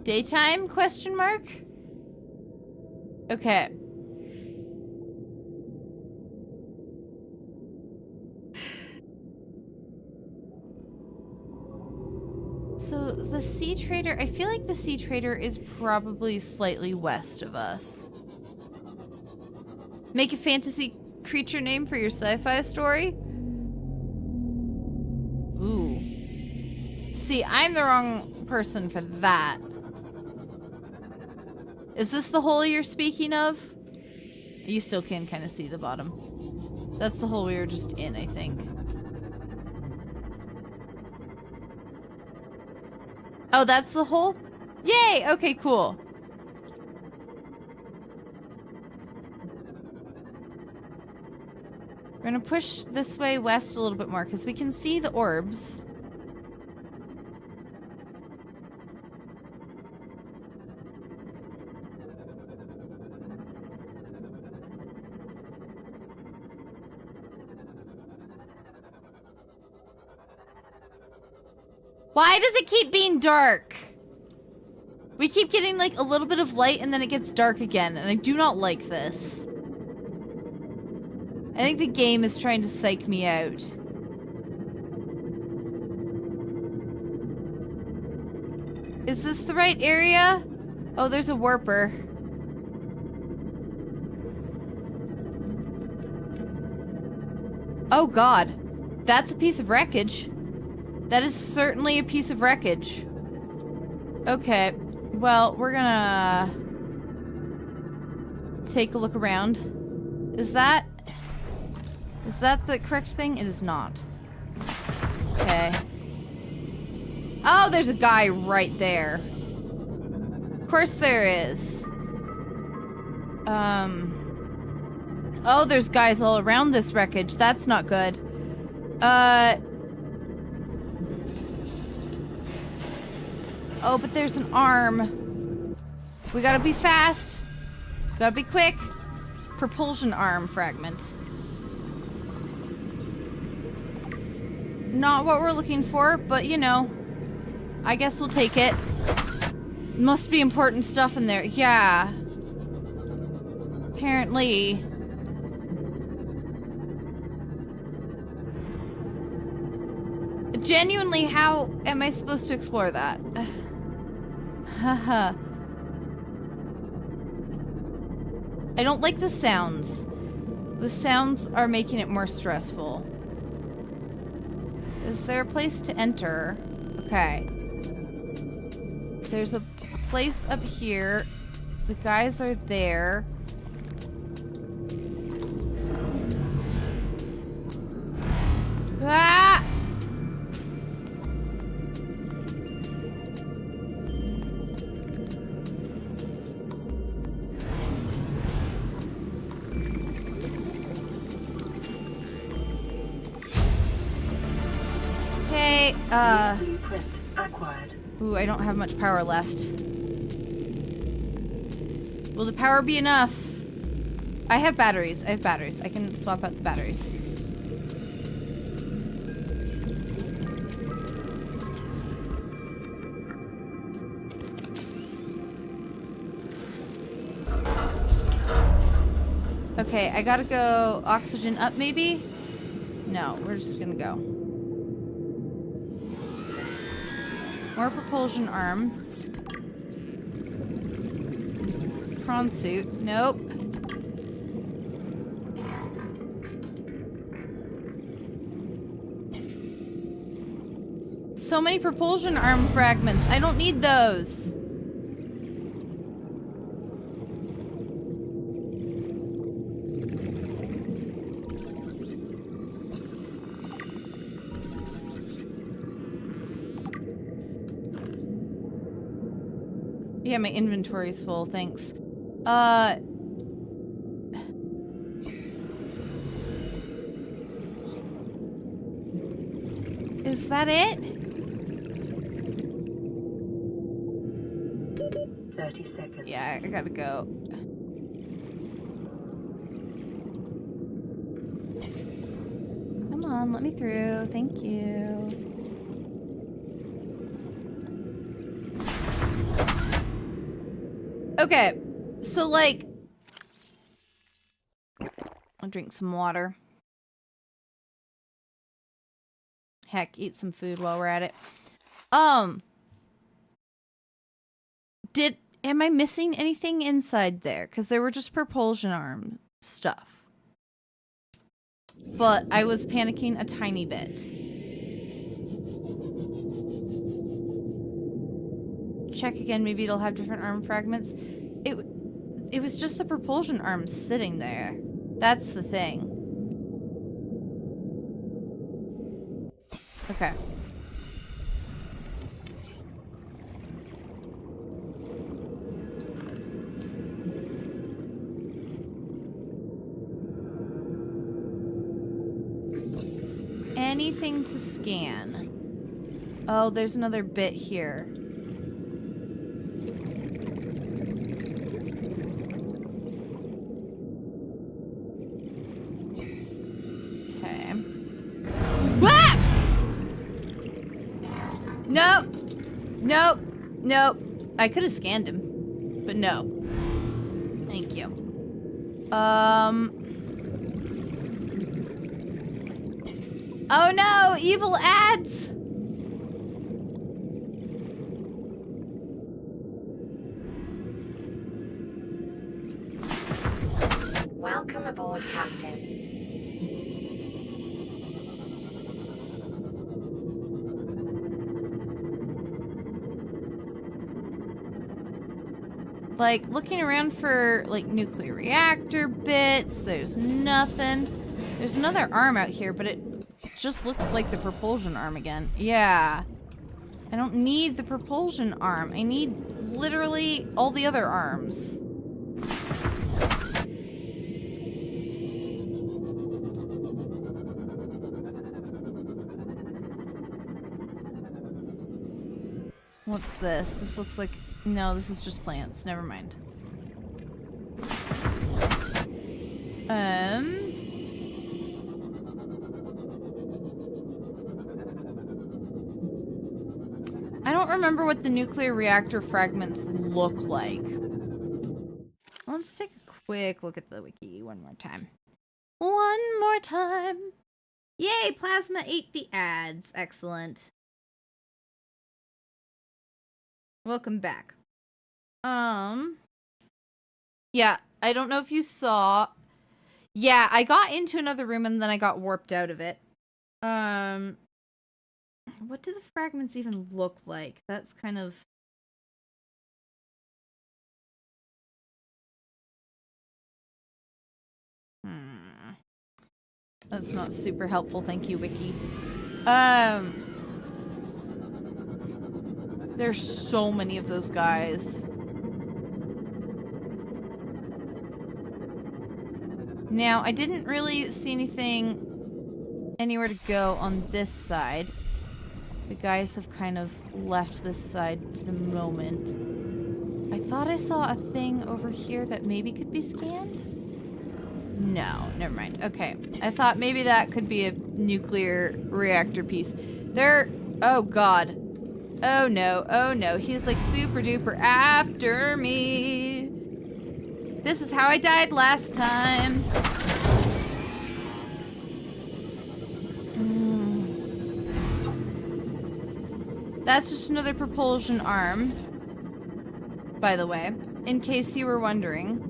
Daytime? Question mark? Okay. So the sea trader, I feel like the sea trader is probably slightly west of us. Make a fantasy creature name for your sci-fi story? Ooh. See, I'm the wrong person for that. Is this the hole you're speaking of? You still can kind of see the bottom. That's the hole we were just in, I think. Oh, that's the hole? Yay! Okay, cool. We're gonna push this way west a little bit more because we can see the orbs. Why does it keep being dark? We keep getting like a little bit of light and then it gets dark again, and I do not like this. I think the game is trying to psych me out. Is this the right area? Oh, there's a warper. Oh god. That's a piece of wreckage. That is certainly a piece of wreckage. Okay. Well, we're gonna take a look around. Is that the correct thing? It is not. Okay. Oh, there's a guy right there. Of course there is. Oh, there's guys all around this wreckage. That's not good. Oh, but there's an arm. We gotta be fast. Gotta be quick. Propulsion arm fragment. Not what we're looking for, but you know. I guess we'll take it. Must be important stuff in there. Yeah. Apparently. Genuinely, how am I supposed to explore that? Haha. I don't like the sounds. The sounds are making it more stressful. Is there a place to enter? Okay. There's a place up here. The guys are there. Ah! Okay, Blueprint acquired. ooh, I don't have much power left. Will the power be enough? I have batteries. I can swap out the batteries. Okay, I gotta go oxygen up maybe? No, we're just gonna go. More propulsion arm. Prawn suit. Nope. So many propulsion arm fragments. I don't need those. Yeah, my inventory's full, thanks. Is that it? 30 seconds. Yeah, I gotta go. Come on, let me through. Thank you. Okay, so like, I'll drink some water. Heck, eat some food while we're at it. Am I missing anything inside there? Because there were just propulsion arm stuff. But I was panicking a tiny bit. Check again, maybe it'll have different arm fragments. It was just the propulsion arms sitting there. That's the thing. Okay. Anything to scan? Oh, there's another bit here. Okay. Wah! Nope. Nope. Nope. I could have scanned him, but no. Thank you. Oh no! Evil ads! Welcome aboard, Captain. Like, looking around for, like, nuclear reactor bits. There's nothing. There's another arm out here, but it just looks like the propulsion arm again. Yeah. I don't need the propulsion arm. I need literally all the other arms. What's this? This looks like... No, this is just plants. Never mind. I don't remember what the nuclear reactor fragments look like. Let's take a quick look at the wiki one more time. One more time. Yay, Plasma ate the ads. Excellent. Welcome back. Yeah, I don't know if you saw. Yeah, I got into another room and then I got warped out of it. What do the fragments even look like? That's kind of... That's not super helpful, thank you, Wiki. There's so many of those guys. Now, I didn't really see anything anywhere to go on this side. The guys have kind of left this side for the moment. I thought I saw a thing over here that maybe could be scanned? No, never mind. Okay. I thought maybe that could be a nuclear reactor piece. There... Oh, God. Oh, no. Oh, no. He's, like, super duper after me. This is how I died last time. That's just another propulsion arm, by the way, in case you were wondering.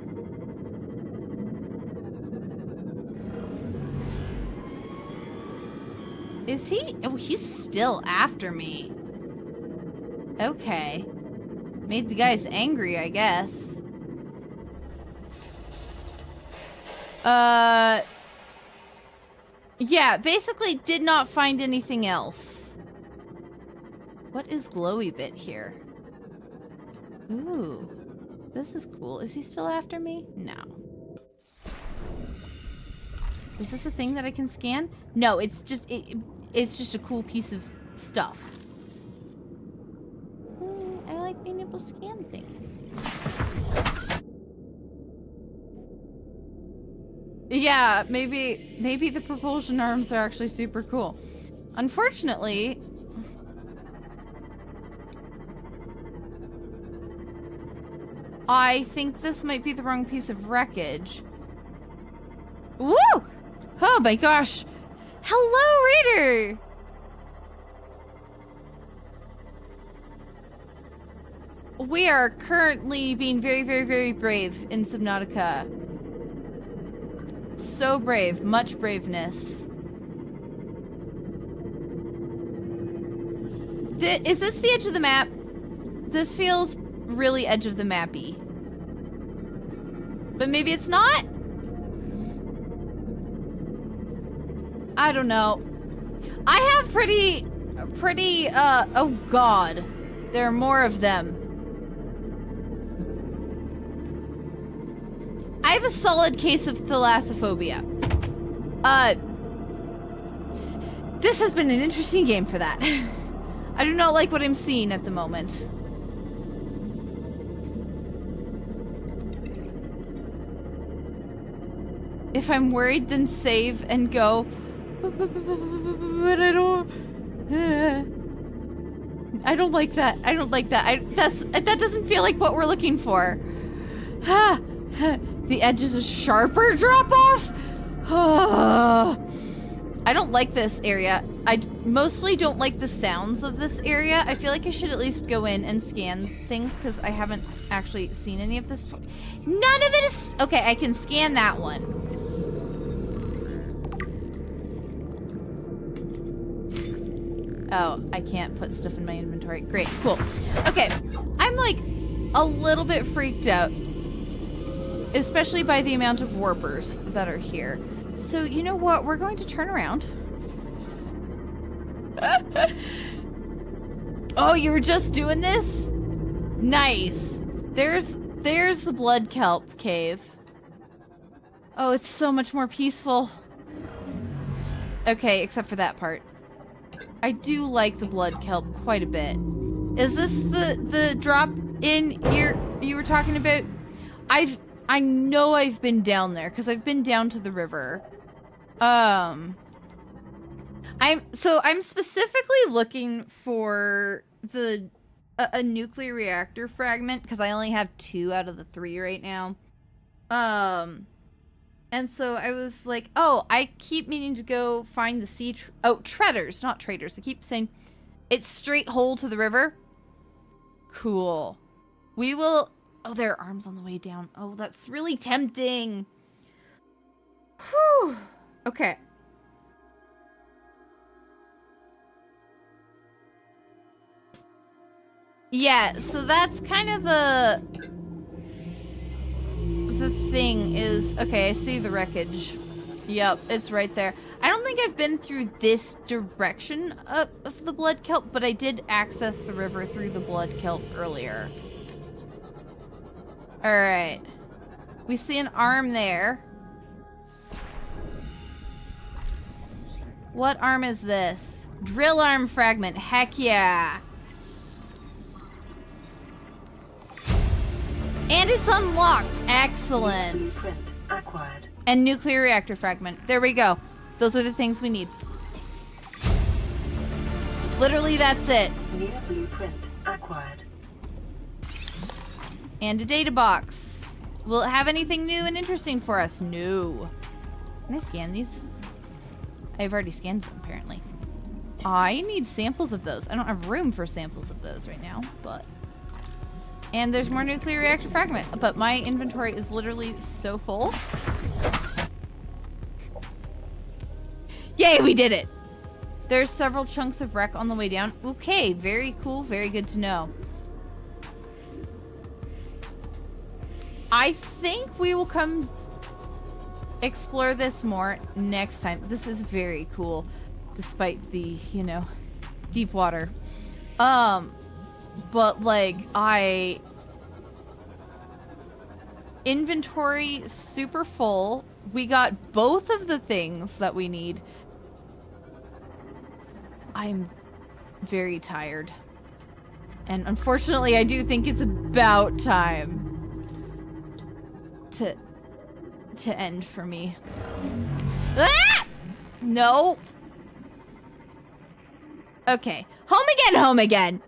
Is he? Oh, he's still after me. Okay. Made the guys angry, I guess. Yeah, basically did not find anything else. What is glowy bit here? Ooh, this is cool. Is he still after me? No. Is this a thing that I can scan? No, it's just it's just a cool piece of stuff. I like being able to scan things. Yeah, maybe the propulsion arms are actually super cool. Unfortunately, I think this might be the wrong piece of wreckage. Woo! Oh my gosh! Hello, Raider! We are currently being very, very, very brave in Subnautica. So brave. Much braveness. Is this the edge of the map? This feels really edge of the mappy. But maybe it's not? I don't know. I have pretty, oh god. There are more of them. I have a solid case of thalassophobia. This has been an interesting game for that. I do not like what I'm seeing at the moment. If I'm worried, then save and go. But I don't like that. I don't like that. That doesn't feel like what we're looking for. The edge is a sharper drop off. I don't like this area. I mostly don't like the sounds of this area. I feel like I should at least go in and scan things because I haven't actually seen any of this. None of it is... Okay, I can scan that one. Oh, I can't put stuff in my inventory. Great, cool. Okay, I'm like a little bit freaked out, especially by the amount of warpers that are here. So, you know what? We're going to turn around. Oh, you were just doing this? Nice. There's the blood kelp cave. Oh, it's so much more peaceful. Okay, except for that part. I do like the blood kelp quite a bit. Is this the drop in you were talking about? I know I've been down there because I've been down to the river. I'm specifically looking for a nuclear reactor fragment because I only have 2 out of the 3 right now. And so I was like, oh, I keep meaning to go find the treaders, not traders. I keep saying it's straight hole to the river. Cool. We will. Oh, there are arms on the way down. Oh, that's really tempting. Whew. Okay. Yeah, so that's kind of the thing is, okay, I see the wreckage. Yep, it's right there. I don't think I've been through this direction of the Blood Kelp, but I did access the river through the Blood Kelp earlier. Alright. We see an arm there. What arm is this? Drill arm fragment. Heck yeah. And it's unlocked. Excellent. Blueprint acquired. And nuclear reactor fragment. There we go. Those are the things we need. Literally, that's it. Near blueprint acquired. And a data box. Will it have anything new and interesting for us? No. Can I scan these? I've already scanned them, apparently. I need samples of those. I don't have room for samples of those right now, but... And there's more nuclear reactor fragment, but my inventory is literally so full. Yay, we did it! There's several chunks of wreck on the way down. Okay, very cool, very good to know. I think we will come explore this more next time. This is very cool, despite the, you know, deep water. But, like, inventory super full. We got both of the things that we need. I'm very tired. And unfortunately, I do think it's about time to end for me. Ah! No. Okay. Home again, home again.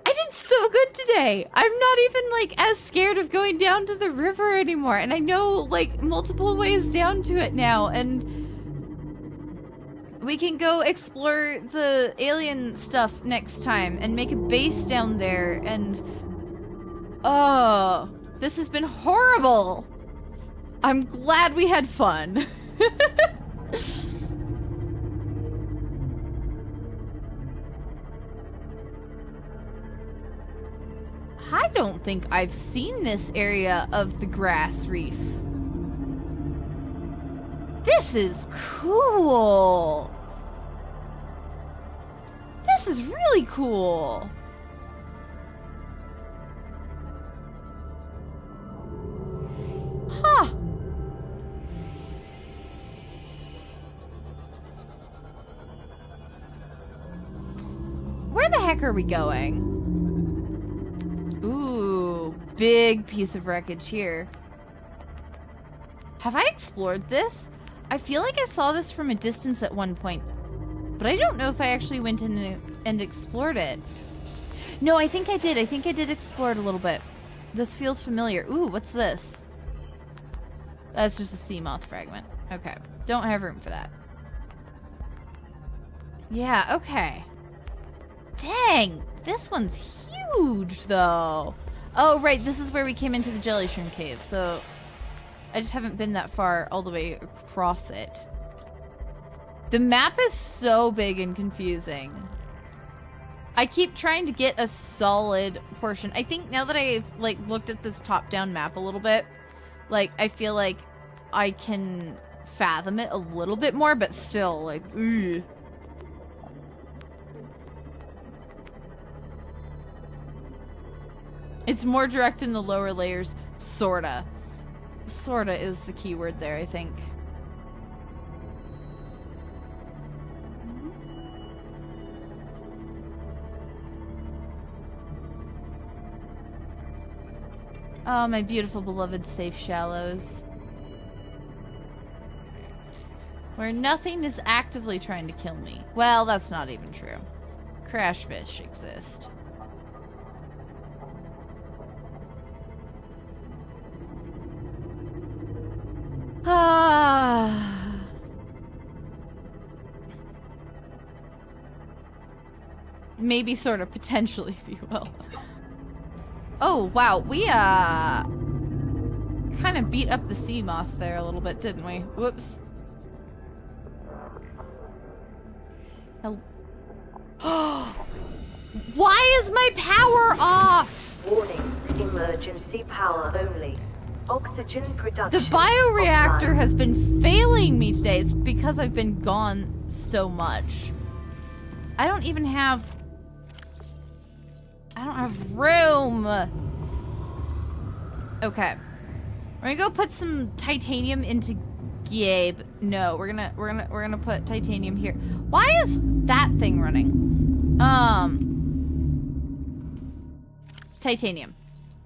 I did so good today. I'm not even, like, as scared of going down to the river anymore. And I know, like, multiple ways down to it now. And we can go explore the alien stuff next time and make a base down there. And, oh, this has been horrible. I'm glad we had fun. I don't think I've seen this area of the grass reef. This is cool. This is really cool. Huh. Where the heck are we going? Ooh, big piece of wreckage here. Have I explored this? I feel like I saw this from a distance at one point, but I don't know if I actually went in and explored it. No, I think I did. I think I did explore it a little bit. This feels familiar. Ooh, what's this? That's just a sea moth fragment. Okay, don't have room for that. Yeah, okay. Dang, this one's huge, though. Oh, right, this is where we came into the jelly shroom cave, so I just haven't been that far all the way across it. The map is so big and confusing. I keep trying to get a solid portion. I think now that I've, like, looked at this top-down map a little bit, like, I feel like I can fathom it a little bit more, but still, like, ugh. It's more direct in the lower layers, sorta. Sorta is the key word there, I think. Oh, my beautiful, beloved safe shallows. Where nothing is actively trying to kill me. Well, that's not even true. Crash fish exist. Ah. Maybe sort of potentially, if you will. Oh, wow. We, kind of beat up the sea moth there a little bit, didn't we? Whoops. Why is my power off? Warning, emergency power only. Oxygen production. The bioreactor offline. has been failing me today. It's because I've been gone so much. I don't have room. Okay. We're gonna go put some titanium into Gabe. No, we're gonna put titanium here. Why is that thing running? Titanium.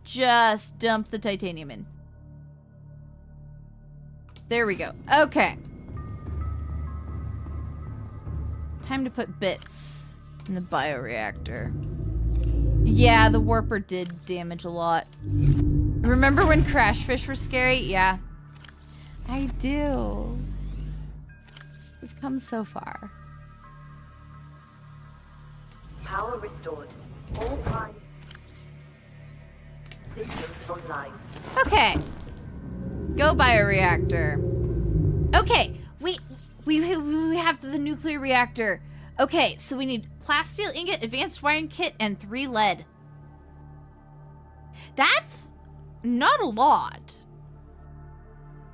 Just dump the titanium in. There we go. Okay. Time to put bits in the bioreactor. Yeah, the warper did damage a lot. Remember when crash fish were scary? Yeah. I do. We've come so far. Power restored. All prime systems online. Okay. Go bioreactor. Okay. Wait. We have the nuclear reactor. Okay, so we need plasteel ingot, advanced wiring kit, and 3 lead. That's not a lot.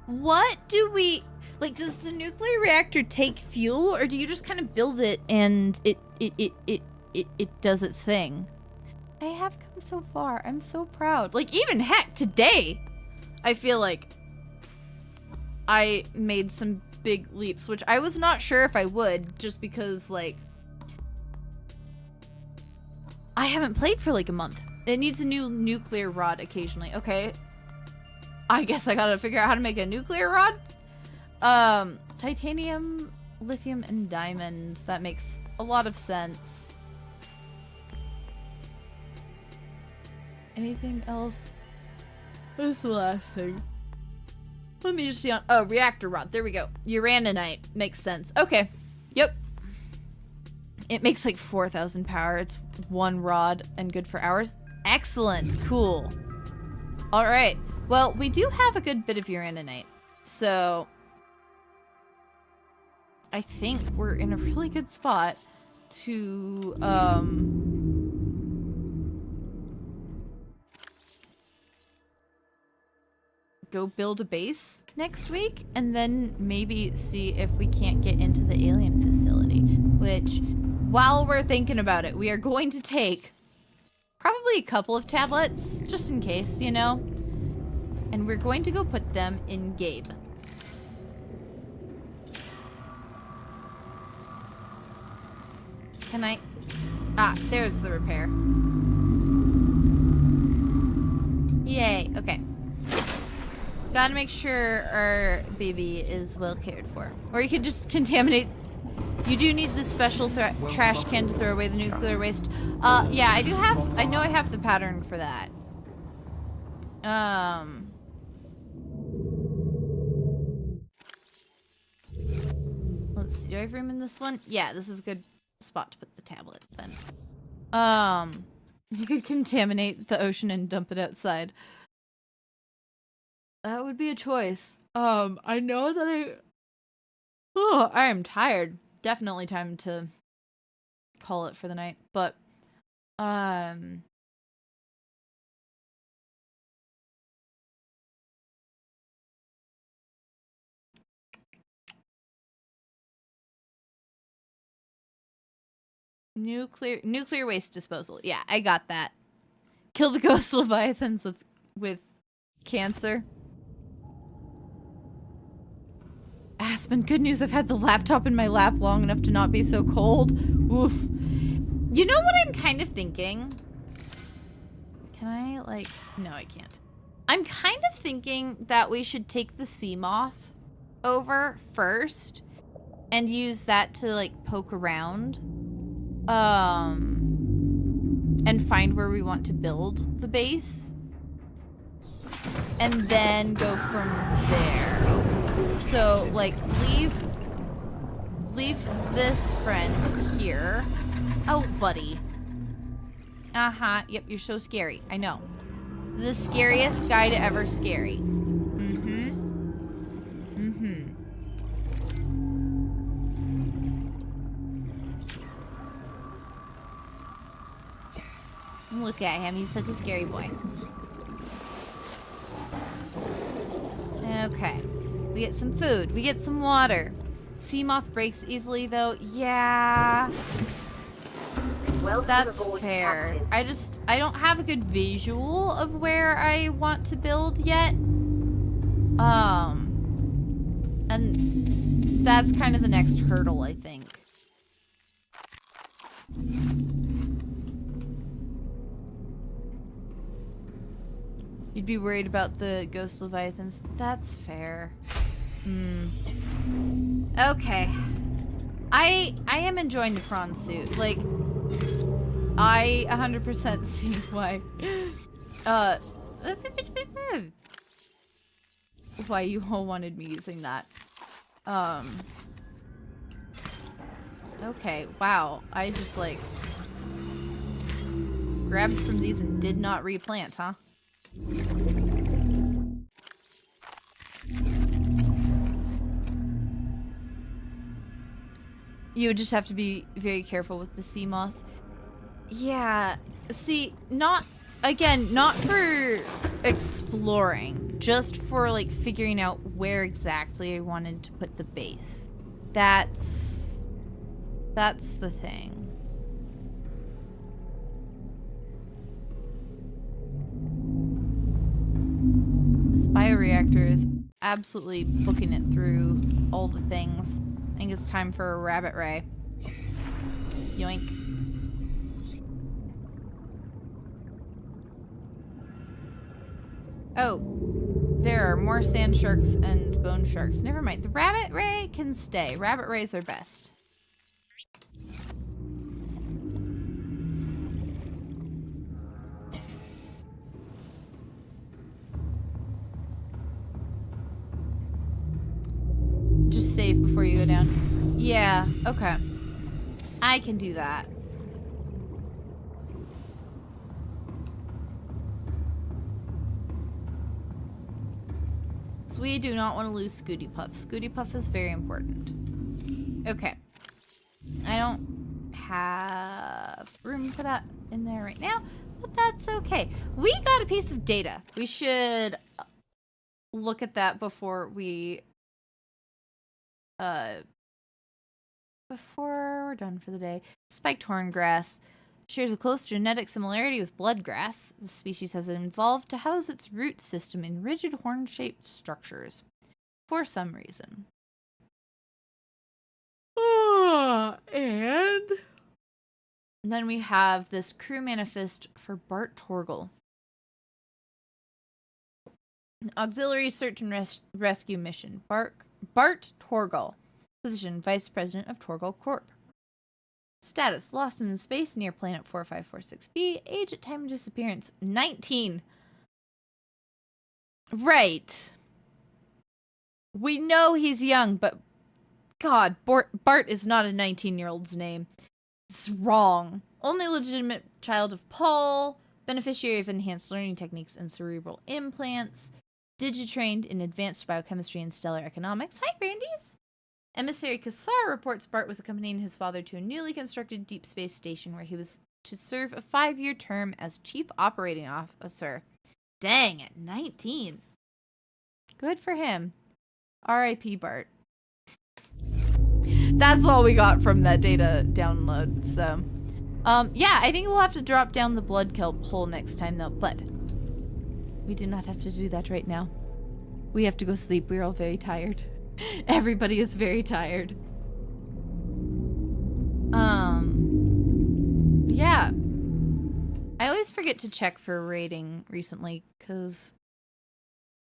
What do we... Like, does the nuclear reactor take fuel, or do you just kind of build it and it does its thing? I have come so far. I'm so proud. Like, even heck, today, I feel like I made some big leaps, which I was not sure if I would, just because, like, I haven't played for like a month. It needs a new nuclear rod occasionally. Okay. I guess I gotta figure out how to make a nuclear rod. Titanium, lithium, and diamond. That makes a lot of sense. Anything else? What's the last thing? Let me just see on... Oh, reactor rod. There we go. Uraninite. Makes sense. Okay. Yep. It makes like 4,000 power. It's 1 rod and good for hours. Excellent. Cool. All right. Well, we do have a good bit of uraninite. So I think we're in a really good spot to go build a base next week, and then maybe see if we can't get into the alien facility, which, while we're thinking about it, we are going to take probably a couple of tablets, just in case, you know, and we're going to go put them in Gabe. Can I? Ah, there's the repair. Yay, okay. Gotta make sure our baby is well cared for. Or you could just contaminate. You do need this special trash can to throw away the nuclear waste. Yeah, I do have, I know I have the pattern for that. Let's see, do I have room in this one? Yeah, this is a good spot to put the tablets then. You could contaminate the ocean and dump it outside. That would be a choice. I know that I am tired. Definitely time to call it for the night. But, nuclear waste disposal. Yeah, I got that. Kill the ghost leviathans with cancer. Aspen, good news, I've had the laptop in my lap long enough to not be so cold. Oof. You know what I'm kind of thinking? Can I, like... No, I can't. I'm kind of thinking that we should take the sea moth over first and use that to like poke around and find where we want to build the base and then go from there. So like leave this friend here. Oh, buddy. Uh-huh. Yep, you're so scary. I know. The scariest guy to ever scary. Mm-hmm. Mm-hmm. Look at him. He's such a scary boy. Okay. We get some food. We get some water. Sea moth breaks easily, though. Yeah. Welcome That's aboard, fair. Captain. I don't have a good visual of where I want to build yet. And that's kind of the next hurdle, I think. You'd be worried about the ghost leviathans. That's fair. Okay. I am enjoying the prawn suit. Like, I 100% see why. Why you all wanted me using that. Okay, wow. I just like grabbed from these and did not replant, huh? You would just have to be very careful with the sea moth. Yeah, see, not for exploring, just for like figuring out where exactly I wanted to put the base. That's the thing. This bioreactor is absolutely booking it through all the things. I think it's time for a rabbit ray. Yoink. Oh, there are more sand sharks and bone sharks. Never mind. The rabbit ray can stay. Rabbit rays are best. Just save before you go down. Yeah, okay. I can do that. So we do not want to lose Scooty Puff. Scooty Puff is very important. Okay. I don't have room for that in there right now, but that's okay. We got a piece of data. We should look at that before we before we're done for the day. Spiked horngrass shares a close genetic similarity with bloodgrass. The species has evolved to house its root system in rigid horn-shaped structures for some reason. And then we have this crew manifest for Bart Torgal. An auxiliary search and rescue mission. Bart Torgal. Position, Vice President of Torgal Corp. Status, lost in space near planet 4546b. Age at time of disappearance, 19. Right. We know he's young, but God, Bart is not a 19-year-old's name. It's wrong. Only legitimate child of Paul, beneficiary of enhanced learning techniques and cerebral implants, digitrained in advanced biochemistry and stellar economics. Hi, Grandies! Emissary Kassar reports Bart was accompanying his father to a newly constructed deep space station where he was to serve a 5-year term as Chief Operating Officer. Dang, at 19. Good for him. R.I.P. Bart. That's all we got from that data download, so... yeah, I think we'll have to drop down the blood kelp hole next time, though, but... we do not have to do that right now. We have to go sleep. We're all very tired. Everybody is very tired. Yeah. I always forget to check for rating recently, because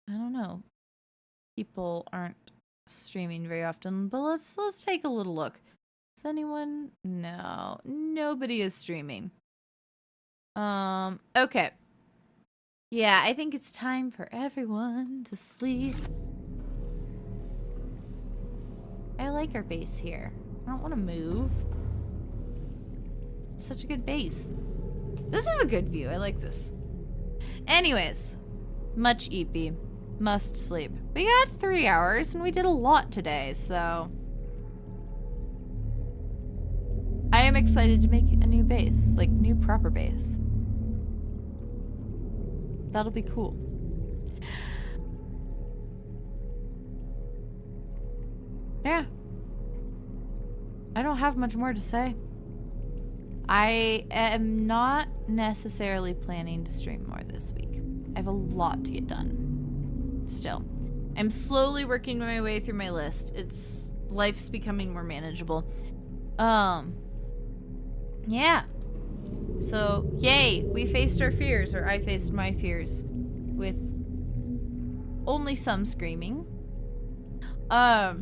I don't know. People aren't streaming very often, but let's take a little look. Is anyone? No, nobody is streaming. Okay. Yeah, I think it's time for everyone to sleep. I like our base here. I don't want to move. It's such a good base. This is a good view. I like this. Anyways, much EP. Must sleep. We got 3 hours and we did a lot today, so I am excited to make a new base, like new proper base. That'll be cool. Yeah. I don't have much more to say. I am not necessarily planning to stream more this week. I have a lot to get done. Still. I'm slowly working my way through my list. Life's becoming more manageable. Yeah. So, yay, we faced our fears, or I faced my fears with only some screaming. Yeah,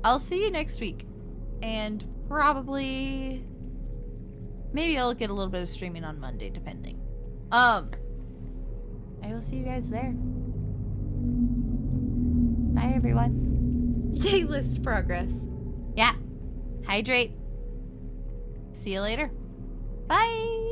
I'll see you next week. And probably maybe I'll get a little bit of streaming on Monday, depending. I will see you guys there. Bye, everyone. Yay, list progress. Yeah. Hydrate. See you later. Bye.